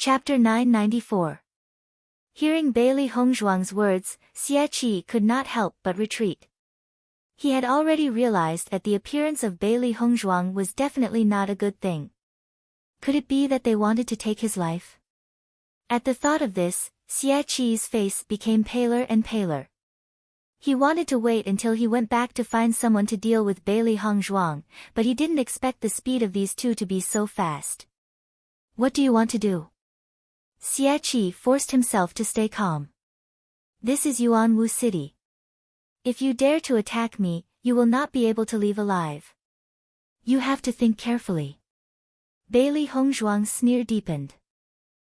Chapter 994. Hearing Bailey Hongzhuang's words, Xia Qi could not help but retreat. He had already realized that the appearance of Bailey Hongzhuang was definitely not a good thing. Could it be that they wanted to take his life? At the thought of this, Xia Qi's face became paler and paler. He wanted to wait until he went back to find someone to deal with Bailey Hongzhuang, but he didn't expect the speed of these two to be so fast. What do you want to do? Xia Qi forced himself to stay calm. This is Yuanwu City. If you dare to attack me, you will not be able to leave alive. You have to think carefully. Bailey Hongzhuang's sneer deepened.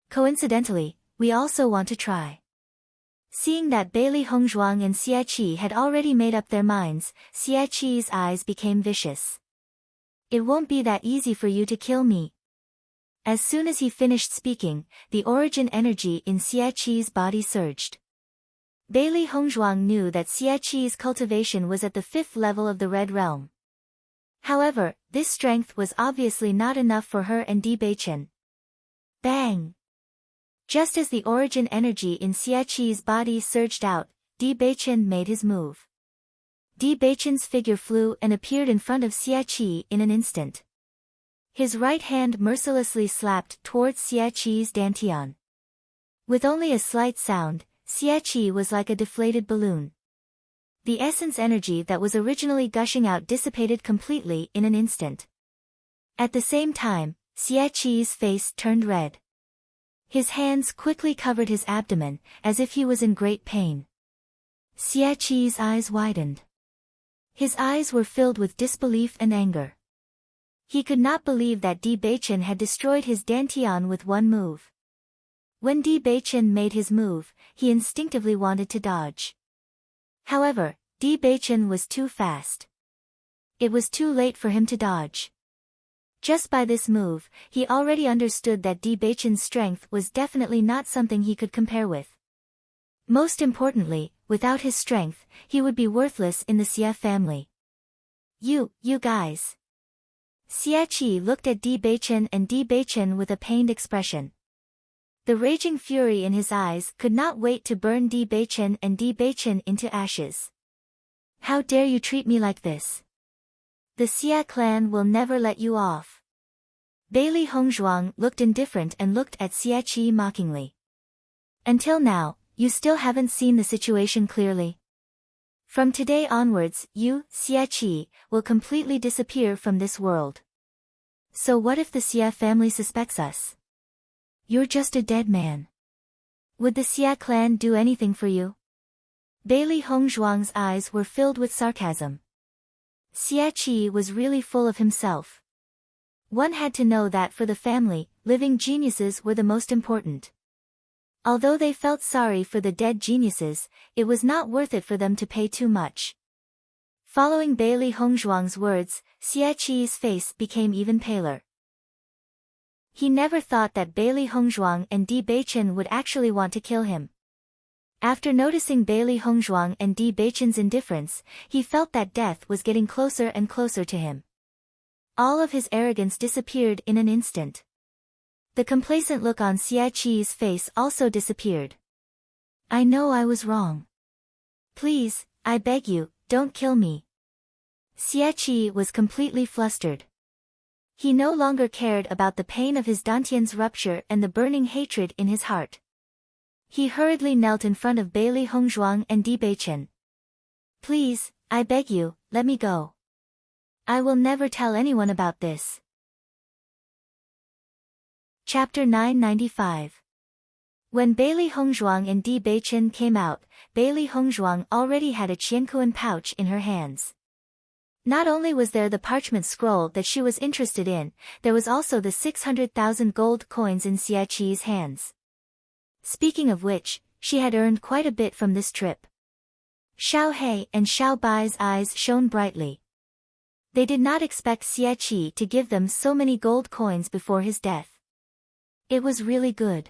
Coincidentally, we also want to try. Seeing that Bailey Hongzhuang and Xia Qi had already made up their minds, Xia Qi's eyes became vicious. It won't be that easy for you to kill me. As soon as he finished speaking, the origin energy in Xia Qi's body surged. Bailey Hongzhuang knew that Xia Qi's cultivation was at the 5th level of the Red Realm. However, this strength was obviously not enough for her and Di Beichen. Bang! Just as the origin energy in Xia Qi's body surged out, Di Beichen made his move. Di Beichen's figure flew and appeared in front of Xia Qi in an instant. His right hand mercilessly slapped towards Xia Qi's dantian. With only a slight sound, Xia Qi was like a deflated balloon. The essence energy that was originally gushing out dissipated completely in an instant. At the same time, Xia Qi's face turned red. His hands quickly covered his abdomen, as if he was in great pain. Xia Qi's eyes widened. His eyes were filled with disbelief and anger. He could not believe that Di Beichen had destroyed his dantian with one move. When Di Beichen made his move, he instinctively wanted to dodge. However, Di Beichen was too fast. It was too late for him to dodge. Just by this move, he already understood that Di Beichen's strength was definitely not something he could compare with. Most importantly, without his strength, he would be worthless in the Xia family. You guys. Xia Qi looked at Di Beichen and Di Beichen with a pained expression. The raging fury in his eyes could not wait to burn Di Beichen and Di Beichen into ashes. How dare you treat me like this? The Xia clan will never let you off. Bailey Hongzhuang looked indifferent and looked at Xia Qi mockingly. Until now, you still haven't seen the situation clearly. From today onwards, you, Xia Qi, will completely disappear from this world. So what if the Xia family suspects us? You're just a dead man. Would the Xia clan do anything for you? Bailey Hongzhuang's eyes were filled with sarcasm. Xia Qi was really full of himself. One had to know that for the family, living geniuses were the most important. Although they felt sorry for the dead geniuses, it was not worth it for them to pay too much. Following Bailey Hongzhuang's words, Xia Qi's face became even paler. He never thought that Bailey Hongzhuang and Di Beichen would actually want to kill him. After noticing Bailey Hongzhuang and Di Beichen's indifference, he felt that death was getting closer and closer to him. All of his arrogance disappeared in an instant. The complacent look on Xia Qi's face also disappeared. I know I was wrong. Please, I beg you, don't kill me. Xia Qi was completely flustered. He no longer cared about the pain of his dantian's rupture and the burning hatred in his heart. He hurriedly knelt in front of Bailey Hongzhuang and Di Beichen. Please, I beg you, let me go. I will never tell anyone about this. Chapter 995. When Bailey Hongzhuang and Di Beichen came out, Bailey Hongzhuang already had a qiankuan pouch in her hands. Not only was there the parchment scroll that she was interested in, there was also the 600,000 gold coins in Xia Qi's hands. Speaking of which, she had earned quite a bit from this trip. Xiao He and Xiao Bai's eyes shone brightly. They did not expect Xia Qi to give them so many gold coins before his death. It was really good.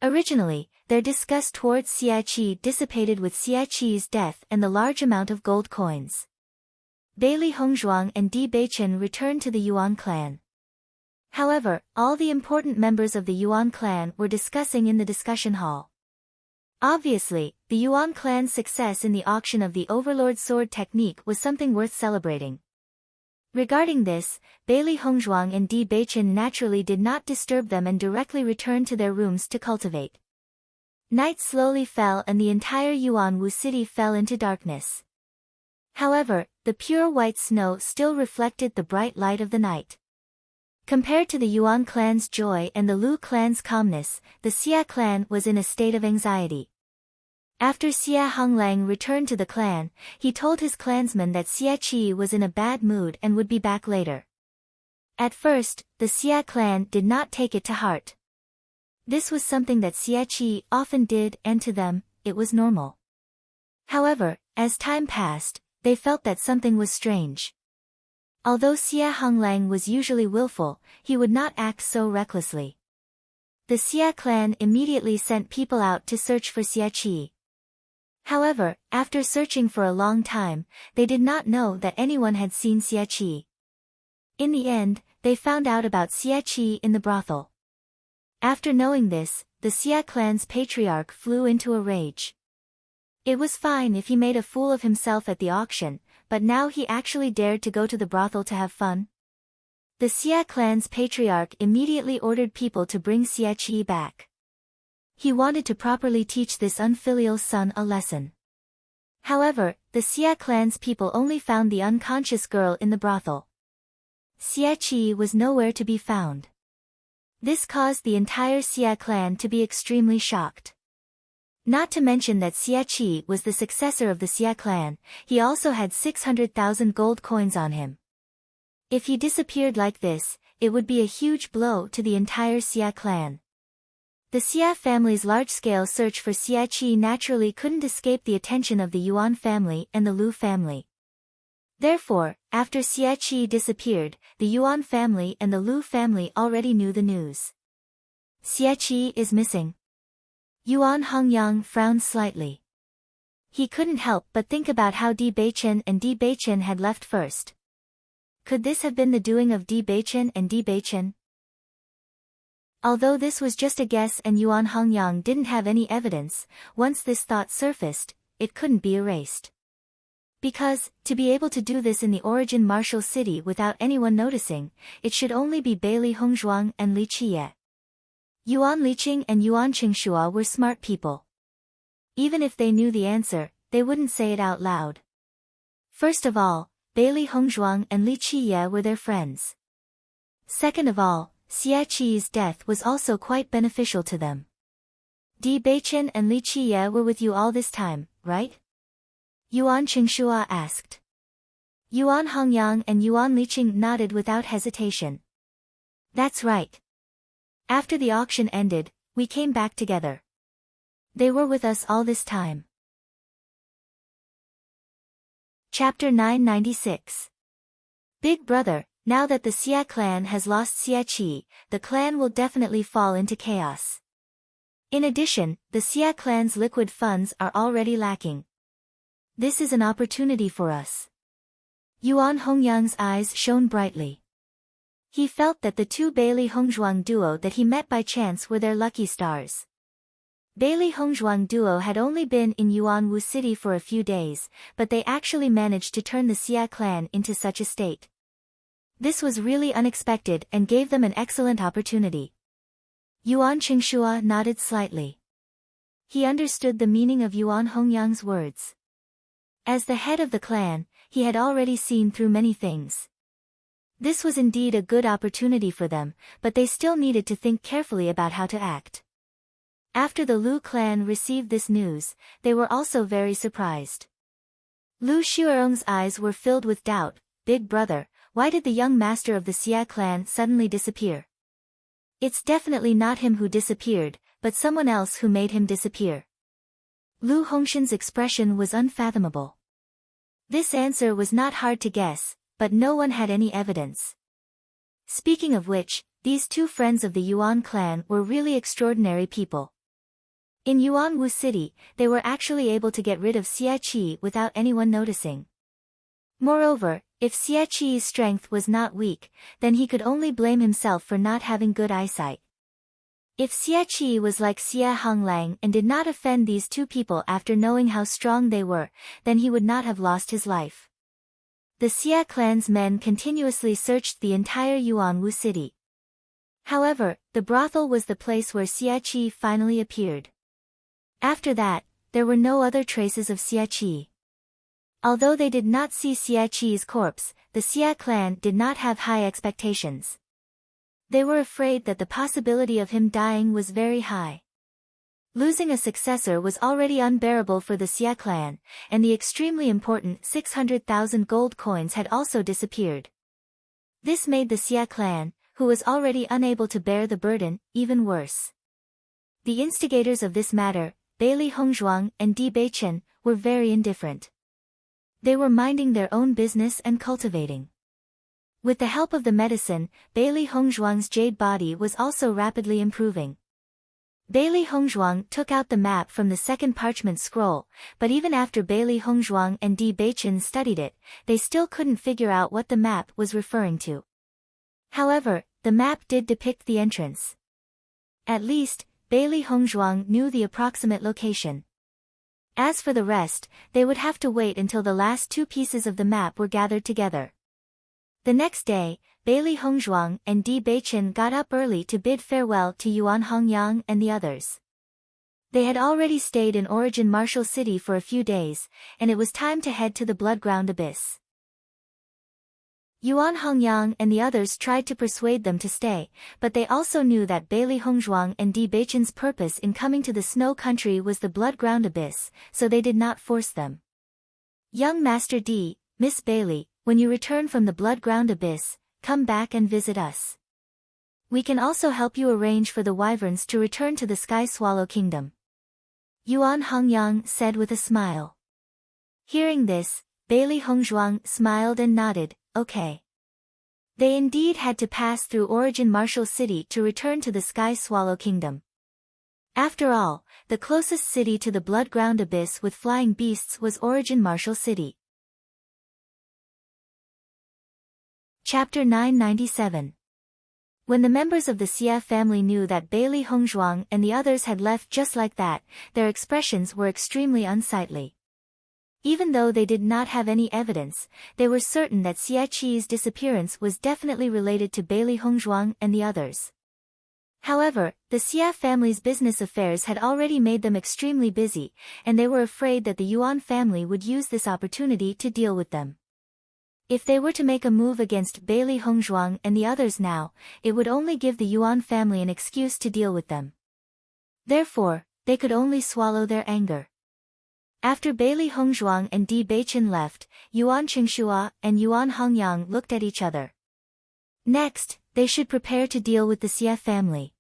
Originally, their disgust towards Xia Qi dissipated with Xia Qi's death and the large amount of gold coins. Bailey Hongzhuang and Di Beichen returned to the Yuan clan. However, all the important members of the Yuan clan were discussing in the discussion hall. Obviously, the Yuan clan's success in the auction of the Overlord sword technique was something worth celebrating. Regarding this, Bailey Hongzhuang and Di Beichen naturally did not disturb them and directly returned to their rooms to cultivate. Night slowly fell and the entire Yuanwu city fell into darkness. However, the pure white snow still reflected the bright light of the night. Compared to the Yuan clan's joy and the Lu clan's calmness, the Xia clan was in a state of anxiety. After Xia Honglang returned to the clan, he told his clansmen that Xia Qi was in a bad mood and would be back later. At first, the Xia clan did not take it to heart. This was something that Xia Qi often did, and to them, it was normal. However, as time passed, they felt that something was strange. Although Xia Honglang was usually willful, he would not act so recklessly. The Xia clan immediately sent people out to search for Xia Qi. However, after searching for a long time, they did not know that anyone had seen Xia Qi. In the end, they found out about Xia Qi in the brothel. After knowing this, the Xia clan's patriarch flew into a rage. It was fine if he made a fool of himself at the auction, but now he actually dared to go to the brothel to have fun. The Xia clan's patriarch immediately ordered people to bring Xia Qi back. He wanted to properly teach this unfilial son a lesson. However, the Xia clan's people only found the unconscious girl in the brothel. Xia Qi was nowhere to be found. This caused the entire Xia clan to be extremely shocked. Not to mention that Xia Qi was the successor of the Xia clan, he also had 600,000 gold coins on him. If he disappeared like this, it would be a huge blow to the entire Xia clan. The Xia family's large-scale search for Xia Qi naturally couldn't escape the attention of the Yuan family and the Lu family. Therefore, after Xia Qi disappeared, the Yuan family and the Lu family already knew the news. Xia Qi is missing. Yuan Hongyang frowned slightly. He couldn't help but think about how Di Beichen and Di Beichen had left first. Could this have been the doing of Di Beichen and Di Beichen? Although this was just a guess and Yuan Hongyang didn't have any evidence, once this thought surfaced, it couldn't be erased. Because, to be able to do this in the origin martial city without anyone noticing, it should only be Bailey Hongzhuang and Li Qiye. Yuan Liqing and Yuan Qingshua were smart people. Even if they knew the answer, they wouldn't say it out loud. First of all, Bailey Hongzhuang and Li Qiye were their friends. Second of all, Xia Qi's death was also quite beneficial to them. Di Beichen and Li Qiye were with you all this time, right? Yuan Qingshua asked. Yuan Hongyang and Yuan Liqing nodded without hesitation. That's right. After the auction ended, we came back together. They were with us all this time. Chapter 996. Big Brother, now that the Xia clan has lost Xia Qi, the clan will definitely fall into chaos. In addition, the Xia clan's liquid funds are already lacking. This is an opportunity for us. Yuan Hongyang's eyes shone brightly. He felt that the two Bailey Hongzhuang duo that he met by chance were their lucky stars. Bailey Hongzhuang duo had only been in Yuanwu city for a few days, but they actually managed to turn the Xia clan into such a state. This was really unexpected and gave them an excellent opportunity. Yuan Qingshua nodded slightly. He understood the meaning of Yuan Hongyang's words. As the head of the clan, he had already seen through many things. This was indeed a good opportunity for them, but they still needed to think carefully about how to act. After the Lu clan received this news, they were also very surprised. Lu Xuerong's eyes were filled with doubt. Big Brother, why did the young master of the Xia clan suddenly disappear? It's definitely not him who disappeared, but someone else who made him disappear. Lu Hongshan's expression was unfathomable. This answer was not hard to guess, but no one had any evidence. Speaking of which, these two friends of the Yuan clan were really extraordinary people. In Yuanwu city, they were actually able to get rid of Xia Qi without anyone noticing. Moreover, if Xie Qi's strength was not weak, then he could only blame himself for not having good eyesight. If Xie Qi was like Xie Honglang and did not offend these two people after knowing how strong they were, then he would not have lost his life. The Xie clan's men continuously searched the entire Yuanwu city. However, the brothel was the place where Xie Qi finally appeared. After that, there were no other traces of Xie Qi. Although they did not see Xie Qi's corpse, the Xie clan did not have high expectations. They were afraid that the possibility of him dying was very high. Losing a successor was already unbearable for the Xie clan, and the extremely important 600,000 gold coins had also disappeared. This made the Xie clan, who was already unable to bear the burden, even worse. The instigators of this matter, Bailey Hongzhuang and Di Beichen, were very indifferent. They were minding their own business and cultivating. With the help of the medicine, Bailey Hongzhuang's jade body was also rapidly improving. Bailey Hongzhuang took out the map from the second parchment scroll, but even after Bailey Hongzhuang and Di Beichen studied it, they still couldn't figure out what the map was referring to. However, the map did depict the entrance. At least, Bailey Hongzhuang knew the approximate location. As for the rest, they would have to wait until the last two pieces of the map were gathered together. The next day, Bailey Hongzhuang and Di Beichen got up early to bid farewell to Yuan Hongyang and the others. They had already stayed in Origin Martial City for a few days, and it was time to head to the Bloodground Abyss. Yuan Hongyang and the others tried to persuade them to stay, but they also knew that Bailey Hongzhuang and Di Beichen's purpose in coming to the Snow Country was the Bloodground Abyss, so they did not force them. Young Master Di, Miss Bailey, when you return from the Bloodground Abyss, come back and visit us. We can also help you arrange for the wyverns to return to the Sky Swallow Kingdom. Yuan Hongyang said with a smile. Hearing this, Bailey Hongzhuang smiled and nodded, okay. They indeed had to pass through Origin Martial City to return to the Sky Swallow Kingdom. After all, the closest city to the Bloodground Abyss with flying beasts was Origin Martial City. Chapter 997. When the members of the Xie family knew that Bailey Hongzhuang and the others had left just like that, their expressions were extremely unsightly. Even though they did not have any evidence, they were certain that Xie Qi's disappearance was definitely related to Bailey Hongzhuang and the others. However, the Xie family's business affairs had already made them extremely busy, and they were afraid that the Yuan family would use this opportunity to deal with them. If they were to make a move against Bailey Hongzhuang and the others now, it would only give the Yuan family an excuse to deal with them. Therefore, they could only swallow their anger. After Bailey Hongzhuang and Di Beichen left, Yuan Qingxua and Yuan Hongyang looked at each other. Next, they should prepare to deal with the Xie family.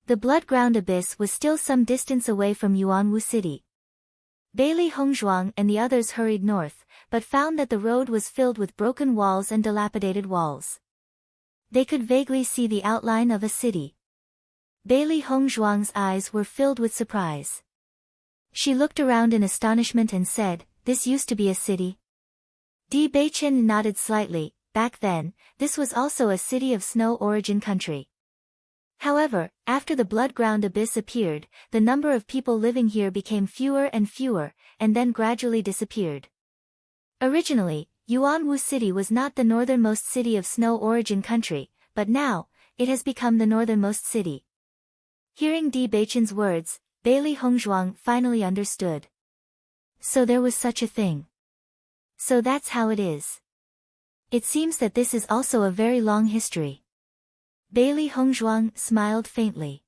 The Bloodground Abyss was still some distance away from Yuanwu City. Bailey Hongzhuang and the others hurried north, but found that the road was filled with broken walls and dilapidated walls. They could vaguely see the outline of a city. Bailey Hongzhuang's eyes were filled with surprise. She looked around in astonishment and said, "This used to be a city?" Di Beichen nodded slightly. Back then, this was also a city of Snow Origin country. However, after the Bloodground Abyss appeared, the number of people living here became fewer and fewer, and then gradually disappeared. Originally, Yuanwu City was not the northernmost city of Snow Origin country, but now, it has become the northernmost city. Hearing Di Beichen's words, Bailey Hongzhuang finally understood. So there was such a thing. So that's how it is. It seems that this is also a very long history. Bailey Hongzhuang smiled faintly.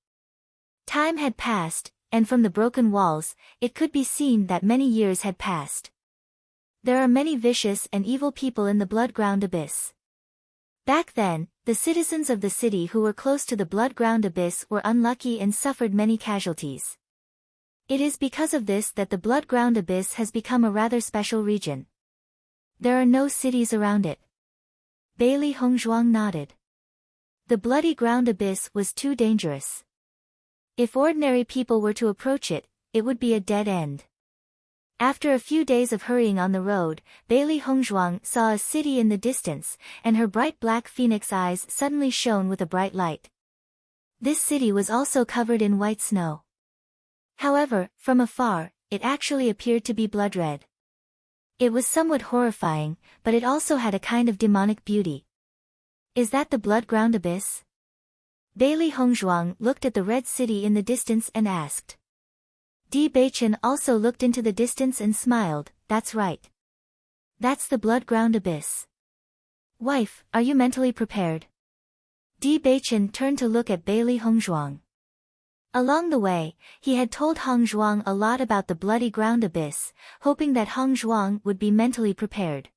Time had passed, and from the broken walls, it could be seen that many years had passed. There are many vicious and evil people in the Bloodground Abyss. Back then, the citizens of the city who were close to the Bloodground Abyss were unlucky and suffered many casualties. It is because of this that the Bloodground Abyss has become a rather special region. There are no cities around it. Bailey Hongzhuang nodded. The Bloody Ground Abyss was too dangerous. If ordinary people were to approach it, it would be a dead end. After a few days of hurrying on the road, Bailey Hongzhuang saw a city in the distance, and her bright black phoenix eyes suddenly shone with a bright light. This city was also covered in white snow. However, from afar, it actually appeared to be blood red. It was somewhat horrifying, but it also had a kind of demonic beauty. Is that the blood-ground abyss? Bailey Hongzhuang looked at the red city in the distance and asked. Di Beichen also looked into the distance and smiled. That's right. That's the blood-ground abyss. Wife, are you mentally prepared? Di Beichen turned to look at Bailey Hongzhuang. Along the way, he had told Hongzhuang a lot about the bloody ground abyss, hoping that Hongzhuang would be mentally prepared.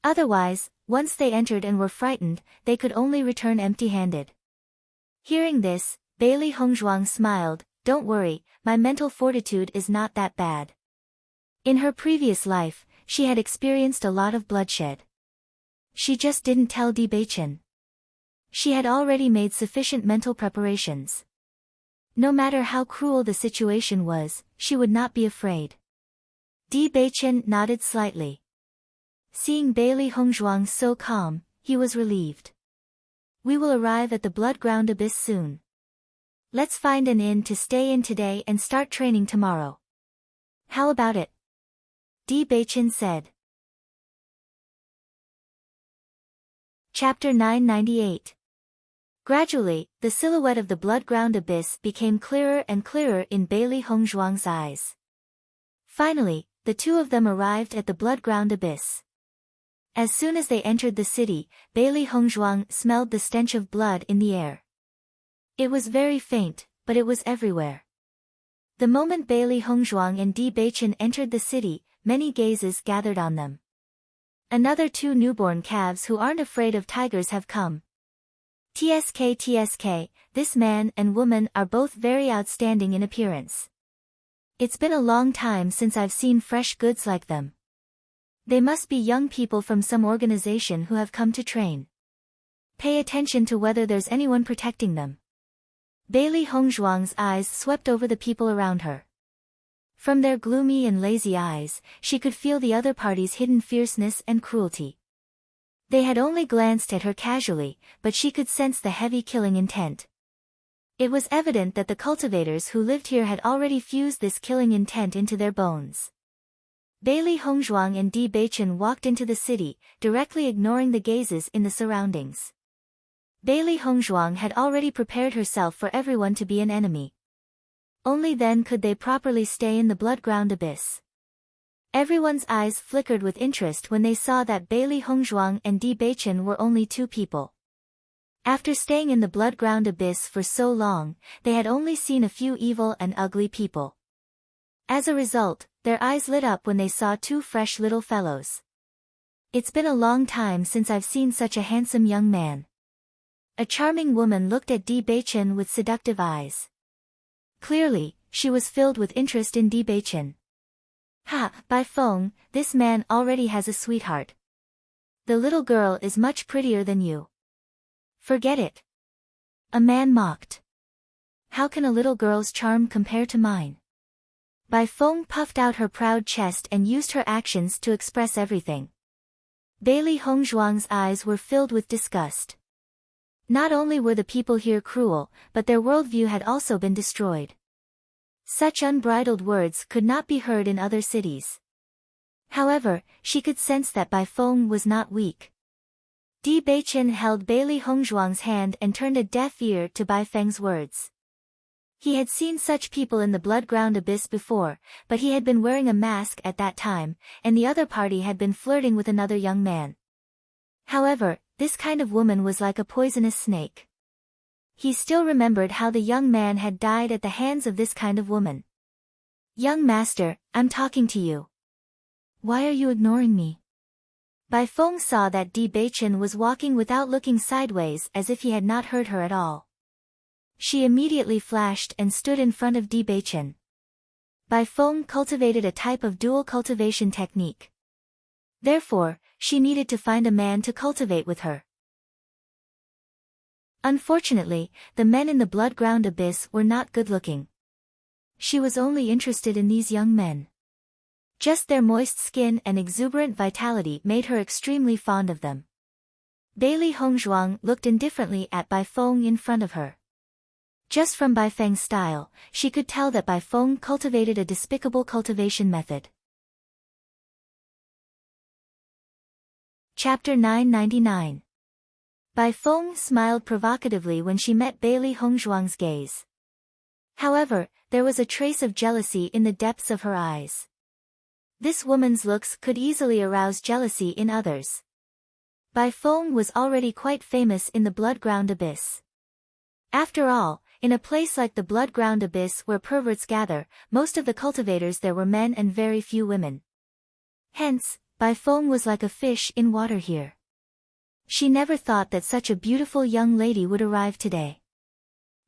Otherwise, once they entered and were frightened, they could only return empty-handed. Hearing this, Bailey Hongzhuang smiled. Don't worry, my mental fortitude is not that bad. In her previous life, she had experienced a lot of bloodshed. She just didn't tell Di Beichen. She had already made sufficient mental preparations. No matter how cruel the situation was, she would not be afraid. Di Beichen nodded slightly. Seeing Bailey Hongzhuang so calm, he was relieved. We will arrive at the blood-ground abyss soon. Let's find an inn to stay in today and start training tomorrow. How about it? Di Beichen said. Chapter 998. Gradually, the silhouette of the blood-ground abyss became clearer and clearer in Bailey Hongzhuang's eyes. Finally, the two of them arrived at the blood-ground abyss. As soon as they entered the city, Bailey Hongzhuang smelled the stench of blood in the air. It was very faint, but it was everywhere. The moment Bailey Hongzhuang and Di Beichen entered the city, many gazes gathered on them. Another two newborn calves who aren't afraid of tigers have come. TSK, this man and woman are both very outstanding in appearance. It's been a long time since I've seen fresh goods like them. They must be young people from some organization who have come to train. Pay attention to whether there's anyone protecting them. Bailey Hongzhuang's eyes swept over the people around her. From their gloomy and lazy eyes, she could feel the other party's hidden fierceness and cruelty. They had only glanced at her casually, but she could sense the heavy killing intent. It was evident that the cultivators who lived here had already fused this killing intent into their bones. Bailey Hongzhuang and Di Beichen walked into the city, directly ignoring the gazes in the surroundings. Bailey Hongzhuang had already prepared herself for everyone to be an enemy. Only then could they properly stay in the blood-ground abyss. Everyone's eyes flickered with interest when they saw that Bailey Hongzhuang and Di Beichen were only two people. After staying in the blood-ground abyss for so long, they had only seen a few evil and ugly people. As a result, their eyes lit up when they saw two fresh little fellows. It's been a long time since I've seen such a handsome young man. A charming woman looked at Di Beichen with seductive eyes. Clearly, she was filled with interest in Di Beichen. Ha, Bai Feng, this man already has a sweetheart. The little girl is much prettier than you. Forget it. A man mocked. How can a little girl's charm compare to mine? Bai Feng puffed out her proud chest and used her actions to express everything. Bailey Hongzhuang's eyes were filled with disgust. Not only were the people here cruel, but their worldview had also been destroyed. Such unbridled words could not be heard in other cities. However, she could sense that Bai Feng was not weak. Di Beichen held Bailey Hongzhuang's hand and turned a deaf ear to Bai Feng's words. He had seen such people in the blood-ground abyss before, but he had been wearing a mask at that time, and the other party had been flirting with another young man. However, this kind of woman was like a poisonous snake. He still remembered how the young man had died at the hands of this kind of woman. Young master, I'm talking to you. Why are you ignoring me? Bai Feng saw that Di Beichen was walking without looking sideways as if he had not heard her at all. She immediately flashed and stood in front of Di Beichen. Bai Feng cultivated a type of dual cultivation technique. Therefore, she needed to find a man to cultivate with her. Unfortunately, the men in the blood-ground abyss were not good-looking. She was only interested in these young men. Just their moist skin and exuberant vitality made her extremely fond of them. Bailey Hongzhuang looked indifferently at Bai Feng in front of her. Just from Bai Feng's style, she could tell that Bai Feng cultivated a despicable cultivation method. Chapter 999. Bai Feng smiled provocatively when she met Bailey Hongzhuang's gaze. However, there was a trace of jealousy in the depths of her eyes. This woman's looks could easily arouse jealousy in others. Bai Feng was already quite famous in the blood-ground abyss. After all, in a place like the blood-ground abyss where perverts gather, most of the cultivators there were men and very few women. Hence, Bai Feng was like a fish in water here. She never thought that such a beautiful young lady would arrive today.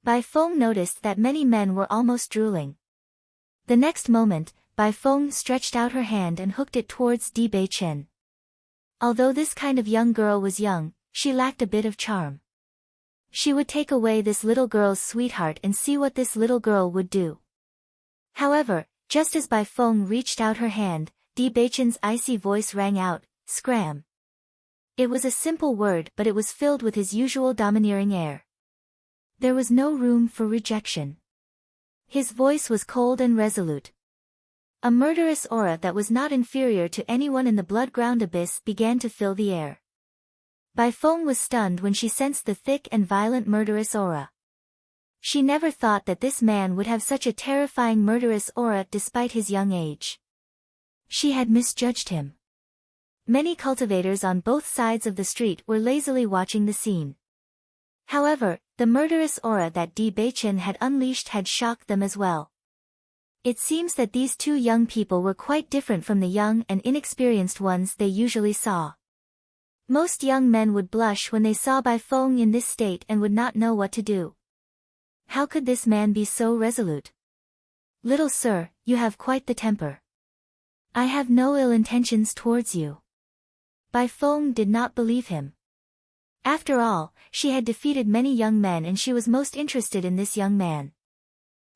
Bai Feng noticed that many men were almost drooling. The next moment, Bai Feng stretched out her hand and hooked it towards Di Beichen. Although this kind of young girl was young, she lacked a bit of charm. She would take away this little girl's sweetheart and see what this little girl would do. However, just as Bai Feng reached out her hand, Di Beichen's icy voice rang out, "Scram." It was a simple word, but it was filled with his usual domineering air. There was no room for rejection. His voice was cold and resolute. A murderous aura that was not inferior to anyone in the blood-ground abyss began to fill the air. Bai Feng was stunned when she sensed the thick and violent murderous aura. She never thought that this man would have such a terrifying murderous aura despite his young age. She had misjudged him. Many cultivators on both sides of the street were lazily watching the scene. However, the murderous aura that Di Beichen had unleashed had shocked them as well. It seems that these two young people were quite different from the young and inexperienced ones they usually saw. Most young men would blush when they saw Bai Feng in this state and would not know what to do. How could this man be so resolute? "Little sir, you have quite the temper. I have no ill intentions towards you." Bai Feng did not believe him. After all, she had defeated many young men and she was most interested in this young man.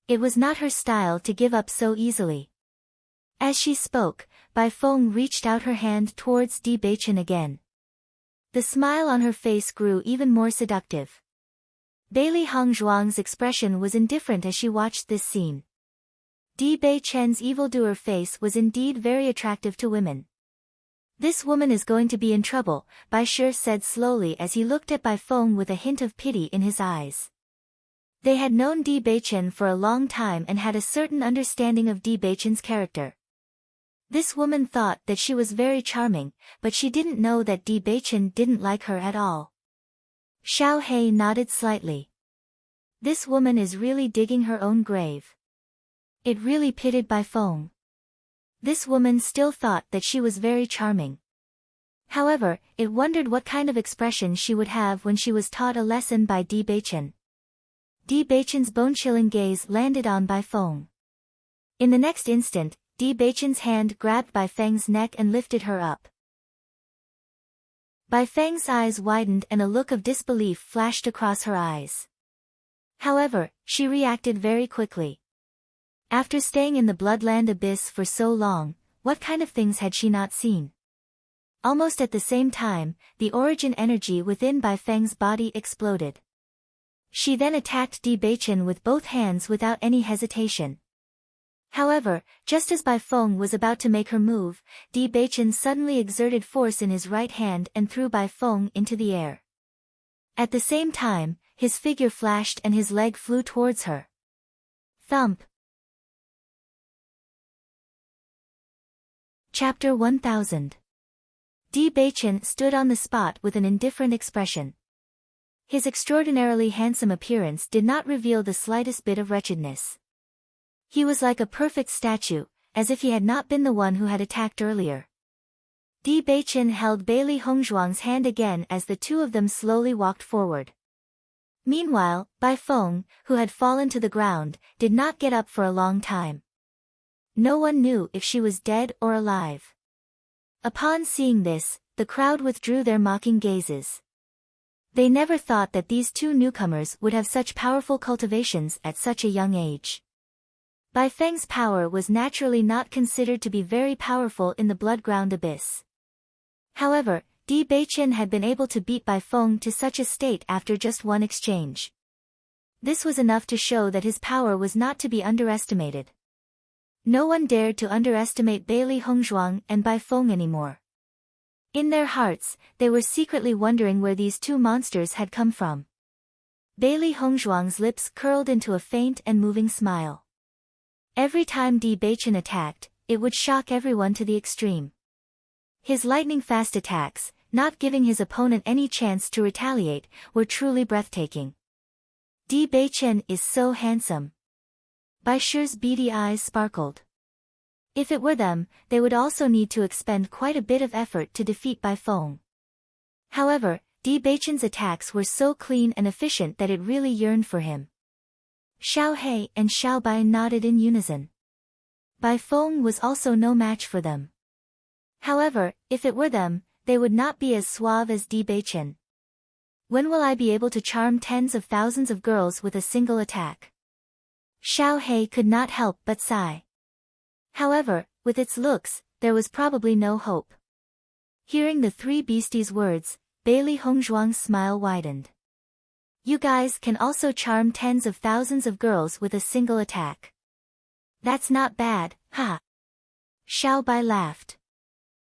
It was not her style to give up so easily. As she spoke, Bai Feng reached out her hand towards Di Beichen again. The smile on her face grew even more seductive. Bailey Hongzhuang's expression was indifferent as she watched this scene. Di Beichen's evildoer face was indeed very attractive to women. "This woman is going to be in trouble," Bai Shi said slowly as he looked at Bai Feng with a hint of pity in his eyes. They had known Di Beichen for a long time and had a certain understanding of Di Beichen's character. This woman thought that she was very charming, but she didn't know that Di Beichen didn't like her at all. Xiao He nodded slightly. This woman is really digging her own grave. It really pitted Bai Feng. This woman still thought that she was very charming. However, it wondered what kind of expression she would have when she was taught a lesson by Di Beichen. Di Beichen's bone-chilling gaze landed on Bai Feng. In the next instant, Di Beichen's hand grabbed Bai Feng's neck and lifted her up. Bai Feng's eyes widened and a look of disbelief flashed across her eyes. However, she reacted very quickly. After staying in the Bloodland Abyss for so long, what kind of things had she not seen? Almost at the same time, the origin energy within Bai Feng's body exploded. She then attacked Di Beichen with both hands without any hesitation. However, just as Bai Feng was about to make her move, Di Beichen suddenly exerted force in his right hand and threw Bai Feng into the air. At the same time, his figure flashed and his leg flew towards her. Thump! Chapter 1000. Di Beichen stood on the spot with an indifferent expression. His extraordinarily handsome appearance did not reveal the slightest bit of wretchedness. He was like a perfect statue, as if he had not been the one who had attacked earlier. Di Beichen held Bailey Hongzhuang's hand again as the two of them slowly walked forward. Meanwhile, Bai Feng, who had fallen to the ground, did not get up for a long time. No one knew if she was dead or alive. Upon seeing this, the crowd withdrew their mocking gazes. They never thought that these two newcomers would have such powerful cultivations at such a young age. Bai Feng's power was naturally not considered to be very powerful in the blood-ground abyss. However, Di Beichen had been able to beat Bai Feng to such a state after just one exchange. This was enough to show that his power was not to be underestimated. No one dared to underestimate Bailey Hongzhuang and Bai Feng anymore. In their hearts, they were secretly wondering where these two monsters had come from. Bailey Hongzhuang's lips curled into a faint and moving smile. Every time Di Beichen attacked, it would shock everyone to the extreme. His lightning-fast attacks, not giving his opponent any chance to retaliate, were truly breathtaking. Di Beichen is so handsome. Bai Shi's beady eyes sparkled. If it were them, they would also need to expend quite a bit of effort to defeat Bai Feng. However, Di Beichen's attacks were so clean and efficient that it really yearned for him. Xiao He and Xiao Bai nodded in unison. Bai Feng was also no match for them. However, if it were them, they would not be as suave as Di Beichen. When will I be able to charm tens of thousands of girls with a single attack? Xiao He could not help but sigh. However, with its looks, there was probably no hope. Hearing the three beasties' words, Bailey Hongzhuang's smile widened. You guys can also charm tens of thousands of girls with a single attack. That's not bad, ha! Xiao Bai laughed.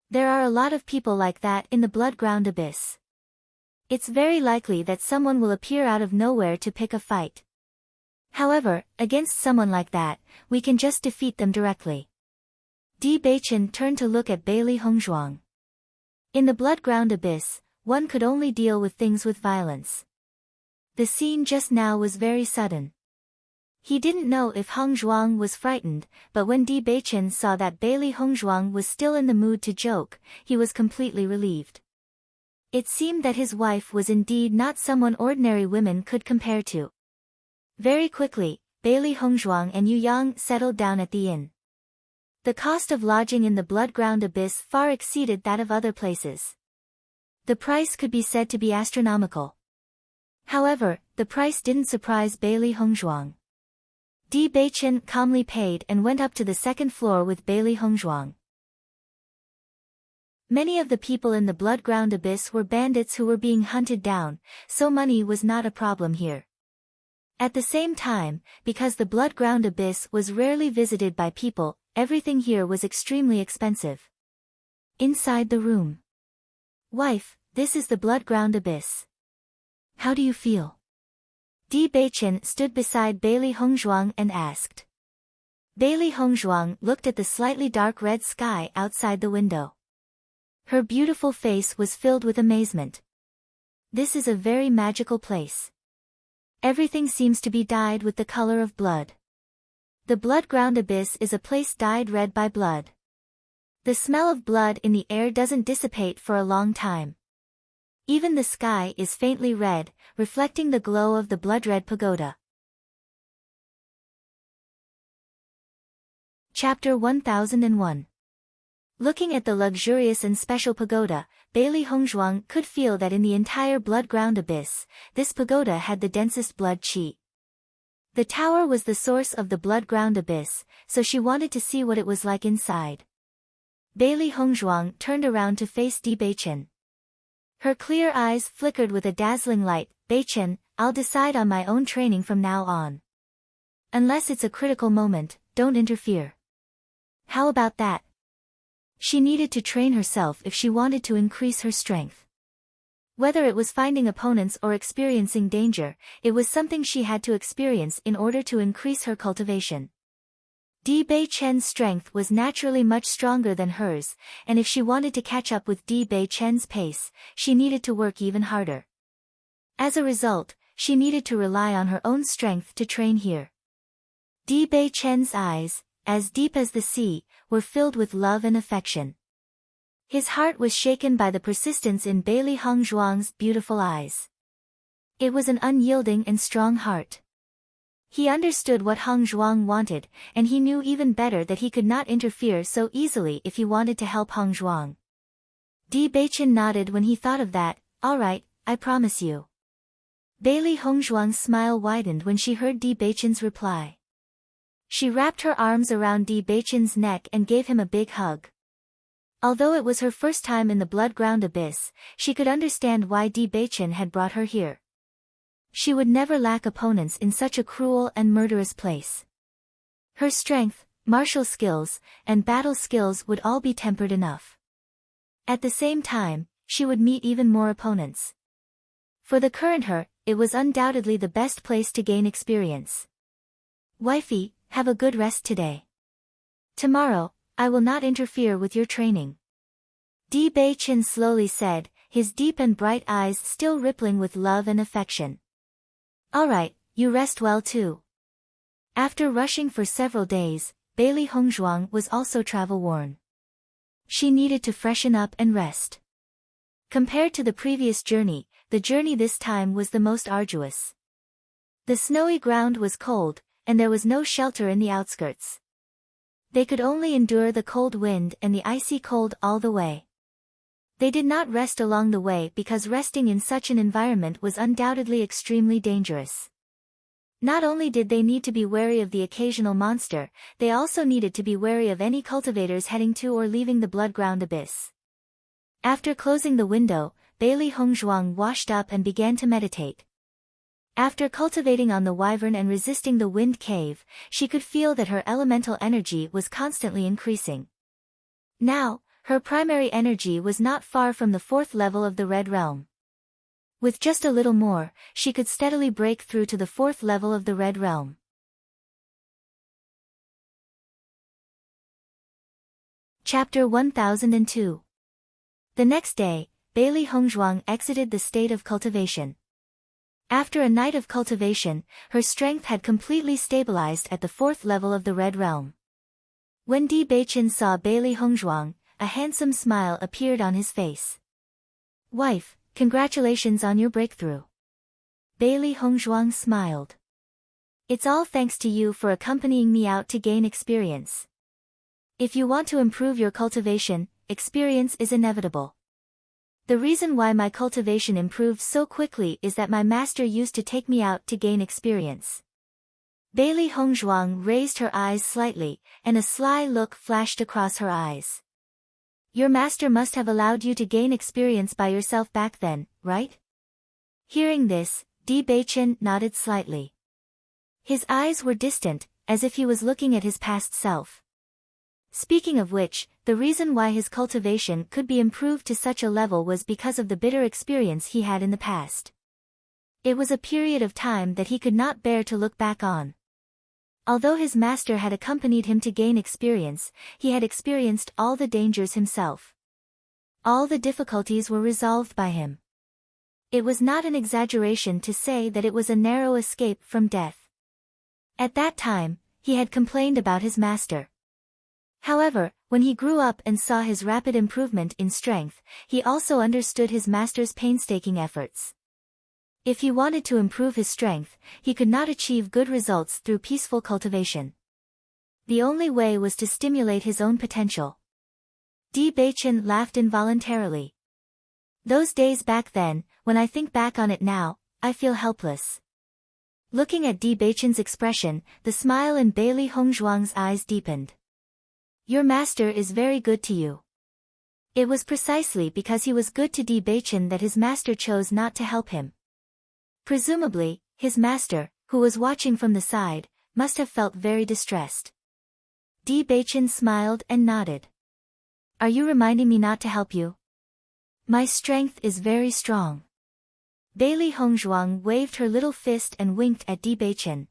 There are a lot of people like that in the blood-ground abyss. It's very likely that someone will appear out of nowhere to pick a fight. However, against someone like that, we can just defeat them directly. Di Beichen turned to look at Bailey Hongzhuang. In the blood-ground abyss, one could only deal with things with violence. The scene just now was very sudden. He didn't know if Hongzhuang was frightened, but when Di Beichen saw that Bailey Hongzhuang was still in the mood to joke, he was completely relieved. It seemed that his wife was indeed not someone ordinary women could compare to. Very quickly, Bailey Hongzhuang and Yu Yang settled down at the inn. The cost of lodging in the blood-ground abyss far exceeded that of other places. The price could be said to be astronomical. However, the price didn't surprise Bailey Hongzhuang. Di Beichen calmly paid and went up to the second floor with Bailey Hongzhuang. Many of the people in the blood-ground abyss were bandits who were being hunted down, so money was not a problem here. At the same time, because the blood-ground abyss was rarely visited by people, everything here was extremely expensive. Inside the room. Wife, this is the blood-ground abyss. How do you feel? Di Beichen stood beside Bailey Hongzhuang and asked. Bailey Hongzhuang looked at the slightly dark red sky outside the window. Her beautiful face was filled with amazement. This is a very magical place. Everything seems to be dyed with the color of blood. The blood-ground abyss is a place dyed red by blood. The smell of blood in the air doesn't dissipate for a long time. Even the sky is faintly red, reflecting the glow of the blood-red pagoda. Chapter 1001. Looking at the luxurious and special pagoda, Bailey Hongzhuang could feel that in the entire blood-ground abyss, this pagoda had the densest blood qi. The tower was the source of the blood-ground abyss, so she wanted to see what it was like inside. Bailey Hongzhuang turned around to face Di Beichen. Her clear eyes flickered with a dazzling light. Beichen, I'll decide on my own training from now on. Unless it's a critical moment, don't interfere. How about that? She needed to train herself if she wanted to increase her strength. Whether it was finding opponents or experiencing danger, it was something she had to experience in order to increase her cultivation. Di Beichen's strength was naturally much stronger than hers, and if she wanted to catch up with Di Beichen's pace, she needed to work even harder. As a result, she needed to rely on her own strength to train here. Di Beichen's eyes, as deep as the sea, were filled with love and affection. His heart was shaken by the persistence in Bailey Hongzhuang's beautiful eyes. It was an unyielding and strong heart. He understood what Hongzhuang wanted, and he knew even better that he could not interfere so easily if he wanted to help Hongzhuang. Di Beichen nodded when he thought of that. All right, I promise you. Bailey Hongzhuang's smile widened when she heard Di Beichen's reply. She wrapped her arms around Bewitching's neck and gave him a big hug. Although it was her first time in the blood-ground abyss, she could understand why Bewitching had brought her here. She would never lack opponents in such a cruel and murderous place. Her strength, martial skills, and battle skills would all be tempered enough. At the same time, she would meet even more opponents. For the current her, it was undoubtedly the best place to gain experience. Wifey, have a good rest today. Tomorrow, I will not interfere with your training. Bewitching slowly said, his deep and bright eyes still rippling with love and affection. Alright, you rest well too. After rushing for several days, Bailey Hongzhuang was also travel-worn. She needed to freshen up and rest. Compared to the previous journey, the journey this time was the most arduous. The snowy ground was cold, and there was no shelter in the outskirts. They could only endure the cold wind and the icy cold all the way. They did not rest along the way because resting in such an environment was undoubtedly extremely dangerous. Not only did they need to be wary of the occasional monster, they also needed to be wary of any cultivators heading to or leaving the blood-ground abyss. After closing the window, Bailey Hongzhuang washed up and began to meditate. After cultivating on the wyvern and resisting the wind cave, she could feel that her elemental energy was constantly increasing. Now, her primary energy was not far from the 4th level of the Red Realm. With just a little more, she could steadily break through to the 4th level of the Red Realm. Chapter 1002. The next day, Bailey Hongzhuang exited the state of cultivation. After a night of cultivation, her strength had completely stabilized at the 4th level of the Red Realm. When Bewitching saw Bailey Hongzhuang, a handsome smile appeared on his face. Wife, congratulations on your breakthrough. Bailey Hongzhuang smiled. It's all thanks to you for accompanying me out to gain experience. If you want to improve your cultivation, experience is inevitable. The reason why my cultivation improved so quickly is that my master used to take me out to gain experience. Bailey Hongzhuang raised her eyes slightly, and a sly look flashed across her eyes. Your master must have allowed you to gain experience by yourself back then, right? Hearing this, Bewitching nodded slightly. His eyes were distant, as if he was looking at his past self. Speaking of which, the reason why his cultivation could be improved to such a level was because of the bitter experience he had in the past. It was a period of time that he could not bear to look back on. Although his master had accompanied him to gain experience, he had experienced all the dangers himself. All the difficulties were resolved by him. It was not an exaggeration to say that it was a narrow escape from death. At that time, he had complained about his master. However, when he grew up and saw his rapid improvement in strength, he also understood his master's painstaking efforts. If he wanted to improve his strength, he could not achieve good results through peaceful cultivation. The only way was to stimulate his own potential. Bewitching laughed involuntarily. Those days back then, when I think back on it now, I feel helpless. Looking at Bewitching's expression, the smile in Bailey Hongzhuang's eyes deepened. Your master is very good to you. It was precisely because he was good to Bewitching that his master chose not to help him. Presumably, his master, who was watching from the side, must have felt very distressed. Bewitching smiled and nodded. Are you reminding me not to help you? My strength is very strong. Bailey Hongzhuang waved her little fist and winked at Bewitching.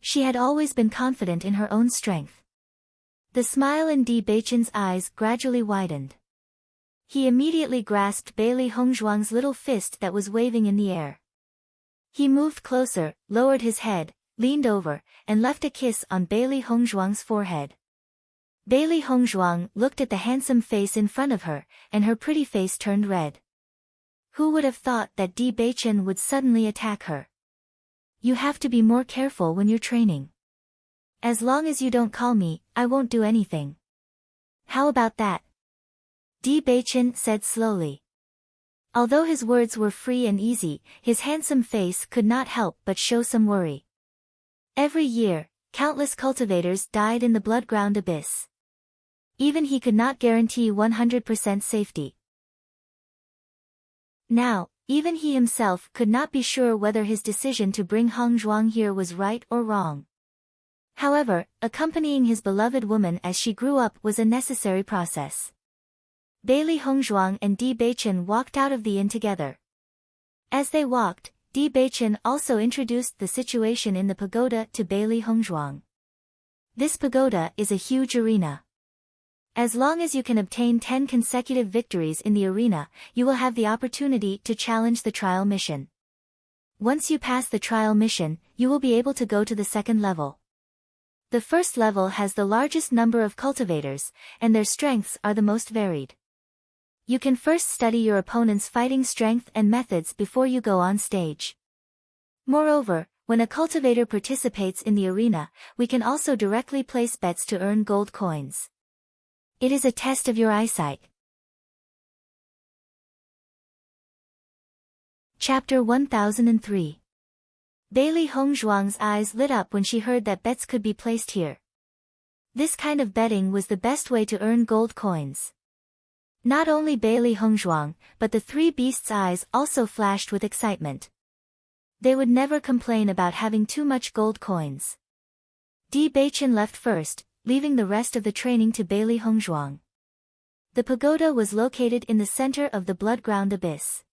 She had always been confident in her own strength. The smile in Bewitching's eyes gradually widened. He immediately grasped Bailey Hongzhuang's little fist that was waving in the air. He moved closer, lowered his head, leaned over, and left a kiss on Bailey Hongzhuang's forehead. Bailey Hongzhuang looked at the handsome face in front of her, and her pretty face turned red. Who would have thought that Bewitching would suddenly attack her? You have to be more careful when you're training. As long as you don't call me, I won't do anything. How about that? Bewitching said slowly. Although his words were free and easy, his handsome face could not help but show some worry. Every year, countless cultivators died in the blood-ground abyss. Even he could not guarantee 100% safety. Now, even he himself could not be sure whether his decision to bring Hong Zhuang here was right or wrong. However, accompanying his beloved woman as she grew up was a necessary process. Bailey Hongzhuang and Di Beichen walked out of the inn together. As they walked, Di Beichen also introduced the situation in the pagoda to Bailey Hongzhuang. This pagoda is a huge arena. As long as you can obtain 10 consecutive victories in the arena, you will have the opportunity to challenge the trial mission. Once you pass the trial mission, you will be able to go to the second level. The first level has the largest number of cultivators, and their strengths are the most varied. You can first study your opponent's fighting strength and methods before you go on stage. Moreover, when a cultivator participates in the arena, we can also directly place bets to earn gold coins. It is a test of your eyesight. Chapter 1003. Bailey Hongzhuang's eyes lit up when she heard that bets could be placed here. This kind of betting was the best way to earn gold coins. Not only Bailey Hongzhuang, but the three beasts' eyes also flashed with excitement. They would never complain about having too much gold coins. Di Beichen left first, leaving the rest of the training to Bailey Hongzhuang. The pagoda was located in the center of the blood-ground abyss.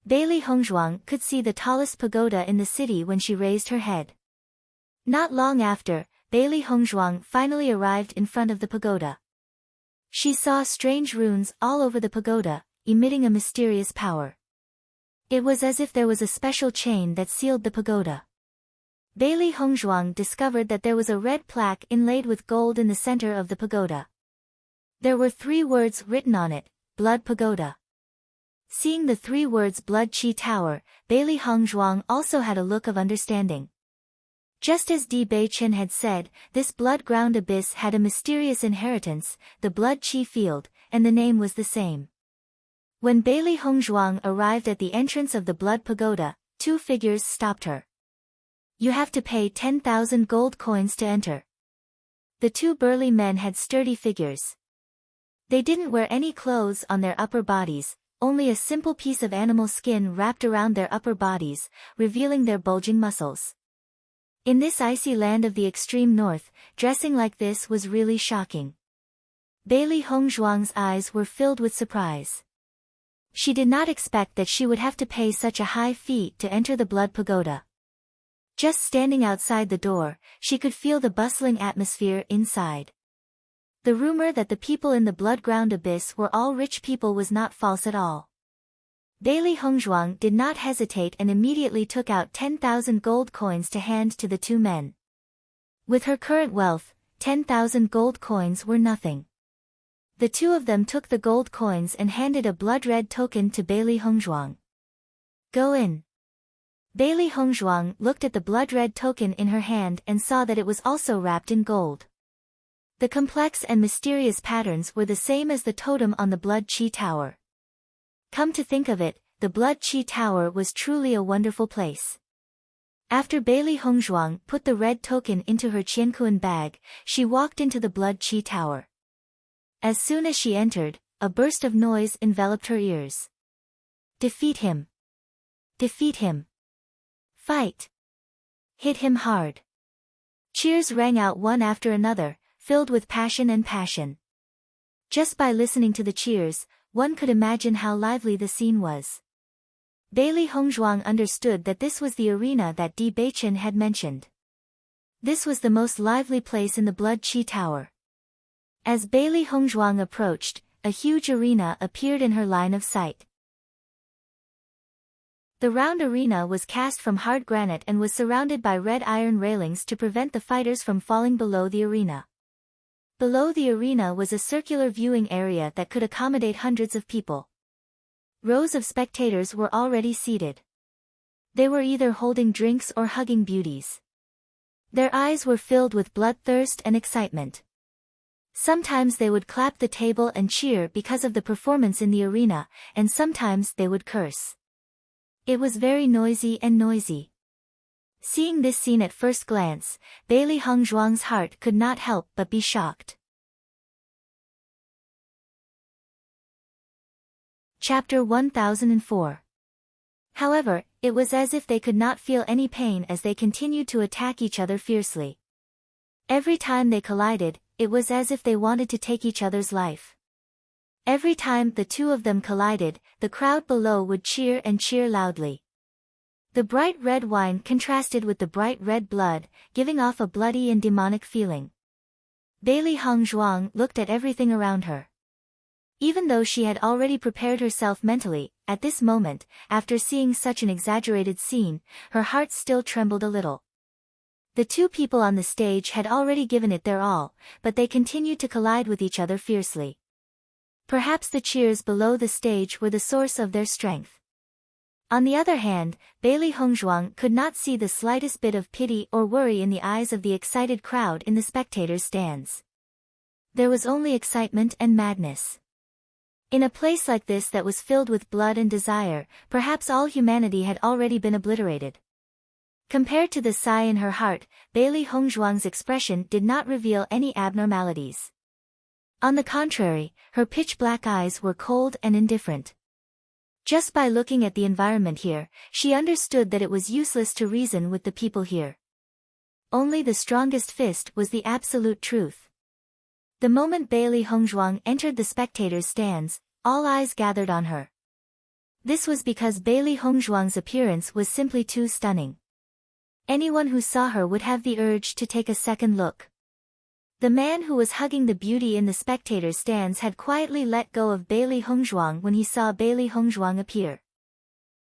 Bailey Hongzhuang could see the tallest pagoda in the city when she raised her head. Not long after, Bailey Hongzhuang finally arrived in front of the pagoda. She saw strange runes all over the pagoda, emitting a mysterious power. It was as if there was a special chain that sealed the pagoda. Bailey Hongzhuang discovered that there was a red plaque inlaid with gold in the center of the pagoda. There were 3 words written on it, Blood Pagoda. Seeing the 3 words Blood Chi Tower, Bailey Hongzhuang also had a look of understanding. Just as Di Beichen had said, this blood-ground abyss had a mysterious inheritance, the Blood Chi Field, and the name was the same. When Bailey Hongzhuang arrived at the entrance of the Blood Pagoda, 2 figures stopped her. You have to pay 10,000 gold coins to enter. The 2 burly men had sturdy figures. They didn't wear any clothes on their upper bodies, only a simple piece of animal skin wrapped around their upper bodies, revealing their bulging muscles. In this icy land of the extreme north, dressing like this was really shocking. Bailey Hongzhuang's eyes were filled with surprise. She did not expect that she would have to pay such a high fee to enter the Blood Pagoda. Just standing outside the door, she could feel the bustling atmosphere inside. The rumor that the people in the blood-ground abyss were all rich people was not false at all. Bailey Hongzhuang did not hesitate and immediately took out 10,000 gold coins to hand to the 2 men. With her current wealth, 10,000 gold coins were nothing. The 2 of them took the gold coins and handed a blood-red token to Bailey Hongzhuang. Go in. Bailey Hongzhuang looked at the blood-red token in her hand and saw that it was also wrapped in gold. The complex and mysterious patterns were the same as the totem on the Blood Chi Tower. Come to think of it, the Blood Chi Tower was truly a wonderful place. After Bailey Hongzhuang put the red token into her Qiankuan bag, she walked into the Blood Chi Tower. As soon as she entered, a burst of noise enveloped her ears. Defeat him. Defeat him. Fight. Hit him hard. Cheers rang out one after another, filled with passion and passion. Just by listening to the cheers, one could imagine how lively the scene was. Bailey Hongzhuang understood that this was the arena that Di Beichen had mentioned. This was the most lively place in the Blood Chi Tower. As Bailey Hongzhuang approached, a huge arena appeared in her line of sight. The round arena was cast from hard granite and was surrounded by red iron railings to prevent the fighters from falling below the arena. Below the arena was a circular viewing area that could accommodate hundreds of people. Rows of spectators were already seated. They were either holding drinks or hugging beauties. Their eyes were filled with bloodthirst and excitement. Sometimes they would clap the table and cheer because of the performance in the arena, and sometimes they would curse. It was very noisy and noisy. Seeing this scene at first glance, Bailey Hongzhuang's heart could not help but be shocked. Chapter 1004. However, it was as if they could not feel any pain as they continued to attack each other fiercely. Every time they collided, it was as if they wanted to take each other's life. Every time the two of them collided, the crowd below would cheer and cheer loudly. The bright red wine contrasted with the bright red blood, giving off a bloody and demonic feeling. Bailey Hongzhuang looked at everything around her. Even though she had already prepared herself mentally, at this moment, after seeing such an exaggerated scene, her heart still trembled a little. The two people on the stage had already given it their all, but they continued to collide with each other fiercely. Perhaps the cheers below the stage were the source of their strength. On the other hand, Bailey Hongzhuang could not see the slightest bit of pity or worry in the eyes of the excited crowd in the spectators' stands. There was only excitement and madness. In a place like this that was filled with blood and desire, perhaps all humanity had already been obliterated. Compared to the sigh in her heart, Bailey Hongzhuang's expression did not reveal any abnormalities. On the contrary, her pitch-black eyes were cold and indifferent. Just by looking at the environment here, she understood that it was useless to reason with the people here. Only the strongest fist was the absolute truth. The moment Bailey Hongzhuang entered the spectators' stands, all eyes gathered on her. This was because Bailey Hongzhuang's appearance was simply too stunning. Anyone who saw her would have the urge to take a second look. The man who was hugging the beauty in the spectators' stands had quietly let go of Bailey Hongzhuang when he saw Bailey Hongzhuang appear.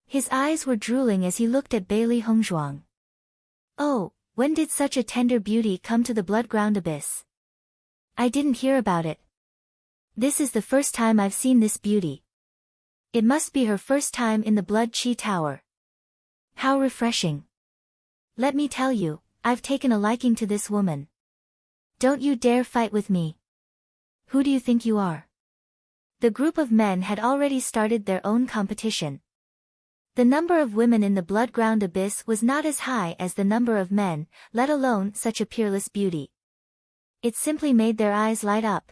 His eyes were drooling as he looked at Bailey Hongzhuang. Oh, when did such a tender beauty come to the blood-ground abyss? I didn't hear about it. This is the first time I've seen this beauty. It must be her first time in the Blood Chi Tower. How refreshing. Let me tell you, I've taken a liking to this woman. Don't you dare fight with me. Who do you think you are? The group of men had already started their own competition. The number of women in the blood-ground abyss was not as high as the number of men, let alone such a peerless beauty. It simply made their eyes light up.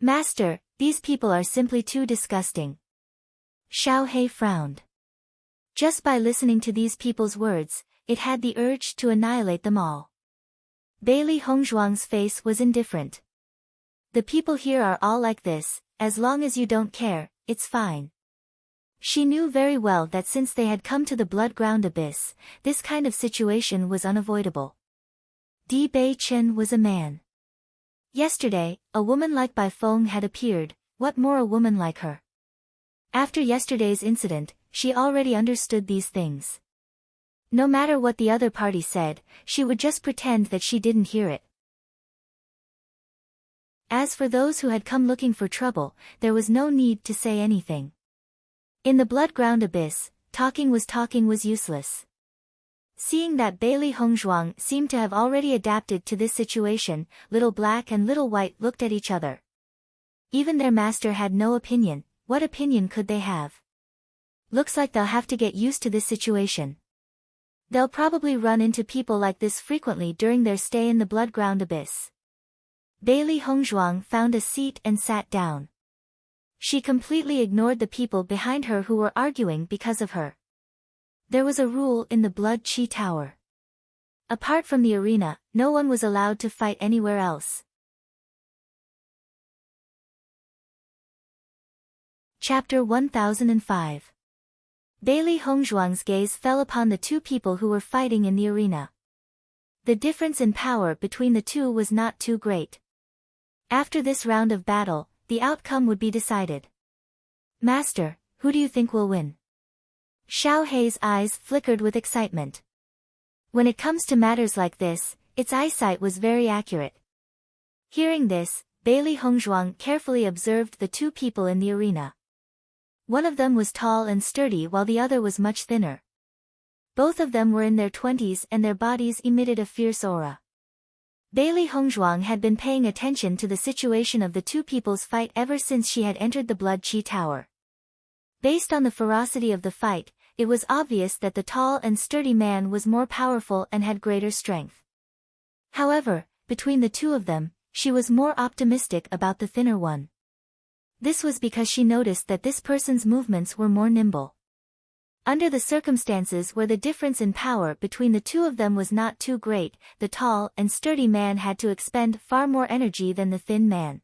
Master, these people are simply too disgusting. Xiao He frowned. Just by listening to these people's words, it had the urge to annihilate them all. Bailey Hongzhuang's face was indifferent. The people here are all like this, as long as you don't care, it's fine. She knew very well that since they had come to the blood-ground abyss, this kind of situation was unavoidable. Di Bei Chen was a man. Yesterday, a woman like Bai Feng had appeared, what more a woman like her? After yesterday's incident, she already understood these things. No matter what the other party said, she would just pretend that she didn't hear it. As for those who had come looking for trouble, there was no need to say anything. In the blood-ground abyss, talking was useless. Seeing that Bailey Hongzhuang seemed to have already adapted to this situation, Little Black and Little White looked at each other. Even their master had no opinion. What opinion could they have? Looks like they'll have to get used to this situation. They'll probably run into people like this frequently during their stay in the blood-ground abyss. Bailey Hongzhuang found a seat and sat down. She completely ignored the people behind her who were arguing because of her. There was a rule in the Blood Chi Tower. Apart from the arena, no one was allowed to fight anywhere else. Chapter 1005. Bailey Hongzhuang's gaze fell upon the two people who were fighting in the arena. The difference in power between the two was not too great. After this round of battle, the outcome would be decided. Master, who do you think will win? Xiao He's eyes flickered with excitement. When it comes to matters like this, its eyesight was very accurate. Hearing this, Bailey Hongzhuang carefully observed the two people in the arena. One of them was tall and sturdy while the other was much thinner. Both of them were in their 20s and their bodies emitted a fierce aura. Bailey Hongzhuang had been paying attention to the situation of the two people's fight ever since she had entered the Blood Chi Tower. Based on the ferocity of the fight, it was obvious that the tall and sturdy man was more powerful and had greater strength. However, between the two of them, she was more optimistic about the thinner one. This was because she noticed that this person's movements were more nimble. Under the circumstances where the difference in power between the two of them was not too great, the tall and sturdy man had to expend far more energy than the thin man.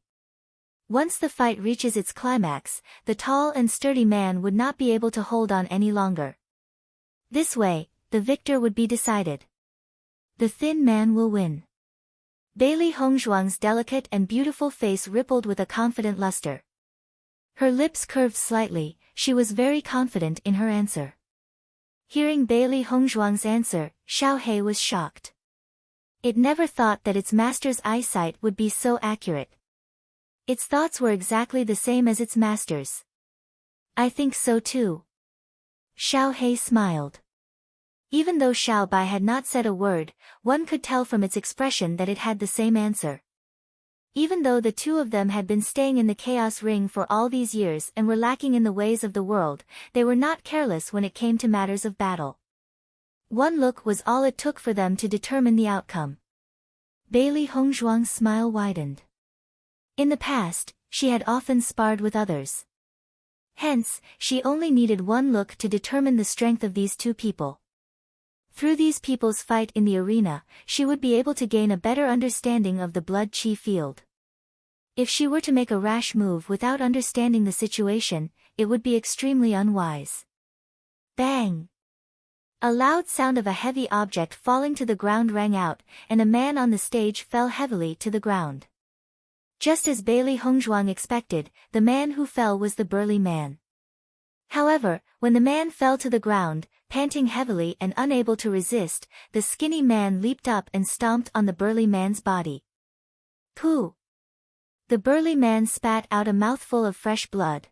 Once the fight reaches its climax, the tall and sturdy man would not be able to hold on any longer. This way, the victor would be decided. The thin man will win. Bailey Hongzhuang's delicate and beautiful face rippled with a confident luster. Her lips curved slightly, she was very confident in her answer. Hearing Bailey Hongzhuang's answer, Xiaohe was shocked. It never thought that its master's eyesight would be so accurate. Its thoughts were exactly the same as its master's. I think so too. Xiaohe smiled. Even though Xiao Bai had not said a word, one could tell from its expression that it had the same answer. Even though the two of them had been staying in the chaos ring for all these years and were lacking in the ways of the world, they were not careless when it came to matters of battle. One look was all it took for them to determine the outcome. Bailey Hongzhuang's smile widened. In the past, she had often sparred with others. Hence, she only needed one look to determine the strength of these two people. Through these people's fight in the arena, she would be able to gain a better understanding of the blood chi field. If she were to make a rash move without understanding the situation, it would be extremely unwise. Bang! A loud sound of a heavy object falling to the ground rang out, and a man on the stage fell heavily to the ground. Just as Bailey Hongzhuang expected, the man who fell was the burly man. However, when the man fell to the ground, panting heavily and unable to resist, the skinny man leaped up and stomped on the burly man's body. Pooh! The burly man spat out a mouthful of fresh blood.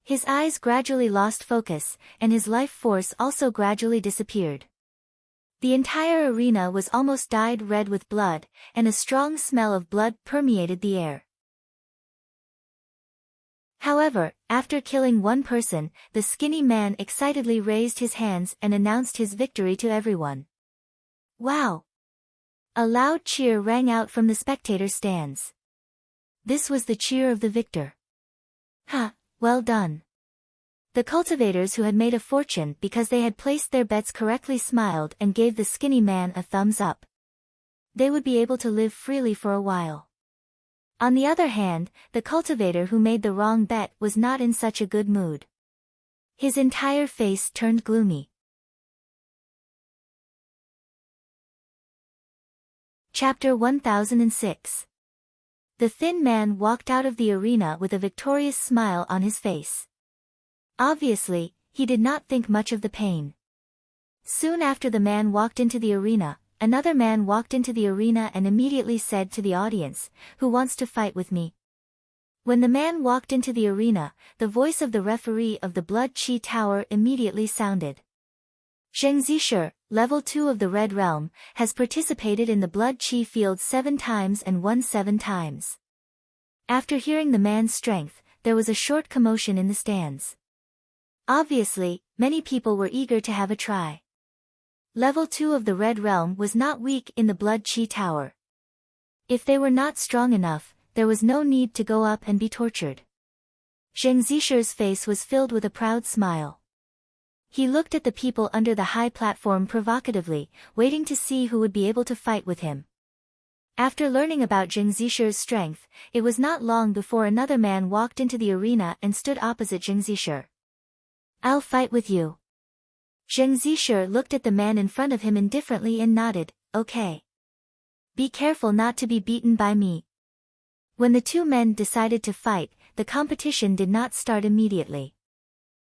His eyes gradually lost focus, and his life force also gradually disappeared. The entire arena was almost dyed red with blood, and a strong smell of blood permeated the air. However, after killing one person, the skinny man excitedly raised his hands and announced his victory to everyone. Wow! A loud cheer rang out from the spectator stands. This was the cheer of the victor. Ha! Well done! The cultivators who had made a fortune because they had placed their bets correctly smiled and gave the skinny man a thumbs up. They would be able to live freely for a while. On the other hand, the cultivator who made the wrong bet was not in such a good mood. His entire face turned gloomy. Chapter 1006. The thin man walked out of the arena with a victorious smile on his face. Obviously, he did not think much of the pain. Soon after the man walked into the arena, another man walked into the arena and immediately said to the audience, "Who wants to fight with me?" When the man walked into the arena, the voice of the referee of the Blood Chi Tower immediately sounded. Zheng Zisher, level 2 of the Red Realm, has participated in the Blood Chi field 7 times and won 7 times. After hearing the man's strength, there was a short commotion in the stands. Obviously, many people were eager to have a try. Level 2 of the Red Realm was not weak in the Blood Chi Tower. If they were not strong enough, there was no need to go up and be tortured. Zheng Zisher's face was filled with a proud smile. He looked at the people under the high platform provocatively, waiting to see who would be able to fight with him. After learning about Zheng Zisher's strength, it was not long before another man walked into the arena and stood opposite Zheng Zisher. "I'll fight with you." Zheng Zisher looked at the man in front of him indifferently and nodded, "Okay. Be careful not to be beaten by me." When the two men decided to fight, the competition did not start immediately.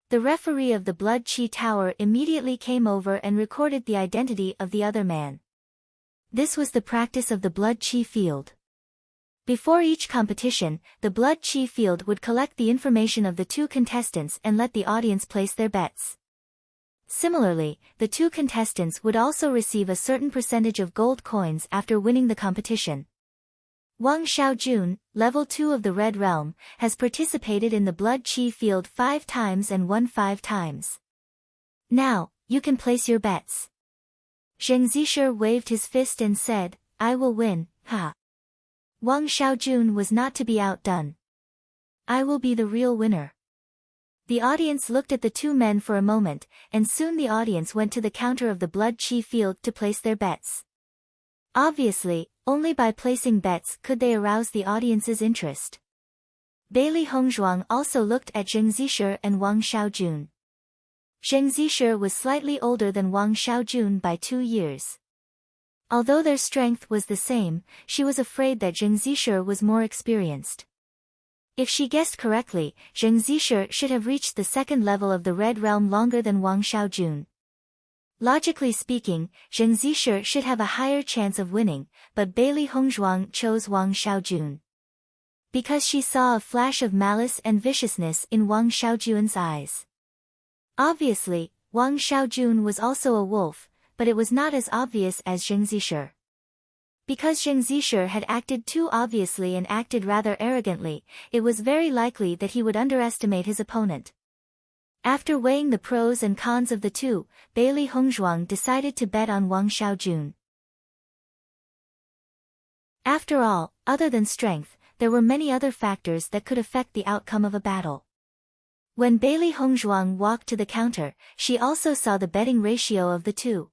The referee of the Blood Chi Tower immediately came over and recorded the identity of the other man. This was the practice of the Blood Chi field. Before each competition, the Blood Chi field would collect the information of the two contestants and let the audience place their bets. Similarly, the two contestants would also receive a certain percentage of gold coins after winning the competition. Wang Xiaojun, level 2 of the Red Realm, has participated in the Blood Chi field 5 times and won 5 times. Now, you can place your bets. Zheng Zishe waved his fist and said, I will win, ha. Wang Xiaojun was not to be outdone. I will be the real winner. The audience looked at the two men for a moment, and soon the audience went to the counter of the blood qi field to place their bets. Obviously, only by placing bets could they arouse the audience's interest. Bailey Hongzhuang also looked at Zheng Zishe and Wang Xiaojun. Zheng Zishe was slightly older than Wang Xiaojun by 2 years. Although their strength was the same, she was afraid that Zheng Zishe was more experienced. If she guessed correctly, Zheng Zishe should have reached the second level of the Red Realm longer than Wang Xiaojun. Logically speaking, Zheng Zishe should have a higher chance of winning, but Bailey Hongzhuang chose Wang Xiaojun. Because she saw a flash of malice and viciousness in Wang Xiaojun's eyes. Obviously, Wang Xiaojun was also a wolf, but it was not as obvious as Zheng Zishe. Because Zheng Zishe had acted too obviously and acted rather arrogantly, it was very likely that he would underestimate his opponent. After weighing the pros and cons of the two, Bailey Hongzhuang decided to bet on Wang Xiaojun. After all, other than strength, there were many other factors that could affect the outcome of a battle. When Bailey Hongzhuang walked to the counter, she also saw the betting ratio of the two.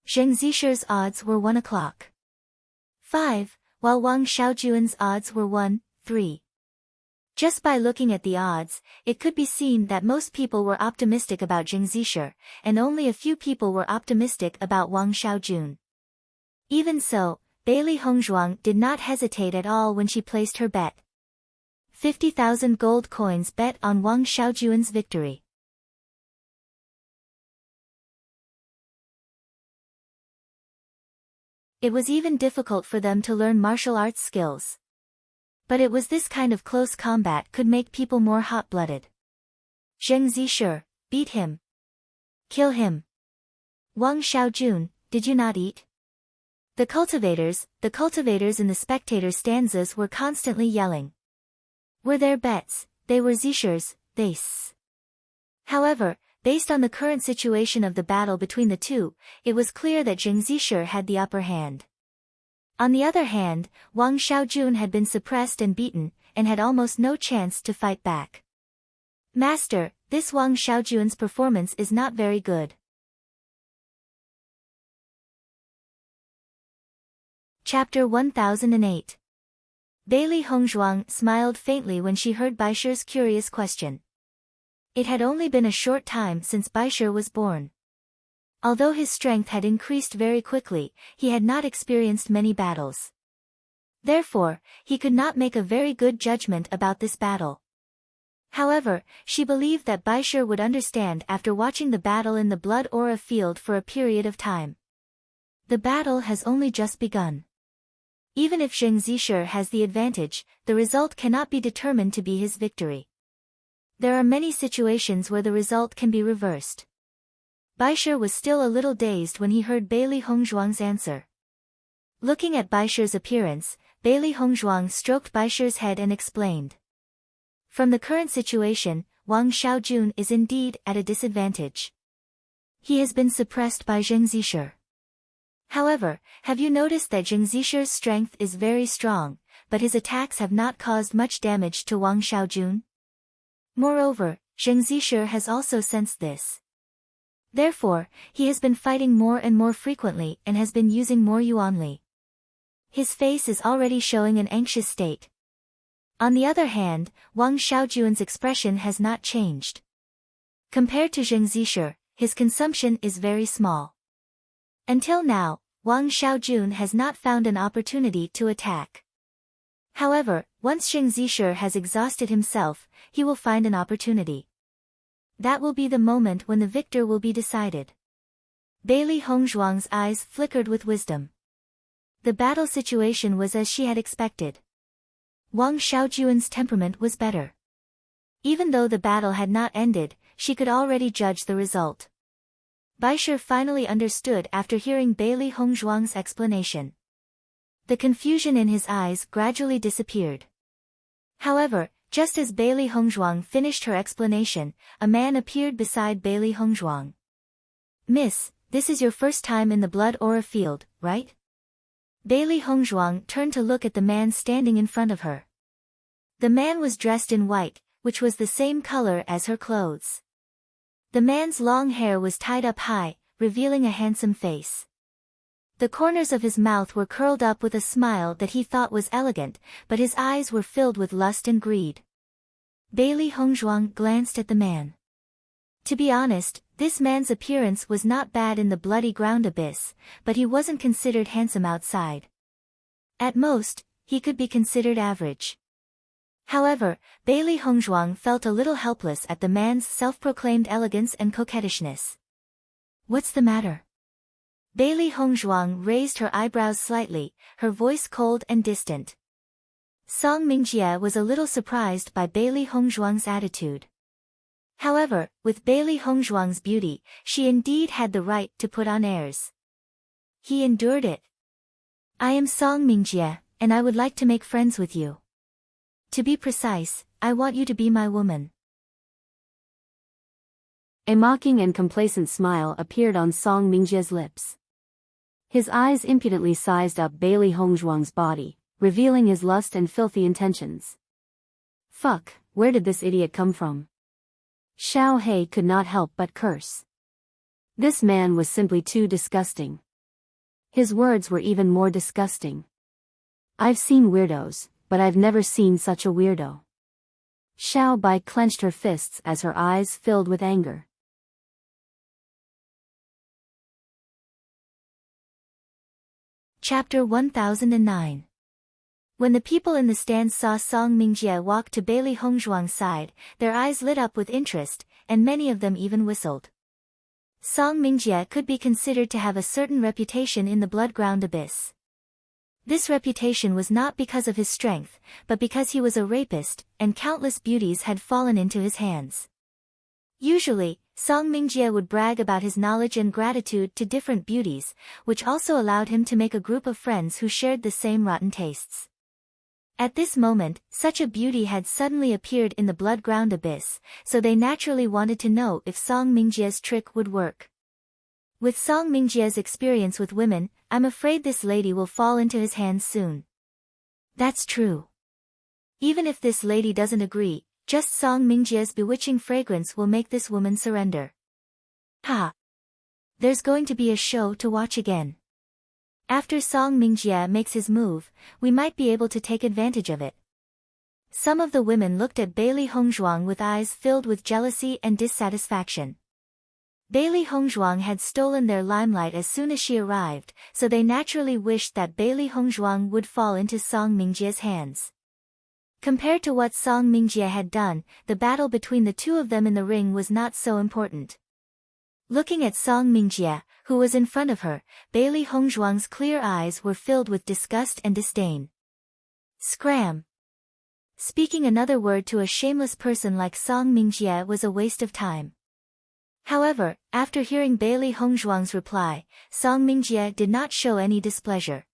Zheng Zishe's odds were 1:5, while Wang Xiaojun's odds were 1:3. Just by looking at the odds, it could be seen that most people were optimistic about Zheng Zishe, and only a few people were optimistic about Wang Xiaojun. Even so, Bailey Hongzhuang did not hesitate at all when she placed her bet. 50,000 gold coins bet on Wang Xiaojun's victory. It was even difficult for them to learn martial arts skills. But it was this kind of close combat could make people more hot-blooded. Zheng Zishe, beat him. Kill him. Wang Xiaojun, did you not eat? The cultivators in the spectator stanzas were constantly yelling. Were their bets, they were Zishe's, However, based on the current situation of the battle between the two, it was clear that Zheng Zishe had the upper hand. On the other hand, Wang Xiaojun had been suppressed and beaten, and had almost no chance to fight back. Master, this Wang Xiaojun's performance is not very good. Chapter 1008. Bailey Hongzhuang smiled faintly when she heard Baisher's curious question. It had only been a short time since Baisher was born. Although his strength had increased very quickly, he had not experienced many battles. Therefore, he could not make a very good judgment about this battle. However, she believed that Baisher would understand after watching the battle in the Blood Aura field for a period of time. The battle has only just begun. Even if Zheng Zishe has the advantage, the result cannot be determined to be his victory. There are many situations where the result can be reversed. Baisher was still a little dazed when he heard Bailey Hongzhuang's answer. Looking at Baisher's appearance, Bailey Hongzhuang stroked Baisher's head and explained. From the current situation, Wang Xiaojun is indeed at a disadvantage. He has been suppressed by Zheng Zishe. However, have you noticed that Zheng Zishe's strength is very strong, but his attacks have not caused much damage to Wang Xiaojun? Moreover, Zheng Zishe has also sensed this. Therefore, he has been fighting more and more frequently and has been using more yuanli. His face is already showing an anxious state. On the other hand, Wang Xiaojun's expression has not changed. Compared to Zheng Zishe, his consumption is very small. Until now, Wang Xiaojun has not found an opportunity to attack. However, once Zheng Zishe has exhausted himself, he will find an opportunity. That will be the moment when the victor will be decided. Bailey Hongzhuang's eyes flickered with wisdom. The battle situation was as she had expected. Wang Xiaojun's temperament was better. Even though the battle had not ended, she could already judge the result. Baisher finally understood after hearing Bailey Hongzhuang's explanation. The confusion in his eyes gradually disappeared. However, just as Bailey Hongzhuang finished her explanation, a man appeared beside Bailey Hongzhuang. Miss, this is your first time in the blood aura field, right? Bailey Hongzhuang turned to look at the man standing in front of her. The man was dressed in white, which was the same color as her clothes. The man's long hair was tied up high, revealing a handsome face. The corners of his mouth were curled up with a smile that he thought was elegant, but his eyes were filled with lust and greed. Bailey Hongzhuang glanced at the man. To be honest, this man's appearance was not bad in the bloody ground abyss, but he wasn't considered handsome outside. At most, he could be considered average. However, Bailey Hongzhuang felt a little helpless at the man's self-proclaimed elegance and coquettishness. What's the matter? Bailey Hongzhuang raised her eyebrows slightly, her voice cold and distant. Song Mingjie was a little surprised by Bailey Hongzhuang's attitude. However, with Bailey Hongzhuang's beauty, she indeed had the right to put on airs. He endured it. I am Song Mingjie, and I would like to make friends with you. To be precise, I want you to be my woman. A mocking and complacent smile appeared on Song Mingjie's lips. His eyes impudently sized up Bailey Hongzhuang's body, revealing his lust and filthy intentions. Fuck, where did this idiot come from? Xiao He could not help but curse. This man was simply too disgusting. His words were even more disgusting. I've seen weirdos, but I've never seen such a weirdo. Xiao Bai clenched her fists as her eyes filled with anger. Chapter 1009. When the people in the stand saw Song Mingjie walk to Bailey Hongzhuang's side, their eyes lit up with interest, and many of them even whistled. Song Mingjie could be considered to have a certain reputation in the blood-ground abyss. This reputation was not because of his strength, but because he was a rapist, and countless beauties had fallen into his hands. Usually, Song Mingjie would brag about his knowledge and gratitude to different beauties, which also allowed him to make a group of friends who shared the same rotten tastes. At this moment, such a beauty had suddenly appeared in the blood-ground abyss, so they naturally wanted to know if Song Mingjie's trick would work. With Song Mingjie's experience with women, I'm afraid this lady will fall into his hands soon. That's true. Even if this lady doesn't agree, just Song Mingjie's bewitching fragrance will make this woman surrender. Ha! There's going to be a show to watch again. After Song Mingjie makes his move, we might be able to take advantage of it. Some of the women looked at Bailey Hongzhuang with eyes filled with jealousy and dissatisfaction. Bailey Hongzhuang had stolen their limelight as soon as she arrived, so they naturally wished that Bailey Hongzhuang would fall into Song Mingjie's hands. Compared to what Song Mingjie had done, the battle between the two of them in the ring was not so important. Looking at Song Mingjie, who was in front of her, Bailey Hongzhuang's clear eyes were filled with disgust and disdain. Scram! Speaking another word to a shameless person like Song Mingjie was a waste of time. However, after hearing Bailey Hongzhuang's reply, Song Mingjie did not show any displeasure.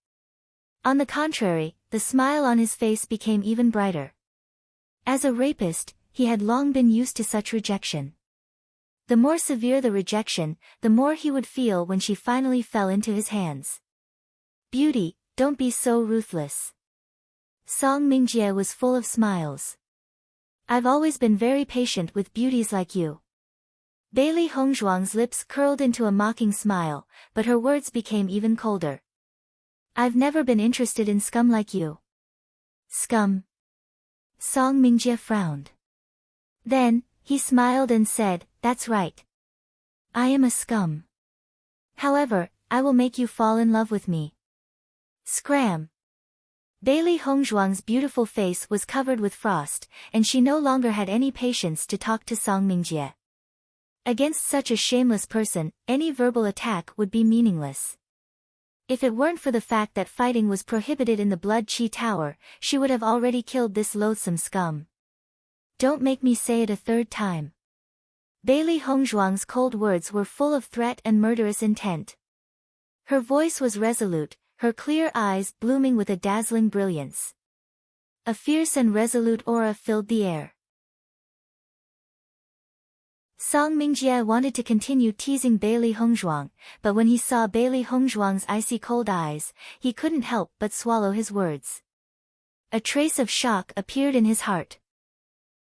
On the contrary, the smile on his face became even brighter. As a rapist, he had long been used to such rejection. The more severe the rejection, the more he would feel when she finally fell into his hands. Beauty, don't be so ruthless. Song Mingjie was full of smiles. I've always been very patient with beauties like you. Bailey Hongzhuang's lips curled into a mocking smile, but her words became even colder. I've never been interested in scum like you. Scum? Song Mingjie frowned. Then, he smiled and said, that's right. I am a scum. However, I will make you fall in love with me. Scram! Bailey Hongzhuang's beautiful face was covered with frost, and she no longer had any patience to talk to Song Mingjie. Against such a shameless person, any verbal attack would be meaningless. If it weren't for the fact that fighting was prohibited in the Blood Chi Tower, she would have already killed this loathsome scum. Don't make me say it a third time. Bailey Hongzhuang's cold words were full of threat and murderous intent. Her voice was resolute, her clear eyes blooming with a dazzling brilliance. A fierce and resolute aura filled the air. Song Mingjie wanted to continue teasing Bailey Hongzhuang, but when he saw Bailey Hongzhuang's icy cold eyes, he couldn't help but swallow his words. A trace of shock appeared in his heart.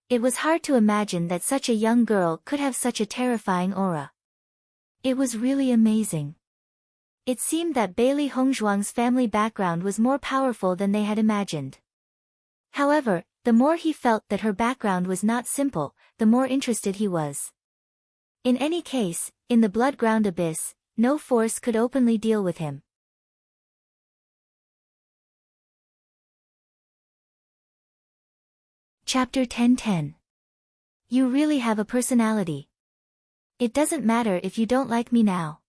It was hard to imagine that such a young girl could have such a terrifying aura. It was really amazing. It seemed that Bailey Hongzhuang's family background was more powerful than they had imagined. However, the more he felt that her background was not simple, the more interested he was. In any case, in the blood-ground abyss, no force could openly deal with him. Chapter 10:10. You really have a personality. It doesn't matter if you don't like me now.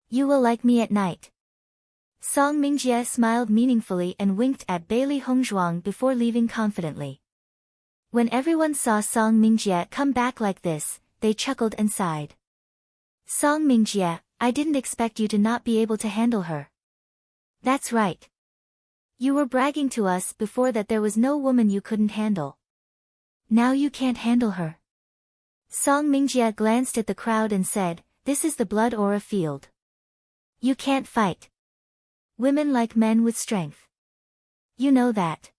You will like me at night. Song Mingjie smiled meaningfully and winked at Bailey Hongzhuang before leaving confidently. When everyone saw Song Mingjie come back like this, they chuckled and sighed. Song Mingjie, I didn't expect you to not be able to handle her. That's right. You were bragging to us before that there was no woman you couldn't handle. Now you can't handle her. Song Mingjie glanced at the crowd and said, this is the blood aura field. You can't fight. Women like men with strength. You know that.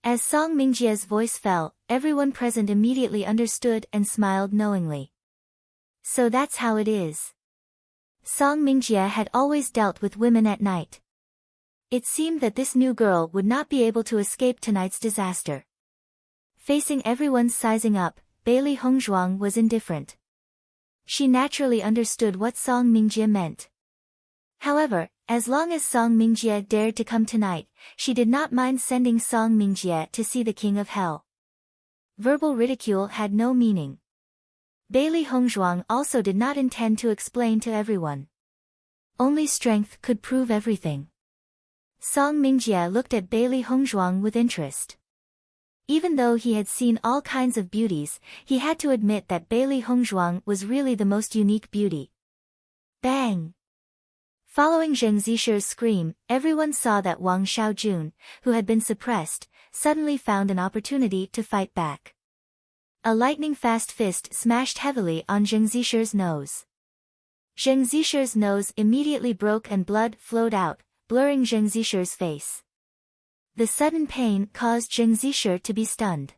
As Song Mingjie's voice fell, everyone present immediately understood and smiled knowingly. So that's how it is. Song Mingjie had always dealt with women at night. It seemed that this new girl would not be able to escape tonight's disaster. Facing everyone's sizing up, Bailey Hongzhuang was indifferent. She naturally understood what Song Mingjie meant. However, as long as Song Mingjie dared to come tonight, she did not mind sending Song Mingjie to see the King of Hell. Verbal ridicule had no meaning. Bailey Hongzhuang also did not intend to explain to everyone. Only strength could prove everything. Song Mingjie looked at Bailey Hongzhuang with interest. Even though he had seen all kinds of beauties, he had to admit that Bailey Hongzhuang was really the most unique beauty. Bang! Following Zheng Zishi's scream, everyone saw that Wang Xiaojun, who had been suppressed, suddenly found an opportunity to fight back. A lightning-fast fist smashed heavily on Zheng Zishi's nose. Zheng Zishi's nose immediately broke and blood flowed out, blurring Zheng Zishi's face. The sudden pain caused Zheng Zishi to be stunned.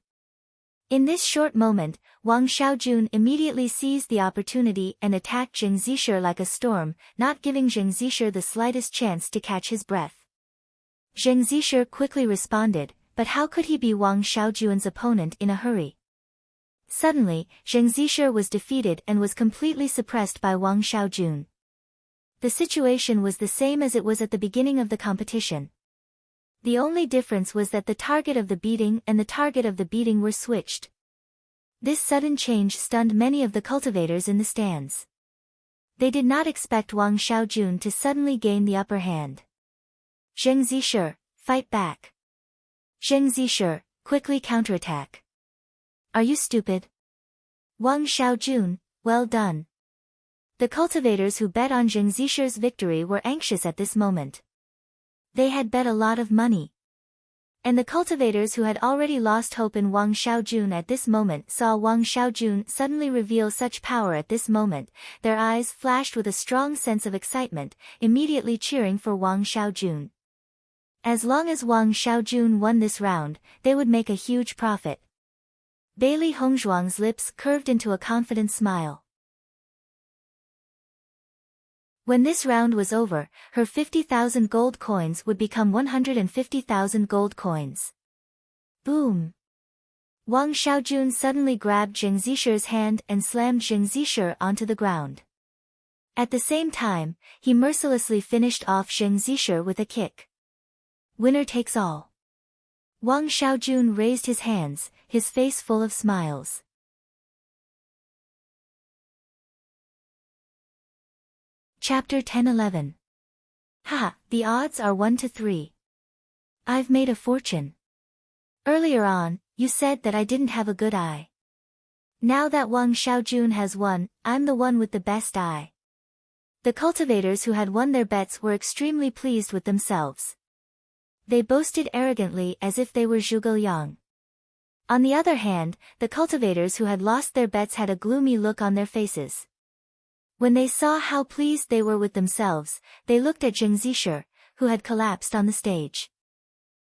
In this short moment, Wang Xiaojun immediately seized the opportunity and attacked Zheng Zishi like a storm, not giving Zheng Zishi the slightest chance to catch his breath. Zheng Zishi quickly responded, but how could he be Wang Xiaojun's opponent in a hurry? Suddenly, Zheng Zishi was defeated and was completely suppressed by Wang Xiaojun. The situation was the same as it was at the beginning of the competition. The only difference was that the target of the beating and the target of the beating were switched. This sudden change stunned many of the cultivators in the stands. They did not expect Wang Xiaojun to suddenly gain the upper hand. Zheng Zishi, fight back. Zheng Zishi, quickly counterattack. Are you stupid? Wang Xiaojun, well done. The cultivators who bet on Zheng Zishi's victory were anxious at this moment. They had bet a lot of money. And the cultivators who had already lost hope in Wang Xiaojun at this moment saw Wang Xiaojun suddenly reveal such power at this moment, their eyes flashed with a strong sense of excitement, immediately cheering for Wang Xiaojun. As long as Wang Xiaojun won this round, they would make a huge profit. Bailey Hongzhuang's lips curved into a confident smile. When this round was over, her 50,000 gold coins would become 150,000 gold coins. Boom! Wang Xiaojun suddenly grabbed Zheng Zishi's hand and slammed Zheng Zishi onto the ground. At the same time, he mercilessly finished off Zheng Zishi with a kick. Winner takes all. Wang Xiaojun raised his hands, his face full of smiles. Chapter 10:11. Ha, the odds are 1 to 3. I've made a fortune. Earlier on, you said that I didn't have a good eye. Now that Wang Xiaojun has won, I'm the one with the best eye. The cultivators who had won their bets were extremely pleased with themselves. They boasted arrogantly as if they were Zhuge Liang. On the other hand, the cultivators who had lost their bets had a gloomy look on their faces. When they saw how pleased they were with themselves, they looked at Zheng Zishe, who had collapsed on the stage.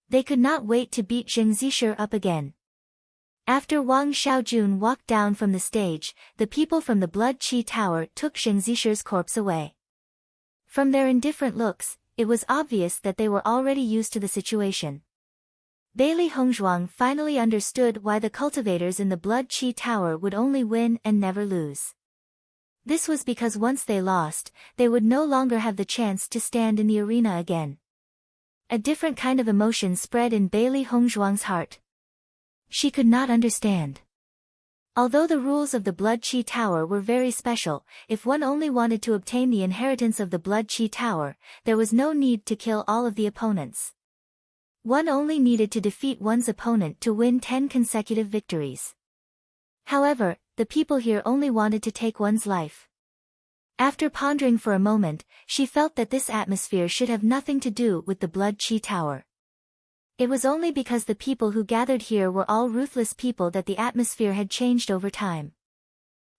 They could not wait to beat Zheng Zishe up again. After Wang Xiaojun walked down from the stage, the people from the Blood Qi Tower took Zheng Zishe's corpse away. From their indifferent looks, it was obvious that they were already used to the situation. Bailey Hongzhuang finally understood why the cultivators in the Blood Qi Tower would only win and never lose. This was because once they lost, they would no longer have the chance to stand in the arena again. A different kind of emotion spread in Bailey Hongzhuang's heart. She could not understand. Although the rules of the Blood Qi Tower were very special, if one only wanted to obtain the inheritance of the Blood Qi Tower, there was no need to kill all of the opponents. One only needed to defeat one's opponent to win 10 consecutive victories. However, the people here only wanted to take one's life. After pondering for a moment, she felt that this atmosphere should have nothing to do with the Blood Qi Tower. It was only because the people who gathered here were all ruthless people that the atmosphere had changed over time.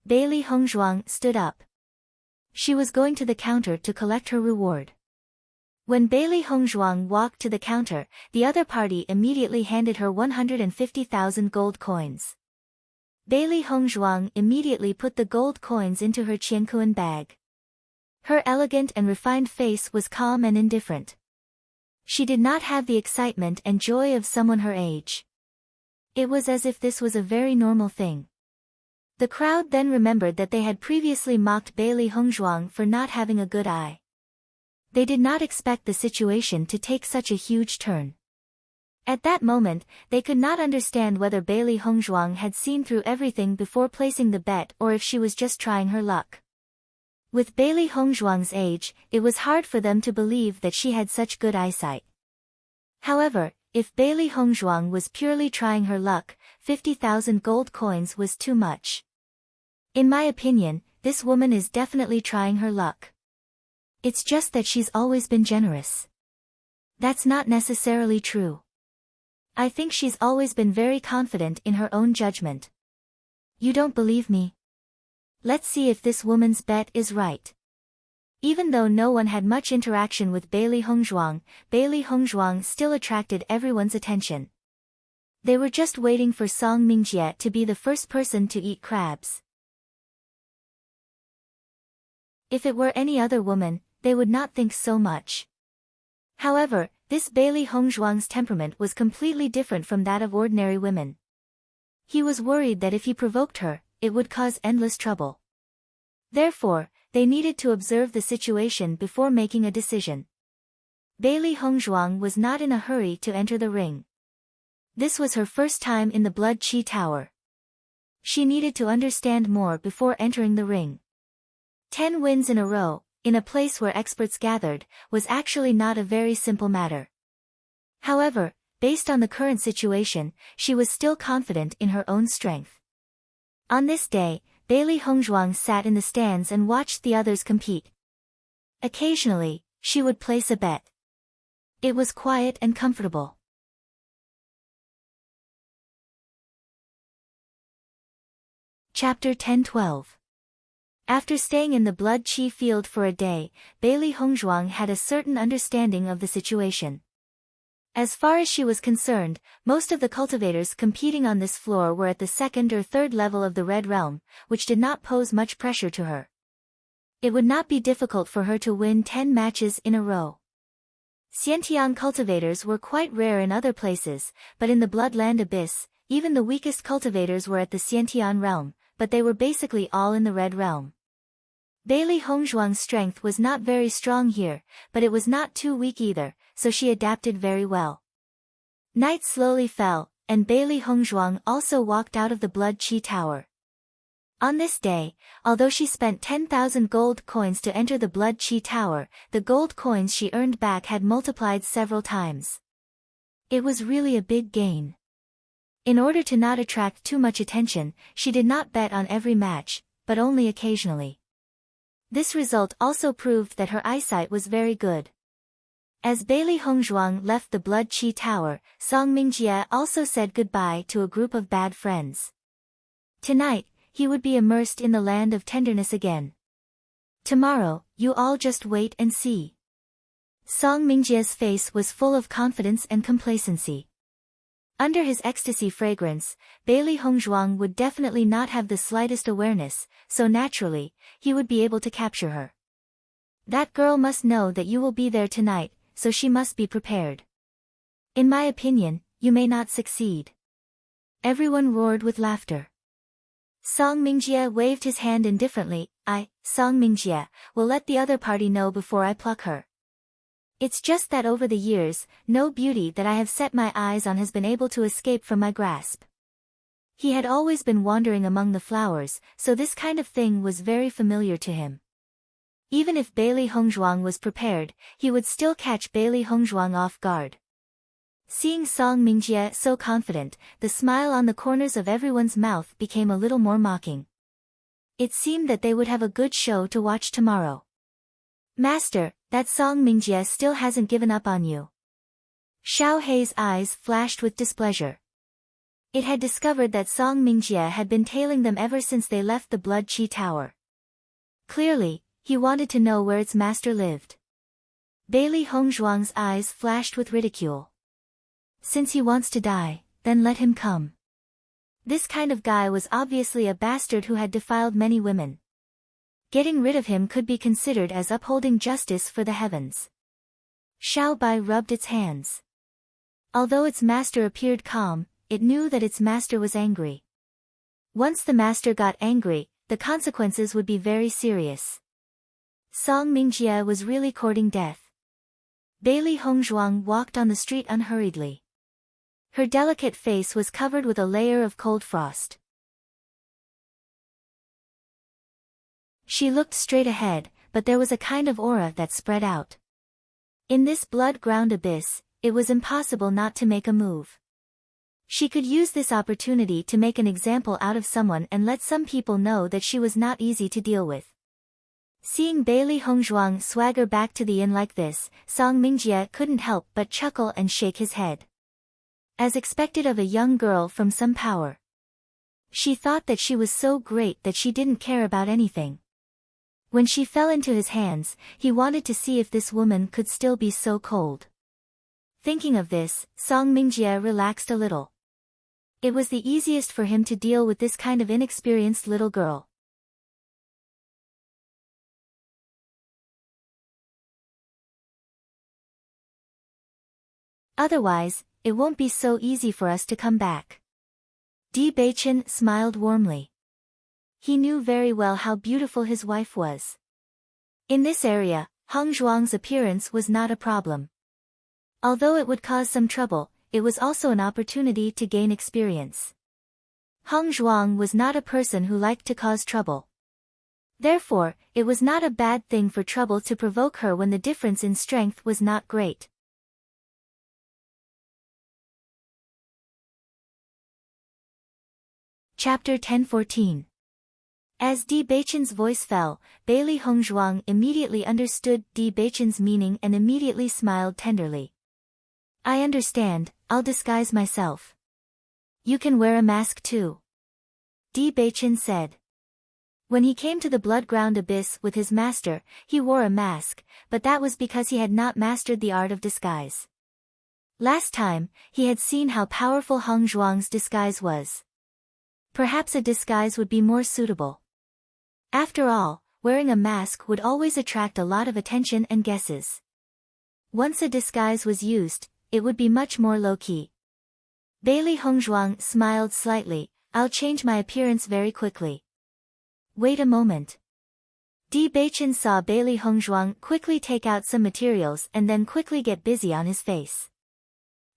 Bailey Hongzhuang stood up. She was going to the counter to collect her reward. When Bailey Hongzhuang walked to the counter, the other party immediately handed her 150,000 gold coins. Bailey Hongzhuang immediately put the gold coins into her qiankuan bag. Her elegant and refined face was calm and indifferent. She did not have the excitement and joy of someone her age. It was as if this was a very normal thing. The crowd then remembered that they had previously mocked Bailey Hongzhuang for not having a good eye. They did not expect the situation to take such a huge turn. At that moment, they could not understand whether Bailey Hongzhuang had seen through everything before placing the bet or if she was just trying her luck. With Bailey Hongzhuang's age, it was hard for them to believe that she had such good eyesight. However, if Bailey Hongzhuang was purely trying her luck, 50,000 gold coins was too much. In my opinion, this woman is definitely trying her luck. It's just that she's always been generous. That's not necessarily true. I think she's always been very confident in her own judgment. You don't believe me? Let's see if this woman's bet is right. Even though no one had much interaction with Bailey Hongzhuang still attracted everyone's attention. They were just waiting for Song Mingjie to be the first person to eat crabs. If it were any other woman, they would not think so much. However, this Bailey Hongzhuang's temperament was completely different from that of ordinary women. He was worried that if he provoked her, it would cause endless trouble. Therefore, they needed to observe the situation before making a decision. Bailey Hongzhuang was not in a hurry to enter the ring. This was her first time in the Blood Qi Tower. She needed to understand more before entering the ring. 10 wins in a row, in a place where experts gathered, was actually not a very simple matter. However, based on the current situation, she was still confident in her own strength. On this day, Bailey Hongzhuang sat in the stands and watched the others compete. Occasionally, she would place a bet. It was quiet and comfortable. Chapter 10-12. After staying in the Blood Qi field for a day, Bailey Hongzhuang had a certain understanding of the situation. As far as she was concerned, most of the cultivators competing on this floor were at the second or third level of the Red Realm, which did not pose much pressure to her. It would not be difficult for her to win 10 matches in a row. Xiantian cultivators were quite rare in other places, but in the Bloodland Abyss, even the weakest cultivators were at the Xiantian realm, but they were basically all in the Red Realm. Bailey Hongzhuang's strength was not very strong here, but it was not too weak either, so she adapted very well. Night slowly fell, and Bailey Hongzhuang also walked out of the Blood Qi Tower. On this day, although she spent 10,000 gold coins to enter the Blood Qi Tower, the gold coins she earned back had multiplied several times. It was really a big gain. In order to not attract too much attention, she did not bet on every match, but only occasionally. This result also proved that her eyesight was very good. As Bailey Hongzhuang left the Blood Qi Tower, Song Mingjie also said goodbye to a group of bad friends. Tonight, he would be immersed in the land of tenderness again. Tomorrow, you all just wait and see. Song Mingjie's face was full of confidence and complacency. Under his ecstasy fragrance, Bailey Hongzhuang would definitely not have the slightest awareness, so naturally, he would be able to capture her. That girl must know that you will be there tonight, so she must be prepared. In my opinion, you may not succeed. Everyone roared with laughter. Song Mingjie waved his hand indifferently. Song Mingjie, will let the other party know before I pluck her. It's just that over the years, no beauty that I have set my eyes on has been able to escape from my grasp. He had always been wandering among the flowers, so this kind of thing was very familiar to him. Even if Bailey Hongzhuang was prepared, he would still catch Bailey Hongzhuang off guard. Seeing Song Mingjie so confident, the smile on the corners of everyone's mouth became a little more mocking. It seemed that they would have a good show to watch tomorrow. Master, that Song Mingjie still hasn't given up on you. Xiao Hei's eyes flashed with displeasure. It had discovered that Song Mingjie had been tailing them ever since they left the Blood Qi Tower. Clearly, he wanted to know where its master lived. Bailey Hongzhuang's eyes flashed with ridicule. Since he wants to die, then let him come. This kind of guy was obviously a bastard who had defiled many women. Getting rid of him could be considered as upholding justice for the heavens. Xiao Bai rubbed its hands. Although its master appeared calm, it knew that its master was angry. Once the master got angry, the consequences would be very serious. Song Mingjie was really courting death. Bailey Hongzhuang walked on the street unhurriedly. Her delicate face was covered with a layer of cold frost. She looked straight ahead, but there was a kind of aura that spread out. In this blood-ground abyss, it was impossible not to make a move. She could use this opportunity to make an example out of someone and let some people know that she was not easy to deal with. Seeing Bailey Hongzhuang swagger back to the inn like this, Song Mingjie couldn't help but chuckle and shake his head. As expected of a young girl from some power. She thought that she was so great that she didn't care about anything. When she fell into his hands, he wanted to see if this woman could still be so cold. Thinking of this, Song Mingjie relaxed a little. It was the easiest for him to deal with this kind of inexperienced little girl. Otherwise, it won't be so easy for us to come back. Bewitching smiled warmly. He knew very well how beautiful his wife was. In this area, Hongzhuang's appearance was not a problem. Although it would cause some trouble, it was also an opportunity to gain experience. Hongzhuang was not a person who liked to cause trouble. Therefore, it was not a bad thing for trouble to provoke her when the difference in strength was not great. Chapter 10:14. As Bewitching's voice fell, Bailey Hongzhuang immediately understood Bewitching's meaning and immediately smiled tenderly. I understand, I'll disguise myself. You can wear a mask too. Bewitching said. When he came to the blood-ground abyss with his master, he wore a mask, but that was because he had not mastered the art of disguise. Last time, he had seen how powerful Hongzhuang's disguise was. Perhaps a disguise would be more suitable. After all, wearing a mask would always attract a lot of attention and guesses. Once a disguise was used, it would be much more low-key. Bailey Hongzhuang smiled slightly. I'll change my appearance very quickly. Wait a moment. Bewitching saw Bailey Hongzhuang quickly take out some materials and then quickly get busy on his face.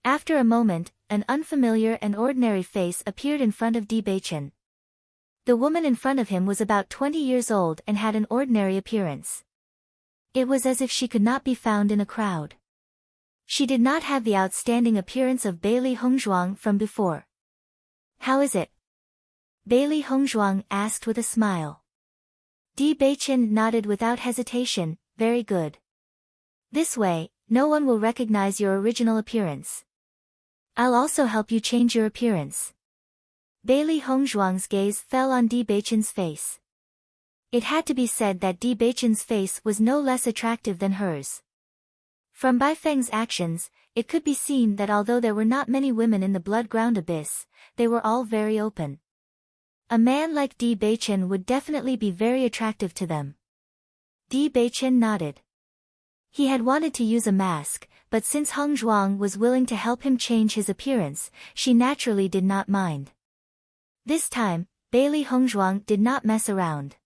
After a moment, an unfamiliar and ordinary face appeared in front of Bewitching. The woman in front of him was about 20 years old and had an ordinary appearance. It was as if she could not be found in a crowd. She did not have the outstanding appearance of Bailey Hongzhuang from before. How is it? Bailey Hongzhuang asked with a smile. Bewitching nodded without hesitation, very good. This way, No one will recognize your original appearance. I'll also help you change your appearance. Bailey Hongzhuang's gaze fell on Di Beichen's face. It had to be said that Di Beichen's face was no less attractive than hers. From Bai Feng's actions, it could be seen that although there were not many women in the blood-ground abyss, they were all very open. A man like Di Beichen would definitely be very attractive to them. Di Beichen nodded. He had wanted to use a mask, but since Hong Zhuang was willing to help him change his appearance, she naturally did not mind. This time, Bailey Hongzhuang did not mess around.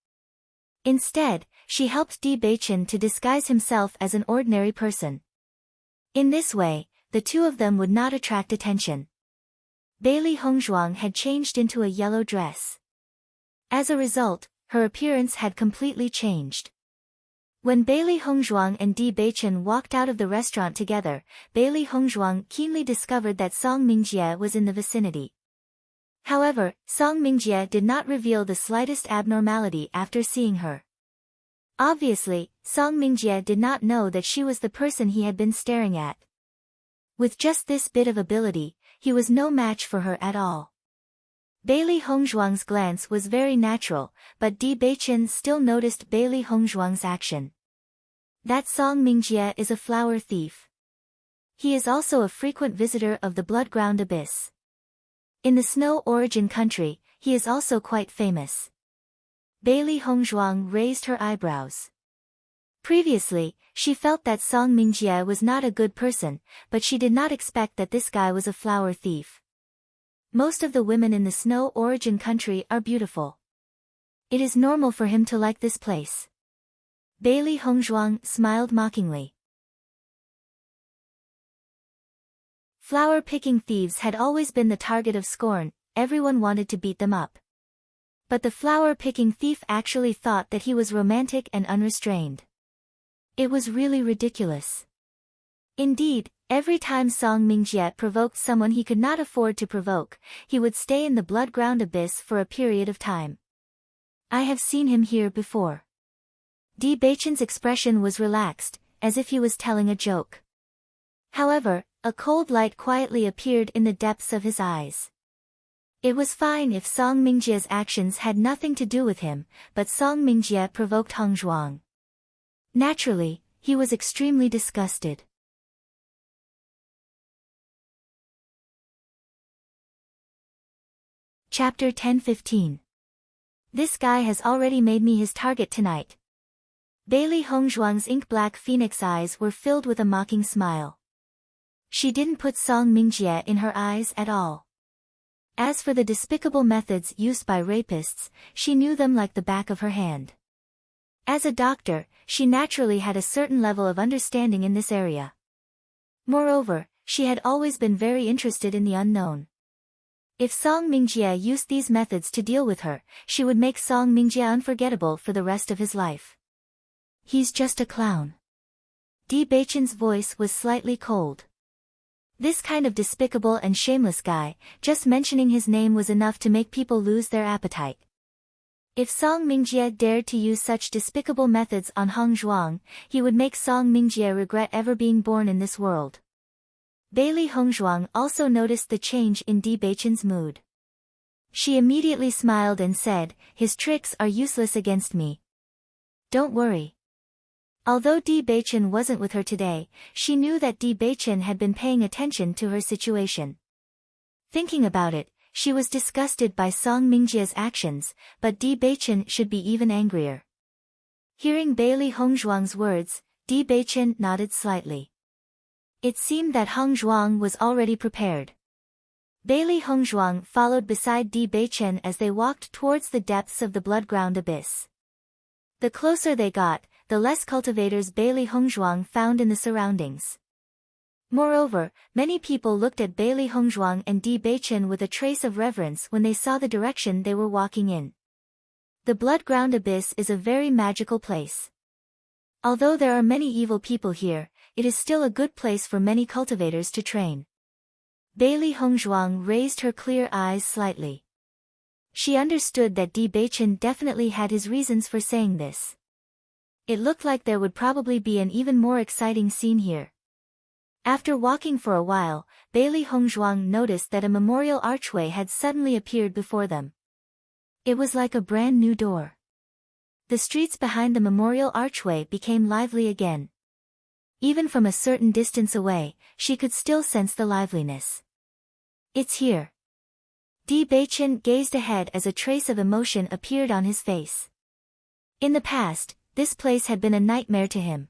Instead, she helped Di Beichen to disguise himself as an ordinary person. In this way, the two of them would not attract attention. Bailey Hongzhuang had changed into a yellow dress. As a result, her appearance had completely changed. When Bailey Hongzhuang and Di Beichen walked out of the restaurant together, Bailey Hongzhuang keenly discovered that Song Mingjie was in the vicinity. However, Song Mingjie did not reveal the slightest abnormality after seeing her. Obviously, Song Mingjie did not know that she was the person he had been staring at. With just this bit of ability, he was no match for her at all. Bailey Hongzhuang's glance was very natural, but Di Beichen still noticed Bailey Hongzhuang's action. That Song Mingjie is a flower thief. He is also a frequent visitor of the blood-ground abyss. In the Snow Origin country, he is also quite famous. Bailey Hongzhuang raised her eyebrows. Previously, she felt that Song Mingjie was not a good person, but she did not expect that this guy was a flower thief. Most of the women in the Snow Origin country are beautiful. It is normal for him to like this place. Bailey Hongzhuang smiled mockingly. Flower-picking thieves had always been the target of scorn, everyone wanted to beat them up. But the flower-picking thief actually thought that he was romantic and unrestrained. It was really ridiculous. Indeed, every time Song Mingjie provoked someone he could not afford to provoke, he would stay in the blood-ground abyss for a period of time. I have seen him here before. Di Beichen's expression was relaxed, as if he was telling a joke. However, a cold light quietly appeared in the depths of his eyes. It was fine if Song Mingjie's actions had nothing to do with him, but Song Mingjie provoked Hong Zhuang. Naturally, he was extremely disgusted. Chapter 10-15. This guy has already made me his target tonight. Bailey Hongzhuang's ink-black phoenix eyes were filled with a mocking smile. She didn't put Song Mingjie in her eyes at all. As for the despicable methods used by rapists, she knew them like the back of her hand. As a doctor, she naturally had a certain level of understanding in this area. Moreover, she had always been very interested in the unknown. If Song Mingjie used these methods to deal with her, she would make Song Mingjie unforgettable for the rest of his life. He's just a clown. Di Beichen's voice was slightly cold. This kind of despicable and shameless guy, just mentioning his name was enough to make people lose their appetite. If Song Mingjie dared to use such despicable methods on Hong Zhuang, he would make Song Mingjie regret ever being born in this world. Bailey Hongzhuang also noticed the change in Di Beichen's mood. She immediately smiled and said, "His tricks are useless against me. Don't worry." Although Di Beichen wasn't with her today, she knew that Di Beichen had been paying attention to her situation. Thinking about it, she was disgusted by Song Mingjie's actions, but Di Beichen should be even angrier. Hearing Bailey Hongzhuang's words, Di Beichen nodded slightly. It seemed that Hong Zhuang was already prepared. Bailey Hongzhuang followed beside Di Beichen as they walked towards the depths of the blood-ground abyss. The closer they got, the less cultivators Bailey Hongzhuang found in the surroundings. Moreover, many people looked at Bailey Hongzhuang and Di Beichen with a trace of reverence when they saw the direction they were walking in. The blood-ground abyss is a very magical place. Although there are many evil people here, it is still a good place for many cultivators to train. Bailey Hongzhuang raised her clear eyes slightly. She understood that Di Beichen definitely had his reasons for saying this. It looked like there would probably be an even more exciting scene here. After walking for a while, Bailey Hongzhuang noticed that a memorial archway had suddenly appeared before them. It was like a brand new door. The streets behind the memorial archway became lively again. Even from a certain distance away, she could still sense the liveliness. It's here. Di Beichen gazed ahead as a trace of emotion appeared on his face. In the past, this place had been a nightmare to him.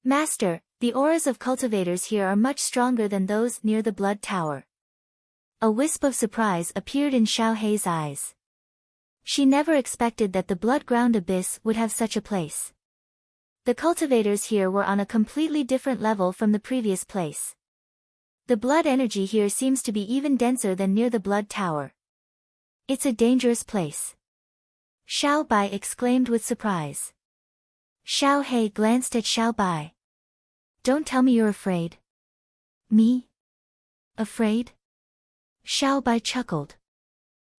Master, the auras of cultivators here are much stronger than those near the Blood Tower. A wisp of surprise appeared in Xiao Hei's eyes. She never expected that the blood-ground abyss would have such a place. The cultivators here were on a completely different level from the previous place. The blood energy here seems to be even denser than near the Blood Tower. It's a dangerous place. Xiao Bai exclaimed with surprise. Xiao Hei glanced at Xiao Bai. Don't tell me you're afraid. Me? Afraid? Xiao Bai chuckled.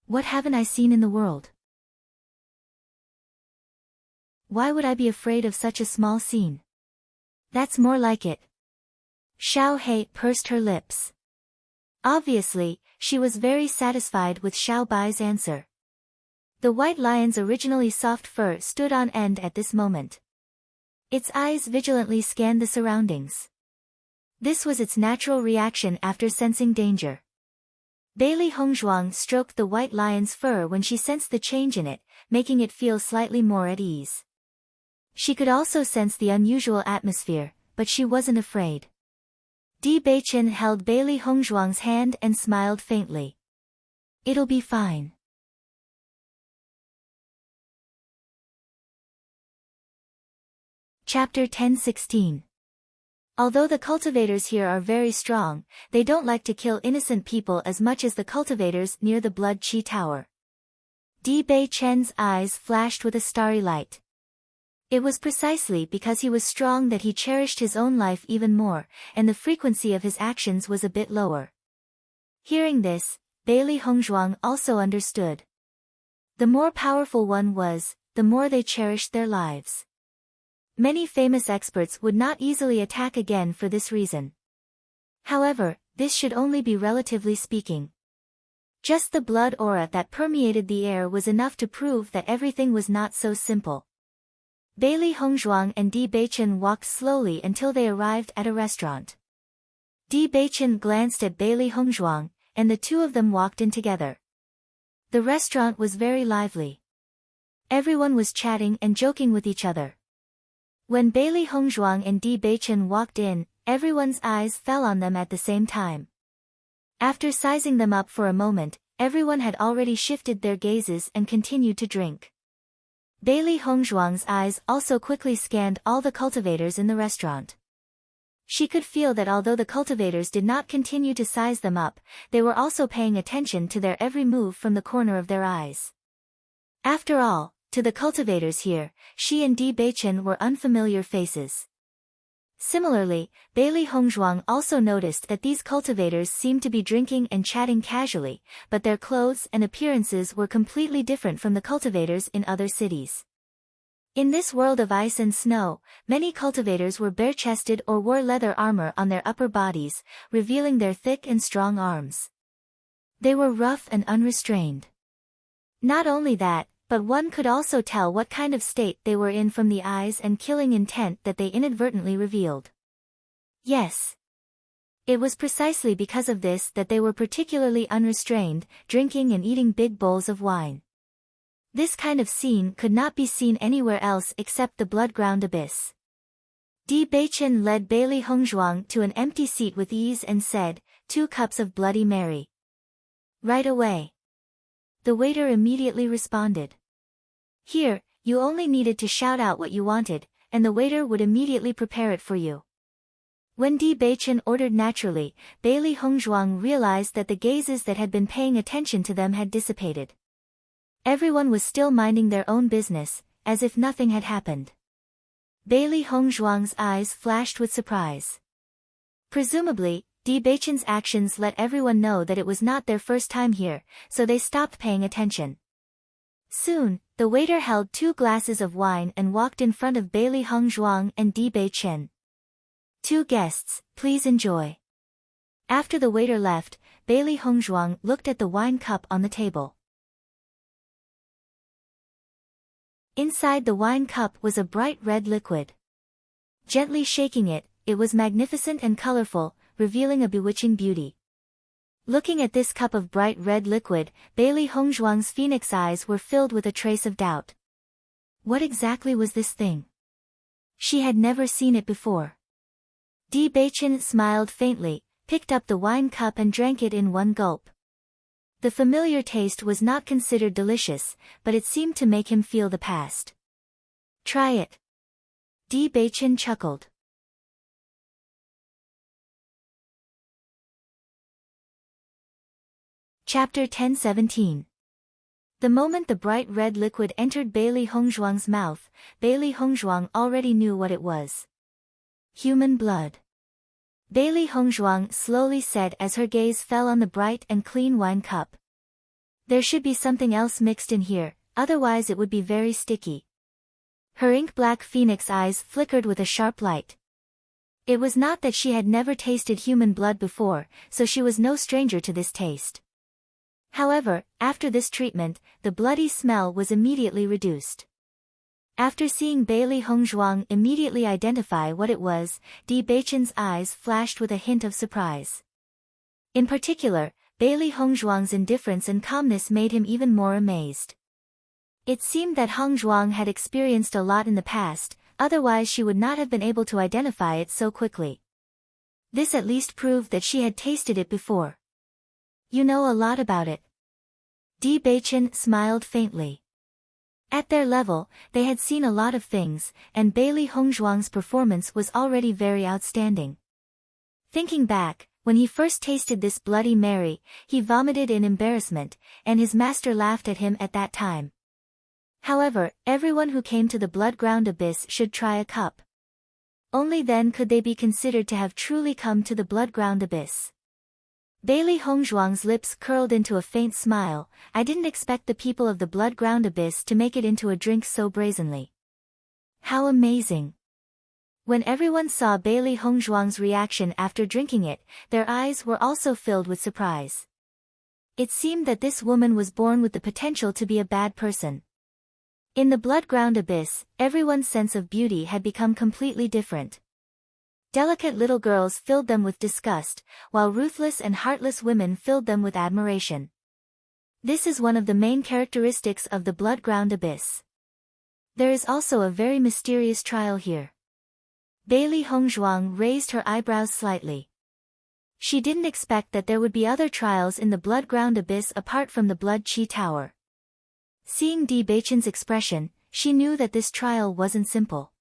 What haven't I seen in the world? Why would I be afraid of such a small scene? That's more like it. Xiao Hei pursed her lips. Obviously, she was very satisfied with Xiao Bai's answer. The white lion's originally soft fur stood on end at this moment. Its eyes vigilantly scanned the surroundings. This was its natural reaction after sensing danger. Bailey Hongzhuang stroked the white lion's fur when she sensed the change in it, making it feel slightly more at ease. She could also sense the unusual atmosphere, but she wasn't afraid. Di Beichen held Bailey Hongzhuang's hand and smiled faintly. It'll be fine. Chapter 10:16. Although the cultivators here are very strong, they don't like to kill innocent people as much as the cultivators near the Blood Chi Tower. Di Beichen's eyes flashed with a starry light. It was precisely because he was strong that he cherished his own life even more, and the frequency of his actions was a bit lower. Hearing this, Bailey Hongzhuang also understood. The more powerful one was, the more they cherished their lives. Many famous experts would not easily attack again for this reason. However, this should only be relatively speaking. Just the blood aura that permeated the air was enough to prove that everything was not so simple. Bailey Hongzhuang and Di Beichen walked slowly until they arrived at a restaurant. Di Beichen glanced at Bailey Hongzhuang, and the two of them walked in together. The restaurant was very lively. Everyone was chatting and joking with each other. When Bailey Hongzhuang and Di Beichen walked in, everyone's eyes fell on them at the same time. After sizing them up for a moment, everyone had already shifted their gazes and continued to drink. Bailey Hongzhuang's eyes also quickly scanned all the cultivators in the restaurant. She could feel that although the cultivators did not continue to size them up, they were also paying attention to their every move from the corner of their eyes. After all, to the cultivators here, she and Di Beichen were unfamiliar faces. Similarly, Bailey Hongzhuang also noticed that these cultivators seemed to be drinking and chatting casually, but their clothes and appearances were completely different from the cultivators in other cities. In this world of ice and snow, many cultivators were bare-chested or wore leather armor on their upper bodies, revealing their thick and strong arms. They were rough and unrestrained. Not only that, but one could also tell what kind of state they were in from the eyes and killing intent that they inadvertently revealed. Yes. It was precisely because of this that they were particularly unrestrained, drinking and eating big bowls of wine. This kind of scene could not be seen anywhere else except the blood-ground abyss. Di Beichen led Bailey Hongzhuang to an empty seat with ease and said, 2 cups of Bloody Mary. Right away. The waiter immediately responded. Here, you only needed to shout out what you wanted, and the waiter would immediately prepare it for you. When Di Beichen ordered naturally, Bailey Hongzhuang realized that the gazes that had been paying attention to them had dissipated. Everyone was still minding their own business, as if nothing had happened. Bailey Hongzhuang's eyes flashed with surprise. Presumably, Di Beichen's actions let everyone know that it was not their first time here, so they stopped paying attention. Soon, the waiter held 2 glasses of wine and walked in front of Bailey Hongzhuang and Di Beichen. Two guests, please enjoy. After the waiter left, Bailey Hongzhuang looked at the wine cup on the table. Inside the wine cup was a bright red liquid. Gently shaking it, it was magnificent and colorful, revealing a bewitching beauty. Looking at this cup of bright red liquid, Bailey Hongzhuang's phoenix eyes were filled with a trace of doubt. What exactly was this thing? She had never seen it before. Di Beichen smiled faintly, picked up the wine cup and drank it in one gulp. The familiar taste was not considered delicious, but it seemed to make him feel the past. Try it. Di Beichen chuckled. Chapter 1017. The moment the bright red liquid entered Bailey Hongzhuang's mouth, Bailey Hongzhuang already knew what it was. Human blood. Bailey Hongzhuang slowly said as her gaze fell on the bright and clean wine cup. There should be something else mixed in here, otherwise it would be very sticky. Her ink-black phoenix eyes flickered with a sharp light. It was not that she had never tasted human blood before, so she was no stranger to this taste. However, after this treatment, the bloody smell was immediately reduced. After seeing Bailey Hongzhuang immediately identify what it was, Di Beichen's eyes flashed with a hint of surprise. In particular, Bailey Hongzhuang's indifference and calmness made him even more amazed. It seemed that Hongzhuang had experienced a lot in the past, otherwise she would not have been able to identify it so quickly. This at least proved that she had tasted it before. You know a lot about it. Di Beichen smiled faintly. At their level, they had seen a lot of things, and Bailey Hongzhuang's performance was already very outstanding. Thinking back, when he first tasted this Bloody Mary, he vomited in embarrassment, and his master laughed at him at that time. However, everyone who came to the blood-ground abyss should try a cup. Only then could they be considered to have truly come to the blood-ground abyss. Bailey Hongzhuang's lips curled into a faint smile. I didn't expect the people of the blood-ground abyss to make it into a drink so brazenly. How amazing! When everyone saw Bailey Hongzhuang's reaction after drinking it, their eyes were also filled with surprise. It seemed that this woman was born with the potential to be a bad person. In the blood-ground abyss, everyone's sense of beauty had become completely different. Delicate little girls filled them with disgust, while ruthless and heartless women filled them with admiration. This is one of the main characteristics of the blood-ground abyss. There is also a very mysterious trial here. Bailey Hongzhuang raised her eyebrows slightly. She didn't expect that there would be other trials in the blood-ground abyss apart from the Blood Qi Tower. Seeing Di Beichen's expression, she knew that this trial wasn't simple.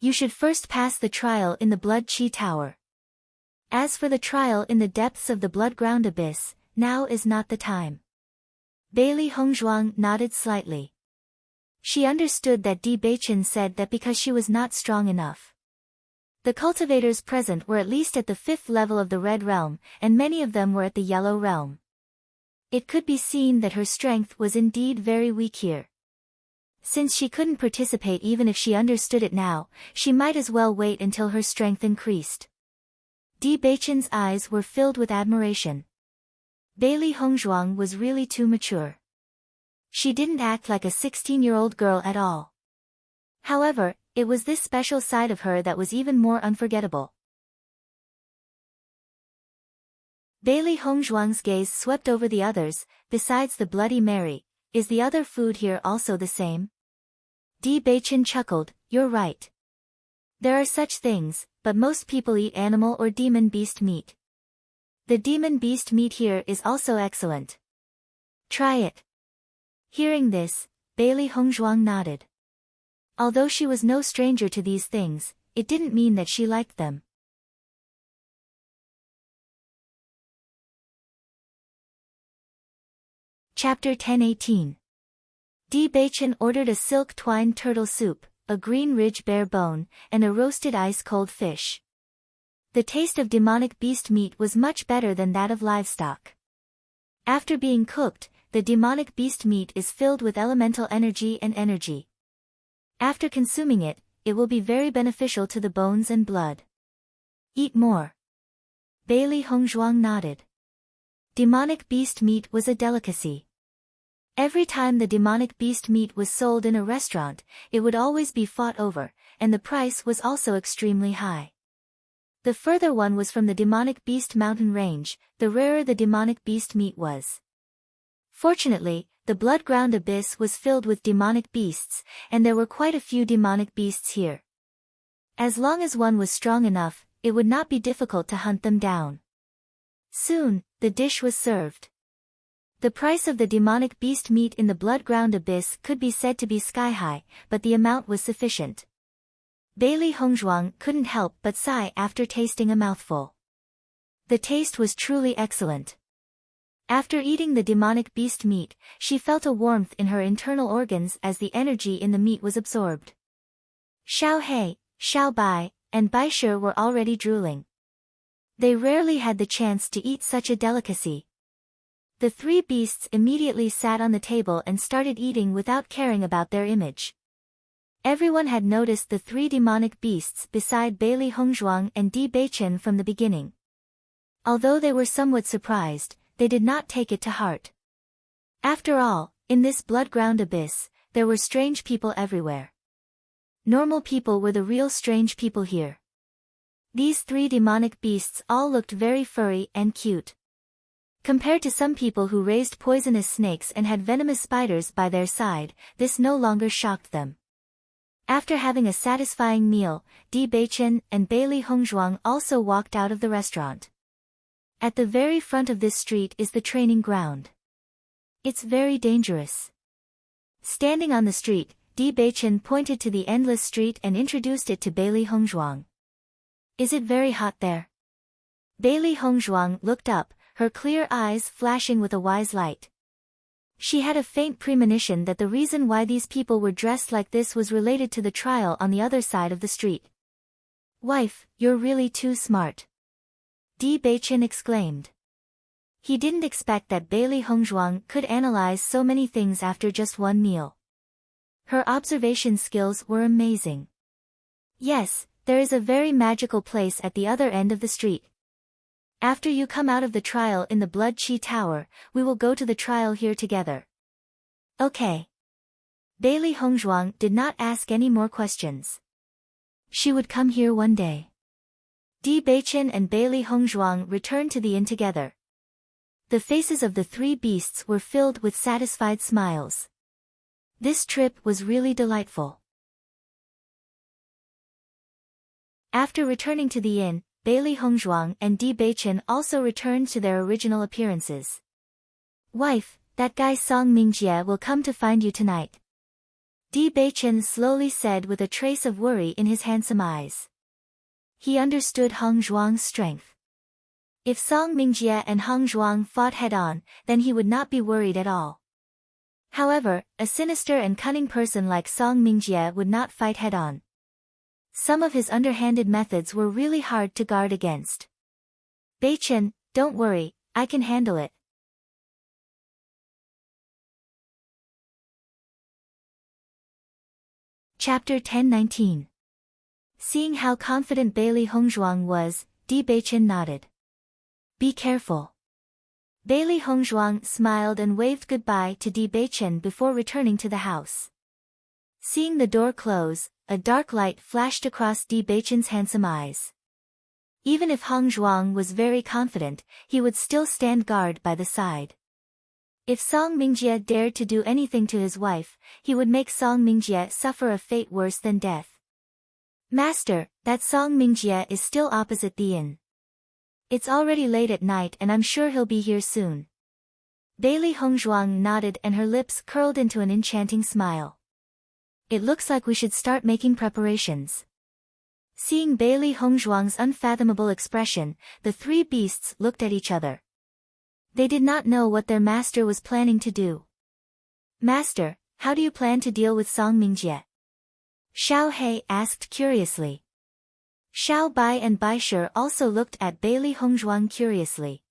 You should first pass the trial in the Blood Qi Tower. As for the trial in the depths of the blood-ground abyss, now is not the time. Bailey Hongzhuang nodded slightly. She understood that Di Beichen said that because she was not strong enough. The cultivators present were at least at the 5th level of the Red Realm, and many of them were at the Yellow Realm. It could be seen that her strength was indeed very weak here. Since she couldn't participate even if she understood it now, she might as well wait until her strength increased. Di Beichen's eyes were filled with admiration. Bailey Hongzhuang was really too mature. She didn't act like a 16-year-old girl at all. However, it was this special side of her that was even more unforgettable. Bailey Hongzhuang's gaze swept over the others. Besides the Bloody Mary, is the other food here also the same? Di Beichen chuckled, you're right. There are such things, but most people eat animal or demon beast meat. The demon beast meat here is also excellent. Try it. Hearing this, Bailey Hongzhuang nodded. Although she was no stranger to these things, it didn't mean that she liked them. Chapter 1018. Di Beichen ordered a silk twine turtle soup, a green ridge bear bone, and a roasted ice-cold fish. The taste of demonic beast meat was much better than that of livestock. After being cooked, the demonic beast meat is filled with elemental energy and energy. After consuming it, it will be very beneficial to the bones and blood. Eat more. Bailey Hongzhuang nodded. Demonic beast meat was a delicacy. Every time the demonic beast meat was sold in a restaurant, it would always be fought over, and the price was also extremely high. The further one was from the demonic beast mountain range, the rarer the demonic beast meat was. Fortunately, the blood-ground abyss was filled with demonic beasts, and there were quite a few demonic beasts here. As long as one was strong enough, it would not be difficult to hunt them down. Soon, the dish was served. The price of the demonic beast meat in the blood-ground abyss could be said to be sky-high, but the amount was sufficient. Bailey Hongzhuang couldn't help but sigh after tasting a mouthful. The taste was truly excellent. After eating the demonic beast meat, she felt a warmth in her internal organs as the energy in the meat was absorbed. Xiao He, Xiao Bai, and Bai Shi were already drooling. They rarely had the chance to eat such a delicacy. The three beasts immediately sat on the table and started eating without caring about their image. Everyone had noticed the three demonic beasts beside Bailey Hongzhuang and Di Beichen from the beginning. Although they were somewhat surprised, they did not take it to heart. After all, in this blood-ground abyss, there were strange people everywhere. Normal people were the real strange people here. These three demonic beasts all looked very furry and cute. Compared to some people who raised poisonous snakes and had venomous spiders by their side, this no longer shocked them. After having a satisfying meal, Di Beichen and Bailey Hongzhuang also walked out of the restaurant. At the very front of this street is the training ground. It's very dangerous. Standing on the street, Di Beichen pointed to the endless street and introduced it to Bailey Hongzhuang. Is it very hot there? Bailey Hongzhuang looked up, her clear eyes flashing with a wise light. She had a faint premonition that the reason why these people were dressed like this was related to the trial on the other side of the street. Wife, you're really too smart. Di Beichen exclaimed. He didn't expect that Bailey Hongzhuang could analyze so many things after just one meal. Her observation skills were amazing. Yes, there is a very magical place at the other end of the street. After you come out of the trial in the Blood Chi Tower, we will go to the trial here together. Okay. Bailey Hongzhuang did not ask any more questions. She would come here one day. Di Beichen and Bailey Hongzhuang returned to the inn together. The faces of the three beasts were filled with satisfied smiles. This trip was really delightful. After returning to the inn, Bailey Hongzhuang and Di Beichen also returned to their original appearances. Wife, that guy Song Mingjie will come to find you tonight. Di Beichen slowly said with a trace of worry in his handsome eyes. He understood Hongzhuang's strength. If Song Mingjie and Hongzhuang fought head-on, then he would not be worried at all. However, a sinister and cunning person like Song Mingjie would not fight head-on. Some of his underhanded methods were really hard to guard against. Beichen, don't worry, I can handle it. Chapter 10-19. Seeing how confident Bailey Hongzhuang was, Di Beichen nodded. Be careful. Bailey Hongzhuang smiled and waved goodbye to Di Beichen before returning to the house. Seeing the door close, a dark light flashed across Di Beichen's handsome eyes. Even if Hongzhuang was very confident, he would still stand guard by the side. If Song Mingjie dared to do anything to his wife, he would make Song Mingjie suffer a fate worse than death. Master, that Song Mingjie is still opposite the inn. It's already late at night and I'm sure he'll be here soon. Bailey Hongzhuang nodded and her lips curled into an enchanting smile. It looks like we should start making preparations. Seeing Bailey Hongzhuang's unfathomable expression, the three beasts looked at each other. They did not know what their master was planning to do. Master, how do you plan to deal with Song Mingjie? Xiao He asked curiously. Xiao Bai and Bai Shi also looked at Bailey Hongzhuang curiously.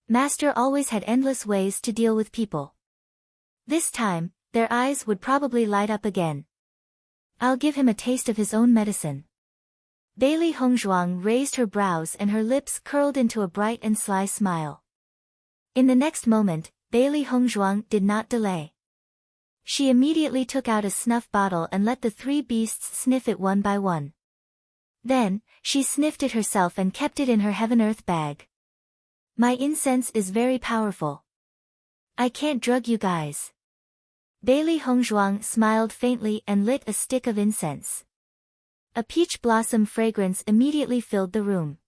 Master always had endless ways to deal with people. This time, their eyes would probably light up again. I'll give him a taste of his own medicine. Bailey Hongzhuang raised her brows and her lips curled into a bright and sly smile. In the next moment, Bailey Hongzhuang did not delay. She immediately took out a snuff bottle and let the three beasts sniff it one by one. Then, she sniffed it herself and kept it in her heaven-earth bag. My incense is very powerful. I can't drug you guys. Bailey Hongzhuang smiled faintly and lit a stick of incense. A peach blossom fragrance immediately filled the room.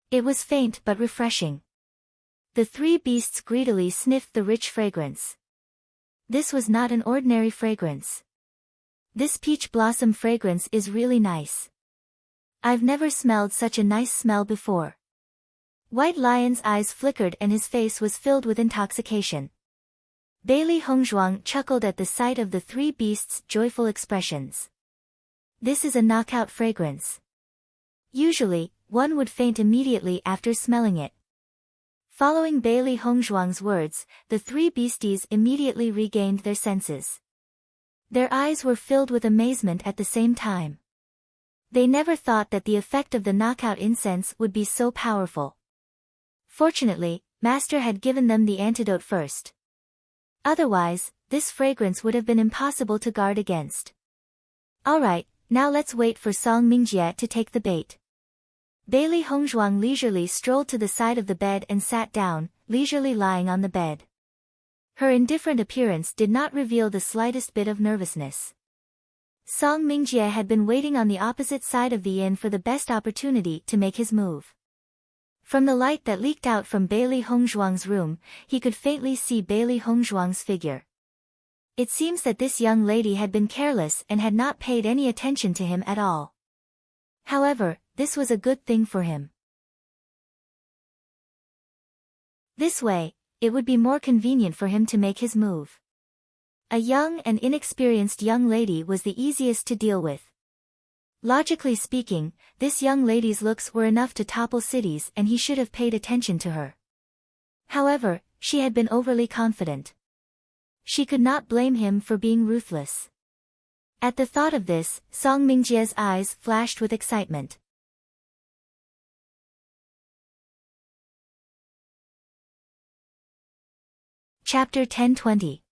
It was faint but refreshing. The three beasts greedily sniffed the rich fragrance. This was not an ordinary fragrance. This peach blossom fragrance is really nice. I've never smelled such a nice smell before. White Lion's eyes flickered and his face was filled with intoxication. Bailey Hongzhuang chuckled at the sight of the three beasts' joyful expressions. This is a knockout fragrance. Usually, one would faint immediately after smelling it. Following Bailey Hongzhuang's words, the three beasties immediately regained their senses. Their eyes were filled with amazement at the same time. They never thought that the effect of the knockout incense would be so powerful. Fortunately, Master had given them the antidote first. Otherwise, this fragrance would have been impossible to guard against. Alright, now let's wait for Song Mingjie to take the bait. Bailey Hongzhuang leisurely strolled to the side of the bed and sat down, leisurely lying on the bed. Her indifferent appearance did not reveal the slightest bit of nervousness. Song Mingjie had been waiting on the opposite side of the inn for the best opportunity to make his move. From the light that leaked out from Bailey Hongzhuang's room, he could faintly see Bailey Hongzhuang's figure. It seems that this young lady had been careless and had not paid any attention to him at all. However, this was a good thing for him. This way, it would be more convenient for him to make his move. A young and inexperienced young lady was the easiest to deal with. Logically speaking, this young lady's looks were enough to topple cities and he should have paid attention to her. However, she had been overly confident. She could not blame him for being ruthless. At the thought of this, Song Mingjie's eyes flashed with excitement. Chapter 1020.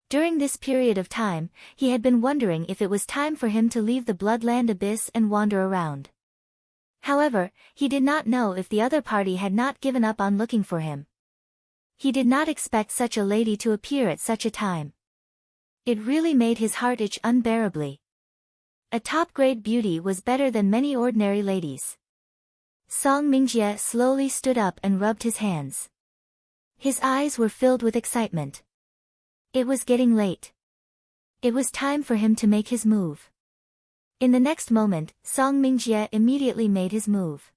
During this period of time, he had been wondering if it was time for him to leave the Bloodland Abyss and wander around. However, he did not know if the other party had not given up on looking for him. He did not expect such a lady to appear at such a time. It really made his heart itch unbearably. A top-grade beauty was better than many ordinary ladies. Song Mingjie slowly stood up and rubbed his hands. His eyes were filled with excitement. It was getting late. It was time for him to make his move. In the next moment, Song Mingjie immediately made his move.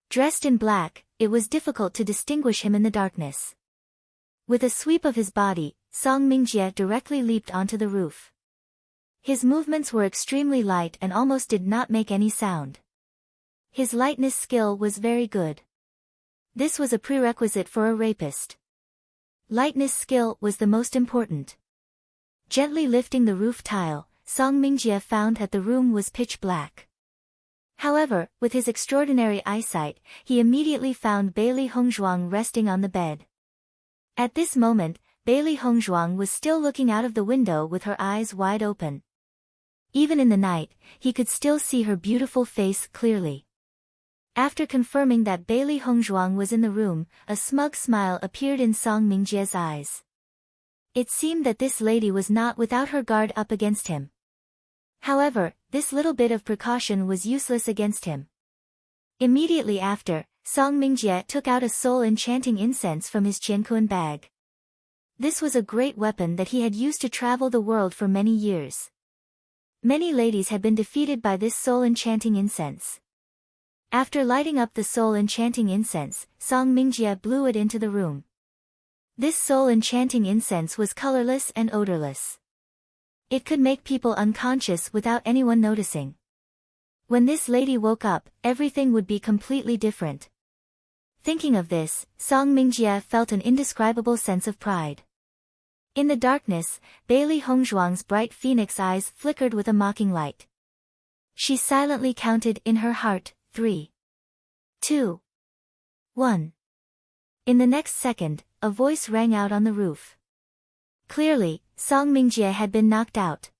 Dressed in black, it was difficult to distinguish him in the darkness. With a sweep of his body, Song Mingjie directly leaped onto the roof. His movements were extremely light and almost did not make any sound. His lightness skill was very good. This was a prerequisite for a rapist. Lightness skill was the most important. Gently lifting the roof tile, Song Mingjie found that the room was pitch black. However, with his extraordinary eyesight, he immediately found Bailey Hongzhuang resting on the bed. At this moment, Bailey Hongzhuang was still looking out of the window with her eyes wide open. Even in the night, he could still see her beautiful face clearly. After confirming that Bailey Hongzhuang was in the room, a smug smile appeared in Song Mingjie's eyes. It seemed that this lady was not without her guard up against him. However, this little bit of precaution was useless against him. Immediately after, Song Mingjie took out a soul-enchanting incense from his Qiankuan bag. This was a great weapon that he had used to travel the world for many years. Many ladies had been defeated by this soul-enchanting incense. After lighting up the soul-enchanting incense, Song Mingjie blew it into the room. This soul-enchanting incense was colorless and odorless. It could make people unconscious without anyone noticing. When this lady woke up, everything would be completely different. Thinking of this, Song Mingjie felt an indescribable sense of pride. In the darkness, Bailey Hongzhuang's bright phoenix eyes flickered with a mocking light. She silently counted in her heart, 3, 2, 1. In the next second, a voice rang out on the roof. Clearly, Song Mingjie had been knocked out.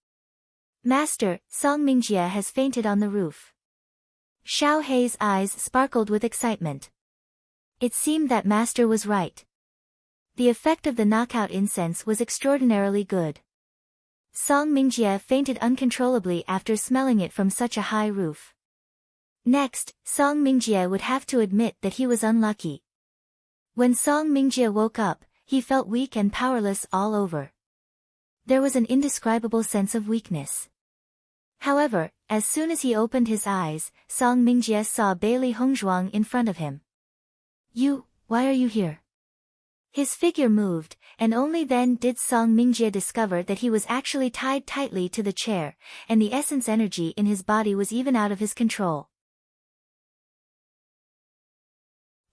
Master, Song Mingjie has fainted on the roof. Xiao Hei's eyes sparkled with excitement. It seemed that Master was right. The effect of the knockout incense was extraordinarily good. Song Mingjie fainted uncontrollably after smelling it from such a high roof. Next, Song Mingjie would have to admit that he was unlucky. When Song Mingjie woke up, he felt weak and powerless all over. There was an indescribable sense of weakness. However, as soon as he opened his eyes, Song Mingjie saw Bailey Hongzhuang in front of him. Why are you here? His figure moved, and only then did Song Mingjie discover that he was actually tied tightly to the chair, and the essence energy in his body was even out of his control.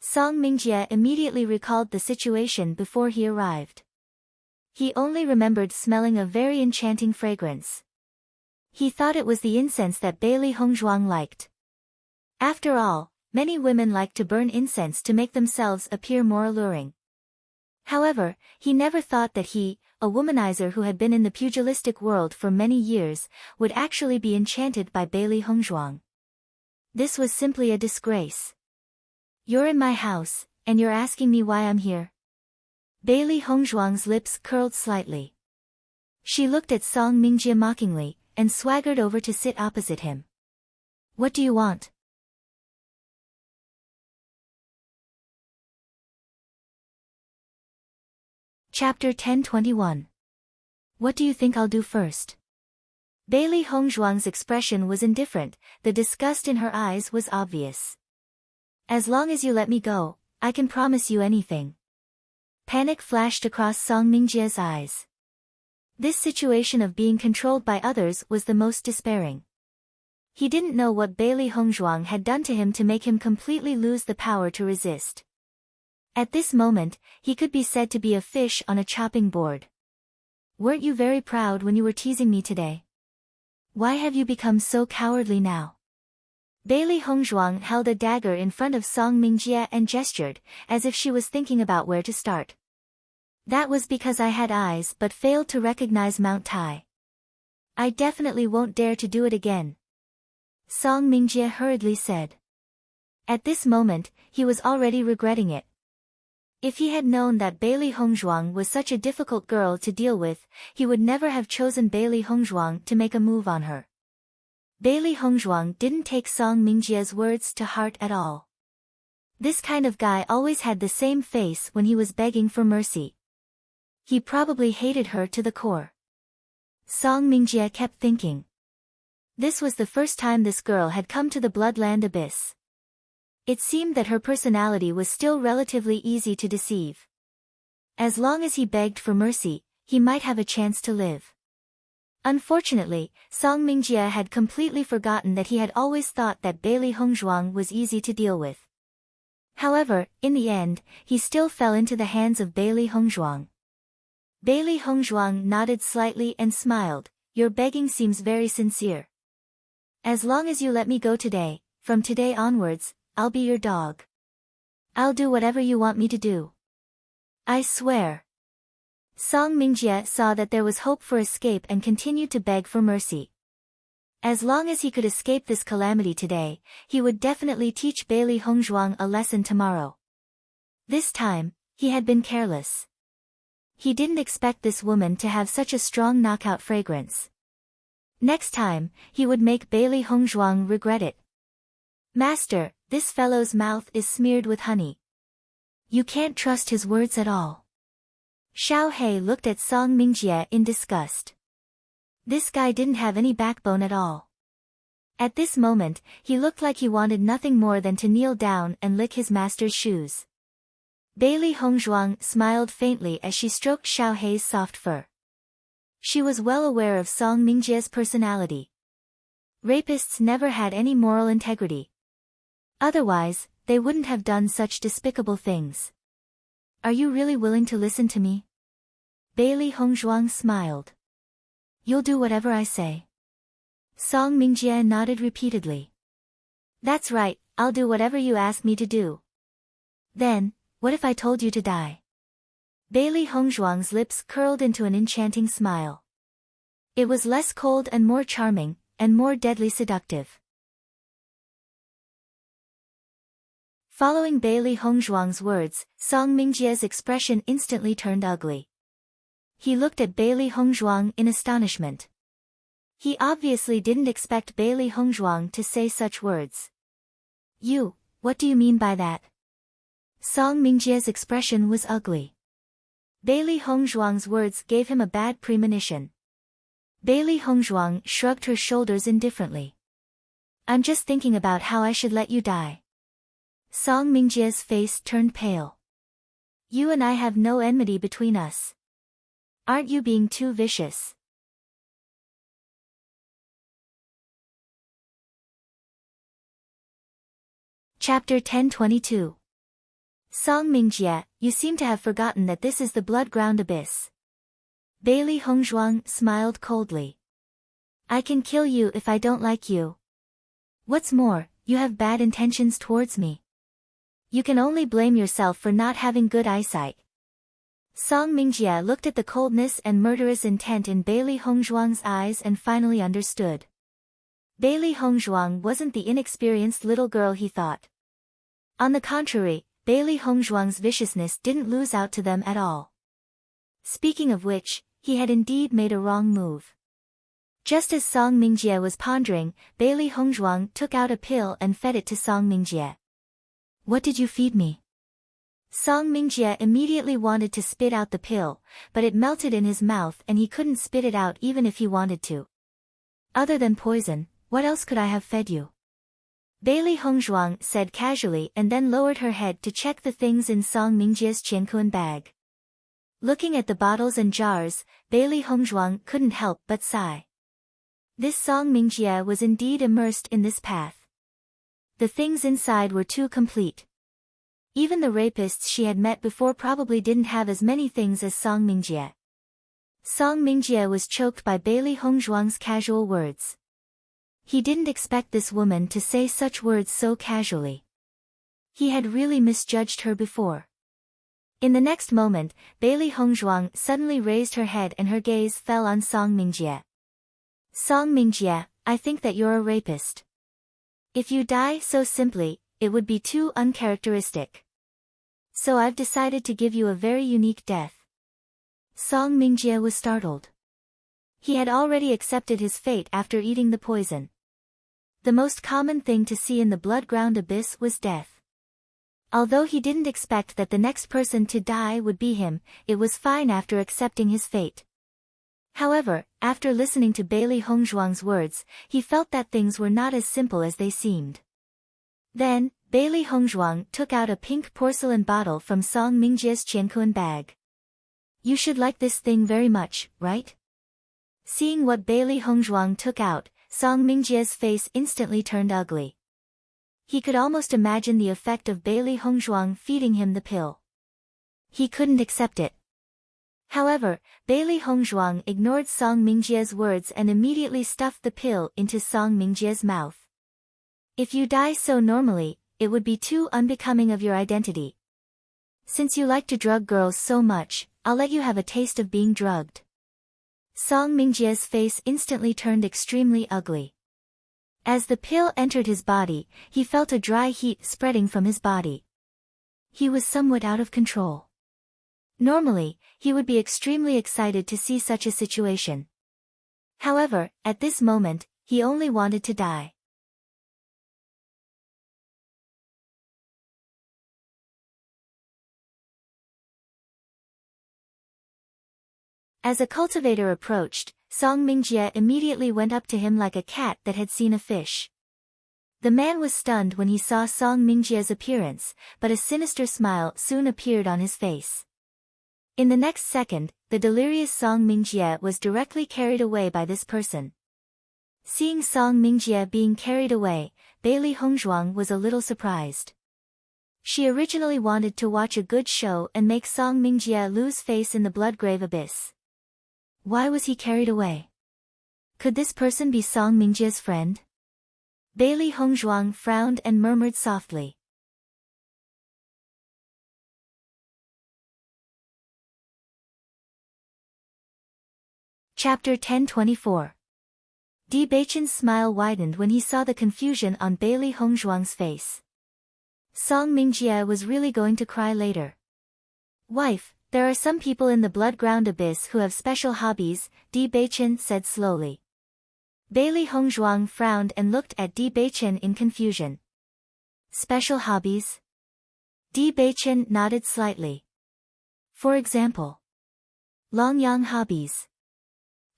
Song Mingjie immediately recalled the situation before he arrived. He only remembered smelling a very enchanting fragrance. He thought it was the incense that Bailey Hongzhuang liked. After all, many women like to burn incense to make themselves appear more alluring. However, he never thought that he, a womanizer who had been in the pugilistic world for many years, would actually be enchanted by Bailey Hongzhuang. This was simply a disgrace. You're in my house, and you're asking me why I'm here? Bailey Hongzhuang's lips curled slightly. She looked at Song Mingjie mockingly, and swaggered over to sit opposite him. What do you want? Chapter 10:21. What do you think I'll do first? Bailey Hongzhuang's expression was indifferent, the disgust in her eyes was obvious. As long as you let me go, I can promise you anything. Panic flashed across Song Mingjie's eyes. This situation of being controlled by others was the most despairing. He didn't know what Bailey Hongzhuang had done to him to make him completely lose the power to resist. At this moment, he could be said to be a fish on a chopping board. Weren't you very proud when you were teasing me today? Why have you become so cowardly now? Bailey Hongzhuang held a dagger in front of Song Mingjie and gestured, as if she was thinking about where to start. That was because I had eyes but failed to recognize Mount Tai. I definitely won't dare to do it again. Song Mingjie hurriedly said. At this moment, he was already regretting it. If he had known that Bailey Hongzhuang was such a difficult girl to deal with, he would never have chosen Bailey Hongzhuang to make a move on her. Bailey Hongzhuang didn't take Song Mingjie's words to heart at all. This kind of guy always had the same face when he was begging for mercy. He probably hated her to the core. Song Mingjie kept thinking. This was the first time this girl had come to the Bloodland Abyss. It seemed that her personality was still relatively easy to deceive. As long as he begged for mercy, he might have a chance to live. Unfortunately, Song Mingjie had completely forgotten that he had always thought that Bailey Hongzhuang was easy to deal with. However, in the end, he still fell into the hands of Bailey Hongzhuang. Bailey Hongzhuang nodded slightly and smiled. Your begging seems very sincere. As long as you let me go today, from today onwards, I'll be your dog. I'll do whatever you want me to do. I swear. Song Mingjie saw that there was hope for escape and continued to beg for mercy. As long as he could escape this calamity today, he would definitely teach Bailey Hongzhuang a lesson tomorrow. This time, he had been careless. He didn't expect this woman to have such a strong knockout fragrance. Next time, he would make Bailey Hongzhuang regret it. Master, this fellow's mouth is smeared with honey. You can't trust his words at all. Xiao Hei looked at Song Mingjie in disgust. This guy didn't have any backbone at all. At this moment, he looked like he wanted nothing more than to kneel down and lick his master's shoes. Bailey Hongzhuang smiled faintly as she stroked Xiao Hei's soft fur. She was well aware of Song Mingjie's personality. Rapists never had any moral integrity. Otherwise, they wouldn't have done such despicable things. Are you really willing to listen to me? Bailey Hongzhuang smiled. You'll do whatever I say. Song Mingjie nodded repeatedly. That's right, I'll do whatever you ask me to do. Then, what if I told you to die? Bailey Hongzhuang's lips curled into an enchanting smile. It was less cold and more charming, and more deadly seductive. Following Bailey Hongzhuang's words, Song Mingjie's expression instantly turned ugly. He looked at Bailey Hongzhuang in astonishment. He obviously didn't expect Bailey Hongzhuang to say such words. What do you mean by that? Song Mingjie's expression was ugly. Bailey Hongzhuang's words gave him a bad premonition. Bailey Hongzhuang shrugged her shoulders indifferently. I'm just thinking about how I should let you die. Song Mingjie's face turned pale. You and I have no enmity between us. Aren't you being too vicious? Chapter 1022. Song Mingjie, you seem to have forgotten that this is the blood-ground abyss. Bailey Hongzhuang smiled coldly. I can kill you if I don't like you. What's more, you have bad intentions towards me. You can only blame yourself for not having good eyesight. Song Mingjie looked at the coldness and murderous intent in Bailey Hongzhuang's eyes and finally understood. Bailey Hongzhuang wasn't the inexperienced little girl he thought. On the contrary, Bailey Hongzhuang's viciousness didn't lose out to them at all. Speaking of which, he had indeed made a wrong move. Just as Song Mingjie was pondering, Bailey Hongzhuang took out a pill and fed it to Song Mingjie. What did you feed me? Song Mingjie immediately wanted to spit out the pill, but it melted in his mouth and he couldn't spit it out even if he wanted to. Other than poison, what else could I have fed you? Bailey Hongzhuang said casually and then lowered her head to check the things in Song Mingjie's qiankuan bag. Looking at the bottles and jars, Bailey Hongzhuang couldn't help but sigh. This Song Mingjie was indeed immersed in this path. The things inside were too complete. Even the rapists she had met before probably didn't have as many things as Song Mingjie. Song Mingjie was choked by Bailey Hongzhuang's casual words. He didn't expect this woman to say such words so casually. He had really misjudged her before. In the next moment, Bailey Hongzhuang suddenly raised her head and her gaze fell on Song Mingjie. Song Mingjie, I think that you're a rapist. If you die so simply, it would be too uncharacteristic. So I've decided to give you a very unique death. Song Mingjie was startled. He had already accepted his fate after eating the poison. The most common thing to see in the blood-ground abyss was death. Although he didn't expect that the next person to die would be him, it was fine after accepting his fate. However, after listening to Bailey Hongzhuang's words, he felt that things were not as simple as they seemed. Then, Bailey Hongzhuang took out a pink porcelain bottle from Song Mingjie's qiankuan bag. You should like this thing very much, right? Seeing what Bailey Hongzhuang took out, Song Mingjie's face instantly turned ugly. He could almost imagine the effect of Bailey Hongzhuang feeding him the pill. He couldn't accept it. However, Bailey Hongzhuang ignored Song Mingjie's words and immediately stuffed the pill into Song Mingjie's mouth. If you die so normally, it would be too unbecoming of your identity. Since you like to drug girls so much, I'll let you have a taste of being drugged. Song Mingjie's face instantly turned extremely ugly. As the pill entered his body, he felt a dry heat spreading from his body. He was somewhat out of control. Normally, he would be extremely excited to see such a situation. However, at this moment, he only wanted to die. As a cultivator approached, Song Mingjie immediately went up to him like a cat that had seen a fish. The man was stunned when he saw Song Mingjie's appearance, but a sinister smile soon appeared on his face. In the next second, the delirious Song Mingjie was directly carried away by this person. Seeing Song Mingjie being carried away, Bailey Hongzhuang was a little surprised. She originally wanted to watch a good show and make Song Mingjie lose face in the bloodgrave abyss. Why was he carried away? Could this person be Song Mingjie's friend? Bailey Hongzhuang frowned and murmured softly. Chapter 1024. Di Beichen's smile widened when he saw the confusion on Bailey Hongzhuang's face. Song Mingjie was really going to cry later. Wife, there are some people in the blood-ground abyss who have special hobbies, Di Beichen said slowly. Bailey Hongzhuang frowned and looked at Di Beichen in confusion. Special hobbies? Di Beichen nodded slightly. For example, Longyang hobbies.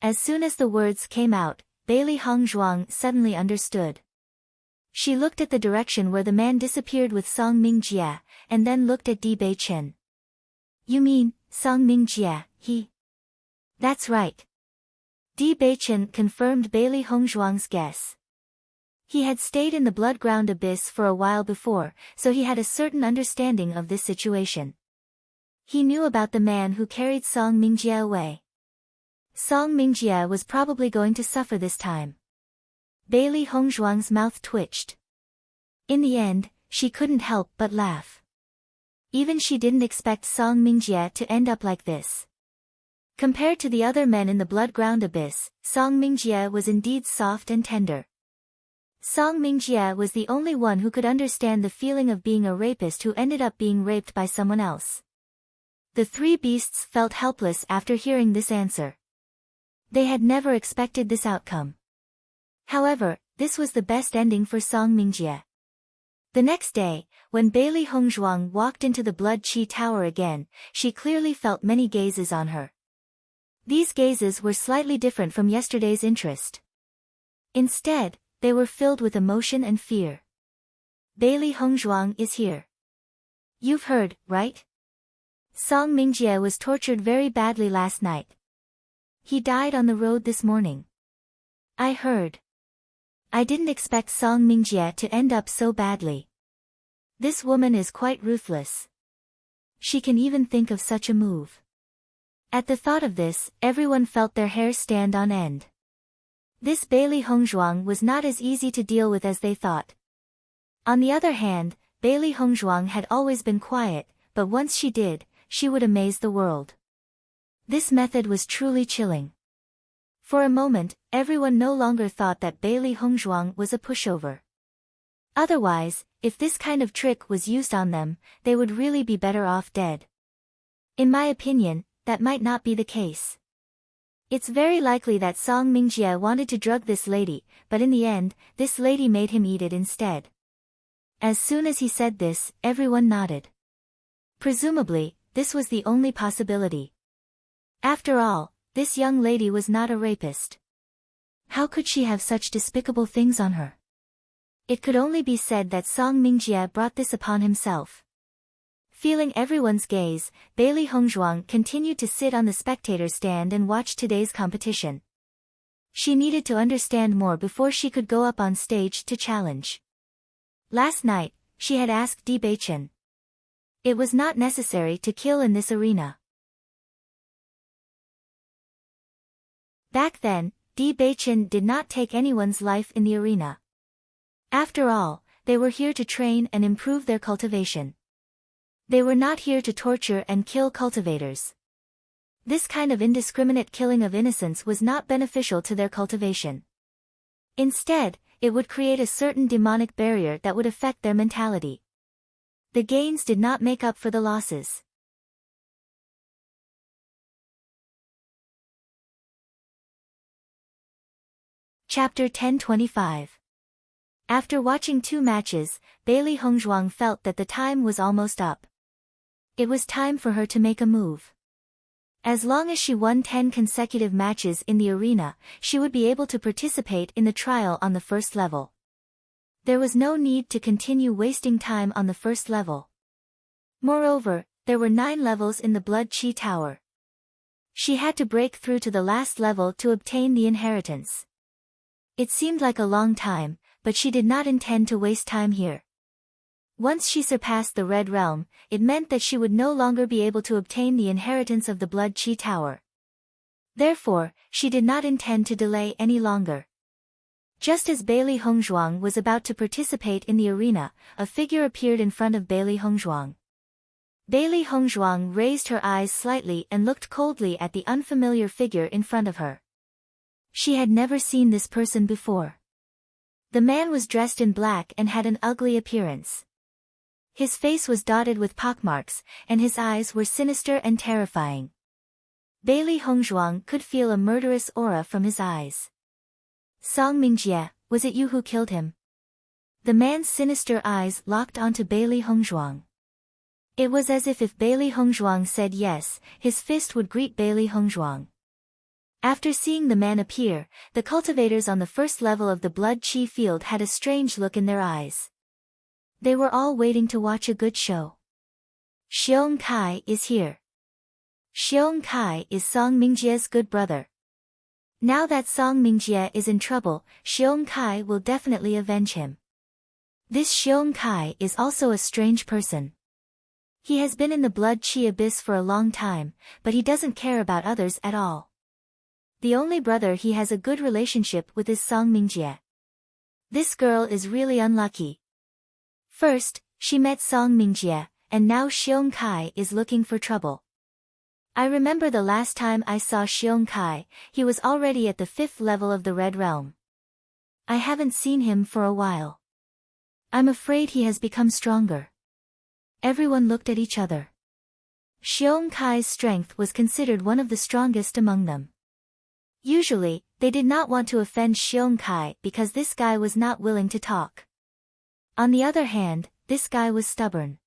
As soon as the words came out, Bailey Hongzhuang suddenly understood. She looked at the direction where the man disappeared with Song Mingjie, and then looked at Di Beichen. You mean, Song Mingjie, he? That's right. Di Beichen confirmed Bailey Hongzhuang's guess. He had stayed in the blood-ground abyss for a while before, so he had a certain understanding of this situation. He knew about the man who carried Song Mingjie away. Song Mingjie was probably going to suffer this time. Bailey Hongzhuang's mouth twitched. In the end, she couldn't help but laugh. Even she didn't expect Song Mingjie to end up like this. Compared to the other men in the blood-ground abyss, Song Mingjie was indeed soft and tender. Song Mingjie was the only one who could understand the feeling of being a rapist who ended up being raped by someone else. The three beasts felt helpless after hearing this answer. They had never expected this outcome. However, this was the best ending for Song Mingjie. The next day, when Bailey Hongzhuang walked into the Blood Qi Tower again, she clearly felt many gazes on her. These gazes were slightly different from yesterday's interest. Instead, they were filled with emotion and fear. Bailey Hongzhuang is here. You've heard, right? Song Mingjie was tortured very badly last night. He died on the road this morning. I heard. I didn't expect Song Mingjie to end up so badly. This woman is quite ruthless. She can even think of such a move. At the thought of this, everyone felt their hair stand on end. This Bailey Hongzhuang was not as easy to deal with as they thought. On the other hand, Bailey Hongzhuang had always been quiet, but once she did, she would amaze the world. This method was truly chilling. For a moment, everyone no longer thought that Bailey Hongzhuang was a pushover. Otherwise, if this kind of trick was used on them, they would really be better off dead. In my opinion, that might not be the case. It's very likely that Song Mingjie wanted to drug this lady, but in the end, this lady made him eat it instead. As soon as he said this, everyone nodded. Presumably, this was the only possibility. After all, this young lady was not a rapist. How could she have such despicable things on her? It could only be said that Song Mingjie brought this upon himself. Feeling everyone's gaze, Bailey Hongzhuang continued to sit on the spectator stand and watch today's competition. She needed to understand more before she could go up on stage to challenge. Last night, she had asked Di Beichen. It was not necessary to kill in this arena. Back then, Di Beichen did not take anyone's life in the arena. After all, they were here to train and improve their cultivation. They were not here to torture and kill cultivators. This kind of indiscriminate killing of innocents was not beneficial to their cultivation. Instead, it would create a certain demonic barrier that would affect their mentality. The gains did not make up for the losses. Chapter 1025. After watching 2 matches, Bailey Hongzhuang felt that the time was almost up. It was time for her to make a move. As long as she won 10 consecutive matches in the arena, she would be able to participate in the trial on the first level. There was no need to continue wasting time on the first level. Moreover, there were 9 levels in the Blood Qi Tower. She had to break through to the last level to obtain the inheritance. It seemed like a long time, but she did not intend to waste time here. Once she surpassed the Red Realm, it meant that she would no longer be able to obtain the inheritance of the Blood Qi Tower. Therefore, she did not intend to delay any longer. Just as Bailey Hongzhuang was about to participate in the arena, a figure appeared in front of Bailey Hongzhuang. Bailey Hongzhuang raised her eyes slightly and looked coldly at the unfamiliar figure in front of her. She had never seen this person before. The man was dressed in black and had an ugly appearance. His face was dotted with pockmarks, and his eyes were sinister and terrifying. Bailey Hongzhuang could feel a murderous aura from his eyes. Song Mingjie, was it you who killed him? The man's sinister eyes locked onto Bailey Hongzhuang. It was as if Bailey Hongzhuang said yes, his fist would greet Bailey Hongzhuang. After seeing the man appear, the cultivators on the first level of the blood chi field had a strange look in their eyes. They were all waiting to watch a good show. Xiong Kai is here. Xiong Kai is Song Mingjie's good brother. Now that Song Mingjie is in trouble, Xiong Kai will definitely avenge him. This Xiong Kai is also a strange person. He has been in the blood chi abyss for a long time, but he doesn't care about others at all. The only brother he has a good relationship with is Song Mingjie. This girl is really unlucky. First, she met Song Mingjie, and now Xiong Kai is looking for trouble. I remember the last time I saw Xiong Kai, he was already at the 5th level of the Red Realm. I haven't seen him for a while. I'm afraid he has become stronger. Everyone looked at each other. Xiong Kai's strength was considered one of the strongest among them. Usually, they did not want to offend Xiong Kai because this guy was not willing to talk. On the other hand, this guy was stubborn.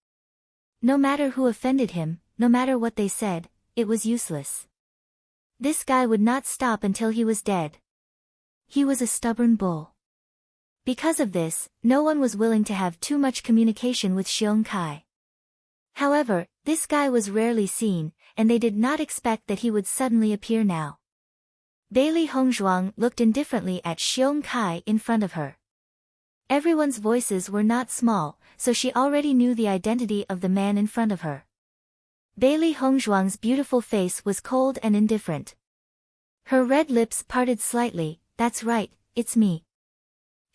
No matter who offended him, no matter what they said, it was useless. This guy would not stop until he was dead. He was a stubborn bull. Because of this, no one was willing to have too much communication with Xiong Kai. However, this guy was rarely seen, and they did not expect that he would suddenly appear now. Bailey Hongzhuang looked indifferently at Xiong Kai in front of her. Everyone's voices were not small, so she already knew the identity of the man in front of her. Bailey Hongzhuang's beautiful face was cold and indifferent. Her red lips parted slightly. That's right, it's me.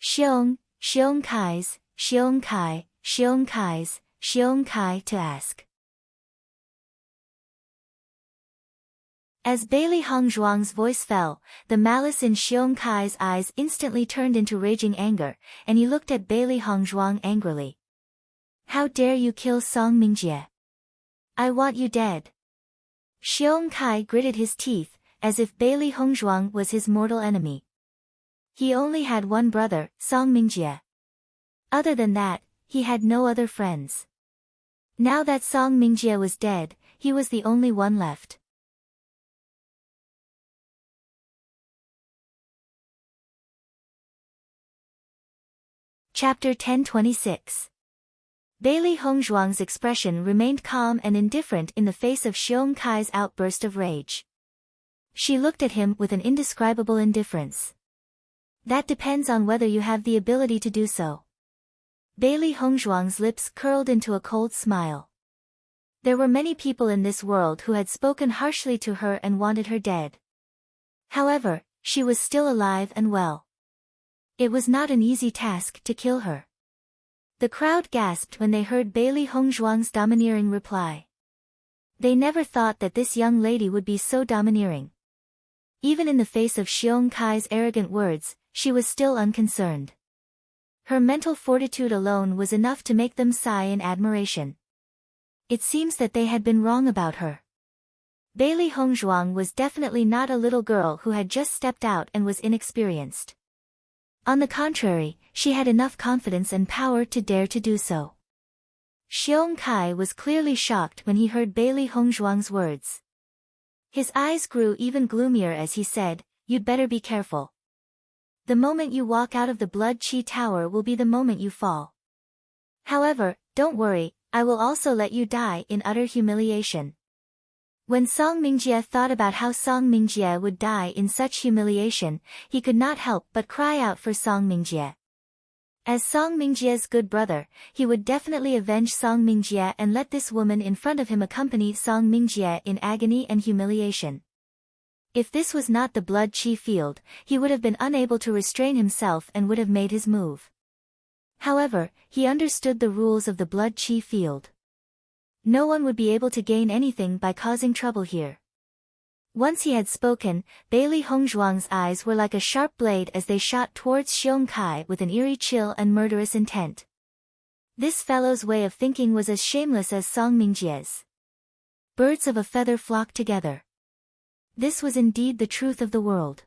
Xiong Kai's, Xiong Kai to ask. As Bailey Hongzhuang's voice fell, the malice in Xiong Kai's eyes instantly turned into raging anger, and he looked at Bailey Hongzhuang angrily. How dare you kill Song Mingjie? I want you dead. Xiong Kai gritted his teeth, as if Bailey Hongzhuang was his mortal enemy. He only had one brother, Song Mingjie. Other than that, he had no other friends. Now that Song Mingjie was dead, he was the only one left. Chapter 1026. Bailey Hongzhuang's expression remained calm and indifferent in the face of Xiong Kai's outburst of rage. She looked at him with an indescribable indifference. That depends on whether you have the ability to do so. Bailey Hongzhuang's lips curled into a cold smile. There were many people in this world who had spoken harshly to her and wanted her dead. However, she was still alive and well. It was not an easy task to kill her. The crowd gasped when they heard Bailey Hongzhuang's domineering reply. They never thought that this young lady would be so domineering. Even in the face of Xiong Kai's arrogant words, she was still unconcerned. Her mental fortitude alone was enough to make them sigh in admiration. It seems that they had been wrong about her. Bailey Hongzhuang was definitely not a little girl who had just stepped out and was inexperienced. On the contrary, she had enough confidence and power to dare to do so. Xiong Kai was clearly shocked when he heard Bailey Hongzhuang's words. His eyes grew even gloomier as he said, "You'd better be careful. The moment you walk out of the Blood Chi Tower will be the moment you fall. However, don't worry, I will also let you die in utter humiliation." When Song Mingjie thought about how Song Mingjie would die in such humiliation, he could not help but cry out for Song Mingjie. As Song Mingjie's good brother, he would definitely avenge Song Mingjie and let this woman in front of him accompany Song Mingjie in agony and humiliation. If this was not the blood chi field, he would have been unable to restrain himself and would have made his move. However, he understood the rules of the blood chi field. No one would be able to gain anything by causing trouble here. Once he had spoken, Bailey Hongzhuang's eyes were like a sharp blade as they shot towards Xiong Kai with an eerie chill and murderous intent. This fellow's way of thinking was as shameless as Song Mingjie's. Birds of a feather flock together. This was indeed the truth of the world.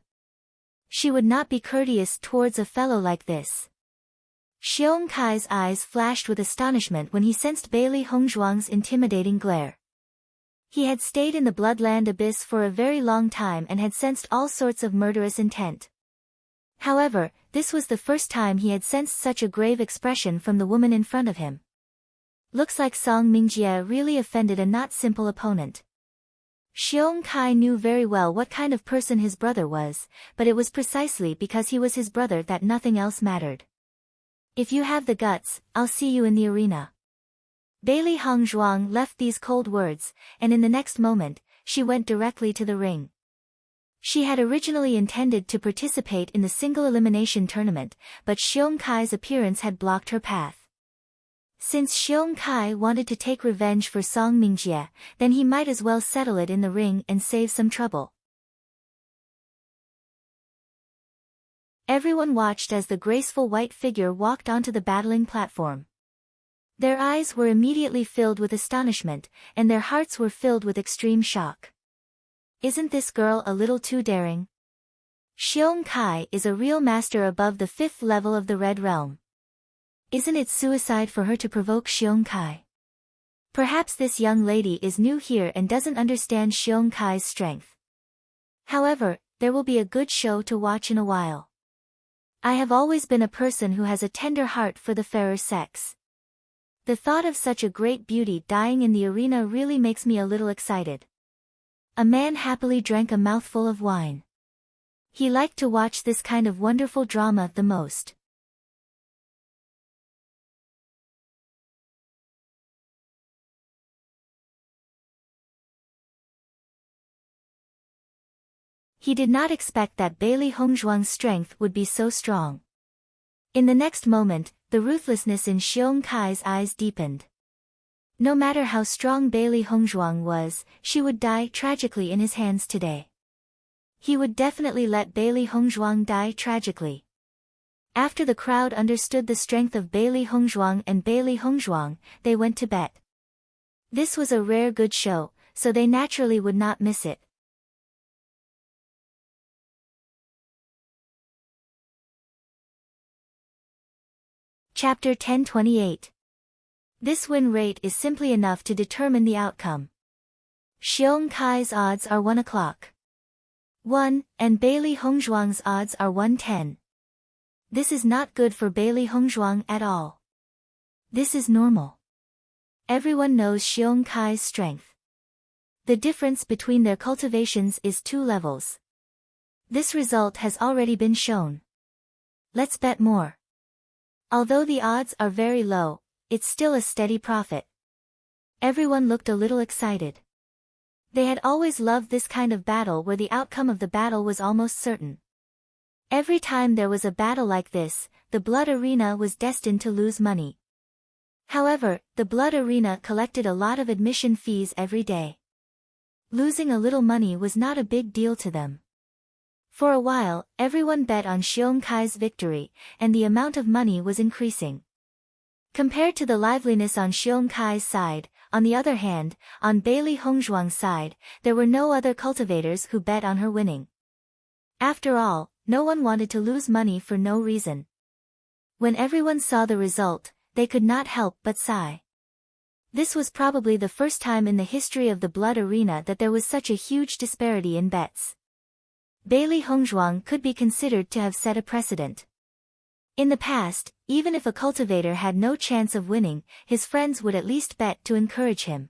She would not be courteous towards a fellow like this. Xiong Kai's eyes flashed with astonishment when he sensed Bailey Hongzhuang's intimidating glare. He had stayed in the Bloodland Abyss for a very long time and had sensed all sorts of murderous intent. However, this was the first time he had sensed such a grave expression from the woman in front of him. Looks like Song Mingjie really offended a not simple opponent. Xiong Kai knew very well what kind of person his brother was, but it was precisely because he was his brother that nothing else mattered. If you have the guts, I'll see you in the arena. Bailey Hongzhuang left these cold words, and in the next moment, she went directly to the ring. She had originally intended to participate in the single elimination tournament, but Xiong Kai's appearance had blocked her path. Since Xiong Kai wanted to take revenge for Song Mingjie, then he might as well settle it in the ring and save some trouble. Everyone watched as the graceful white figure walked onto the battling platform. Their eyes were immediately filled with astonishment, and their hearts were filled with extreme shock. Isn't this girl a little too daring? Xiong Kai is a real master above the 5th level of the Red Realm. Isn't it suicide for her to provoke Xiong Kai? Perhaps this young lady is new here and doesn't understand Xiong Kai's strength. However, there will be a good show to watch in a while. I have always been a person who has a tender heart for the fairer sex. The thought of such a great beauty dying in the arena really makes me a little excited. A man happily drank a mouthful of wine. He liked to watch this kind of wonderful drama the most. He did not expect that Bailey Hongzhuang's strength would be so strong. In the next moment, the ruthlessness in Xiong Kai's eyes deepened. No matter how strong Bailey Hongzhuang was, she would die tragically in his hands today. He would definitely let Bailey Hongzhuang die tragically. After the crowd understood the strength of Bailey Hongzhuang and Bailey Hongzhuang, they went to bet. This was a rare good show, so they naturally would not miss it. Chapter 1028. This win rate is simply enough to determine the outcome. Xiong Kai's odds are 1 o'clock. 1, and Bailey Hongzhuang's odds are 110. This is not good for Bailey Hongzhuang at all. This is normal. Everyone knows Xiong Kai's strength. The difference between their cultivations is 2 levels. This result has already been shown. Let's bet more. Although the odds are very low, it's still a steady profit. Everyone looked a little excited. They had always loved this kind of battle where the outcome of the battle was almost certain. Every time there was a battle like this, the blood arena was destined to lose money. However, the blood arena collected a lot of admission fees every day. Losing a little money was not a big deal to them. For a while, everyone bet on Xiong Kai's victory, and the amount of money was increasing. Compared to the liveliness on Xiong Kai's side, on the other hand, on Bailey Hongzhuang's side, there were no other cultivators who bet on her winning. After all, no one wanted to lose money for no reason. When everyone saw the result, they could not help but sigh. This was probably the first time in the history of the blood arena that there was such a huge disparity in bets. Bailey Hongzhuang could be considered to have set a precedent. In the past, even if a cultivator had no chance of winning, his friends would at least bet to encourage him.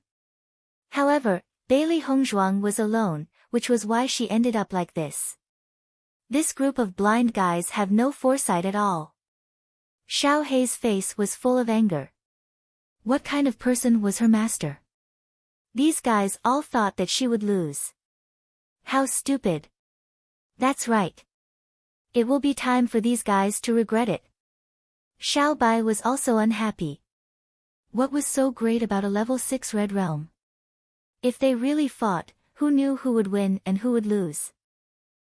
However, Bailey Hongzhuang was alone, which was why she ended up like this. This group of blind guys have no foresight at all. Xiao Hei's face was full of anger. What kind of person was her master? These guys all thought that she would lose. How stupid. That's right. It will be time for these guys to regret it. Xiao Bai was also unhappy. What was so great about a level 6 Red Realm? If they really fought, who knew who would win and who would lose?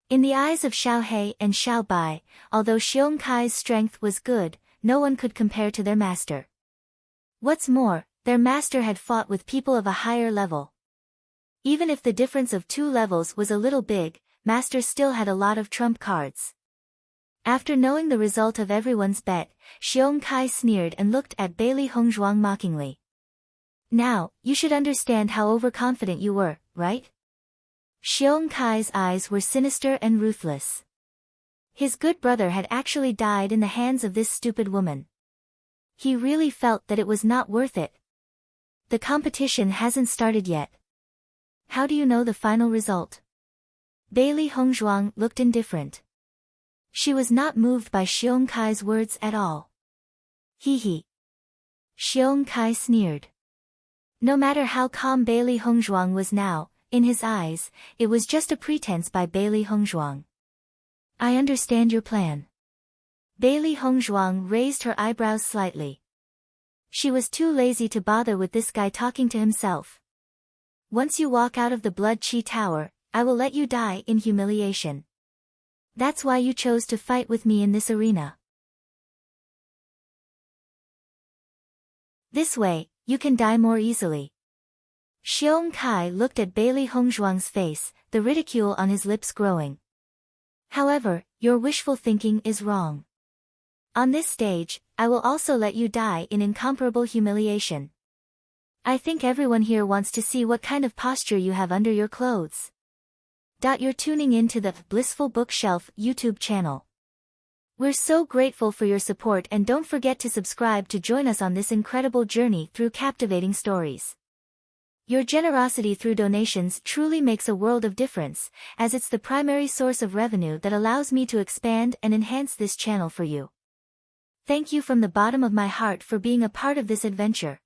In the eyes of Xiao He and Xiao Bai, although Xiong Kai's strength was good, no one could compare to their master. What's more, their master had fought with people of a higher level. Even if the difference of 2 levels was a little big, master still had a lot of trump cards. After knowing the result of everyone's bet, Xiong Kai sneered and looked at Bailey Hongzhuang mockingly. Now, you should understand how overconfident you were, right? Xiong Kai's eyes were sinister and ruthless. His good brother had actually died in the hands of this stupid woman. He really felt that it was not worth it. The competition hasn't started yet. How do you know the final result? Bailey Hongzhuang looked indifferent. She was not moved by Xiong Kai's words at all. Hee hee. Xiong Kai sneered. No matter how calm Bailey Hongzhuang was now, in his eyes, it was just a pretense by Bailey Hongzhuang. I understand your plan. Bailey Hongzhuang raised her eyebrows slightly. She was too lazy to bother with this guy talking to himself. Once you walk out of the Blood Chi Tower, I will let you die in humiliation. That's why you chose to fight with me in this arena. This way, you can die more easily. Xiong Kai looked at Bailey Hongzhuang's face, the ridicule on his lips growing. However, your wishful thinking is wrong. On this stage, I will also let you die in incomparable humiliation. I think everyone here wants to see what kind of posture you have under your clothes. You're tuning in to the Blissful Bookshelf YouTube channel. We're so grateful for your support, and don't forget to subscribe to join us on this incredible journey through captivating stories. Your generosity through donations truly makes a world of difference, as it's the primary source of revenue that allows me to expand and enhance this channel for you. Thank you from the bottom of my heart for being a part of this adventure.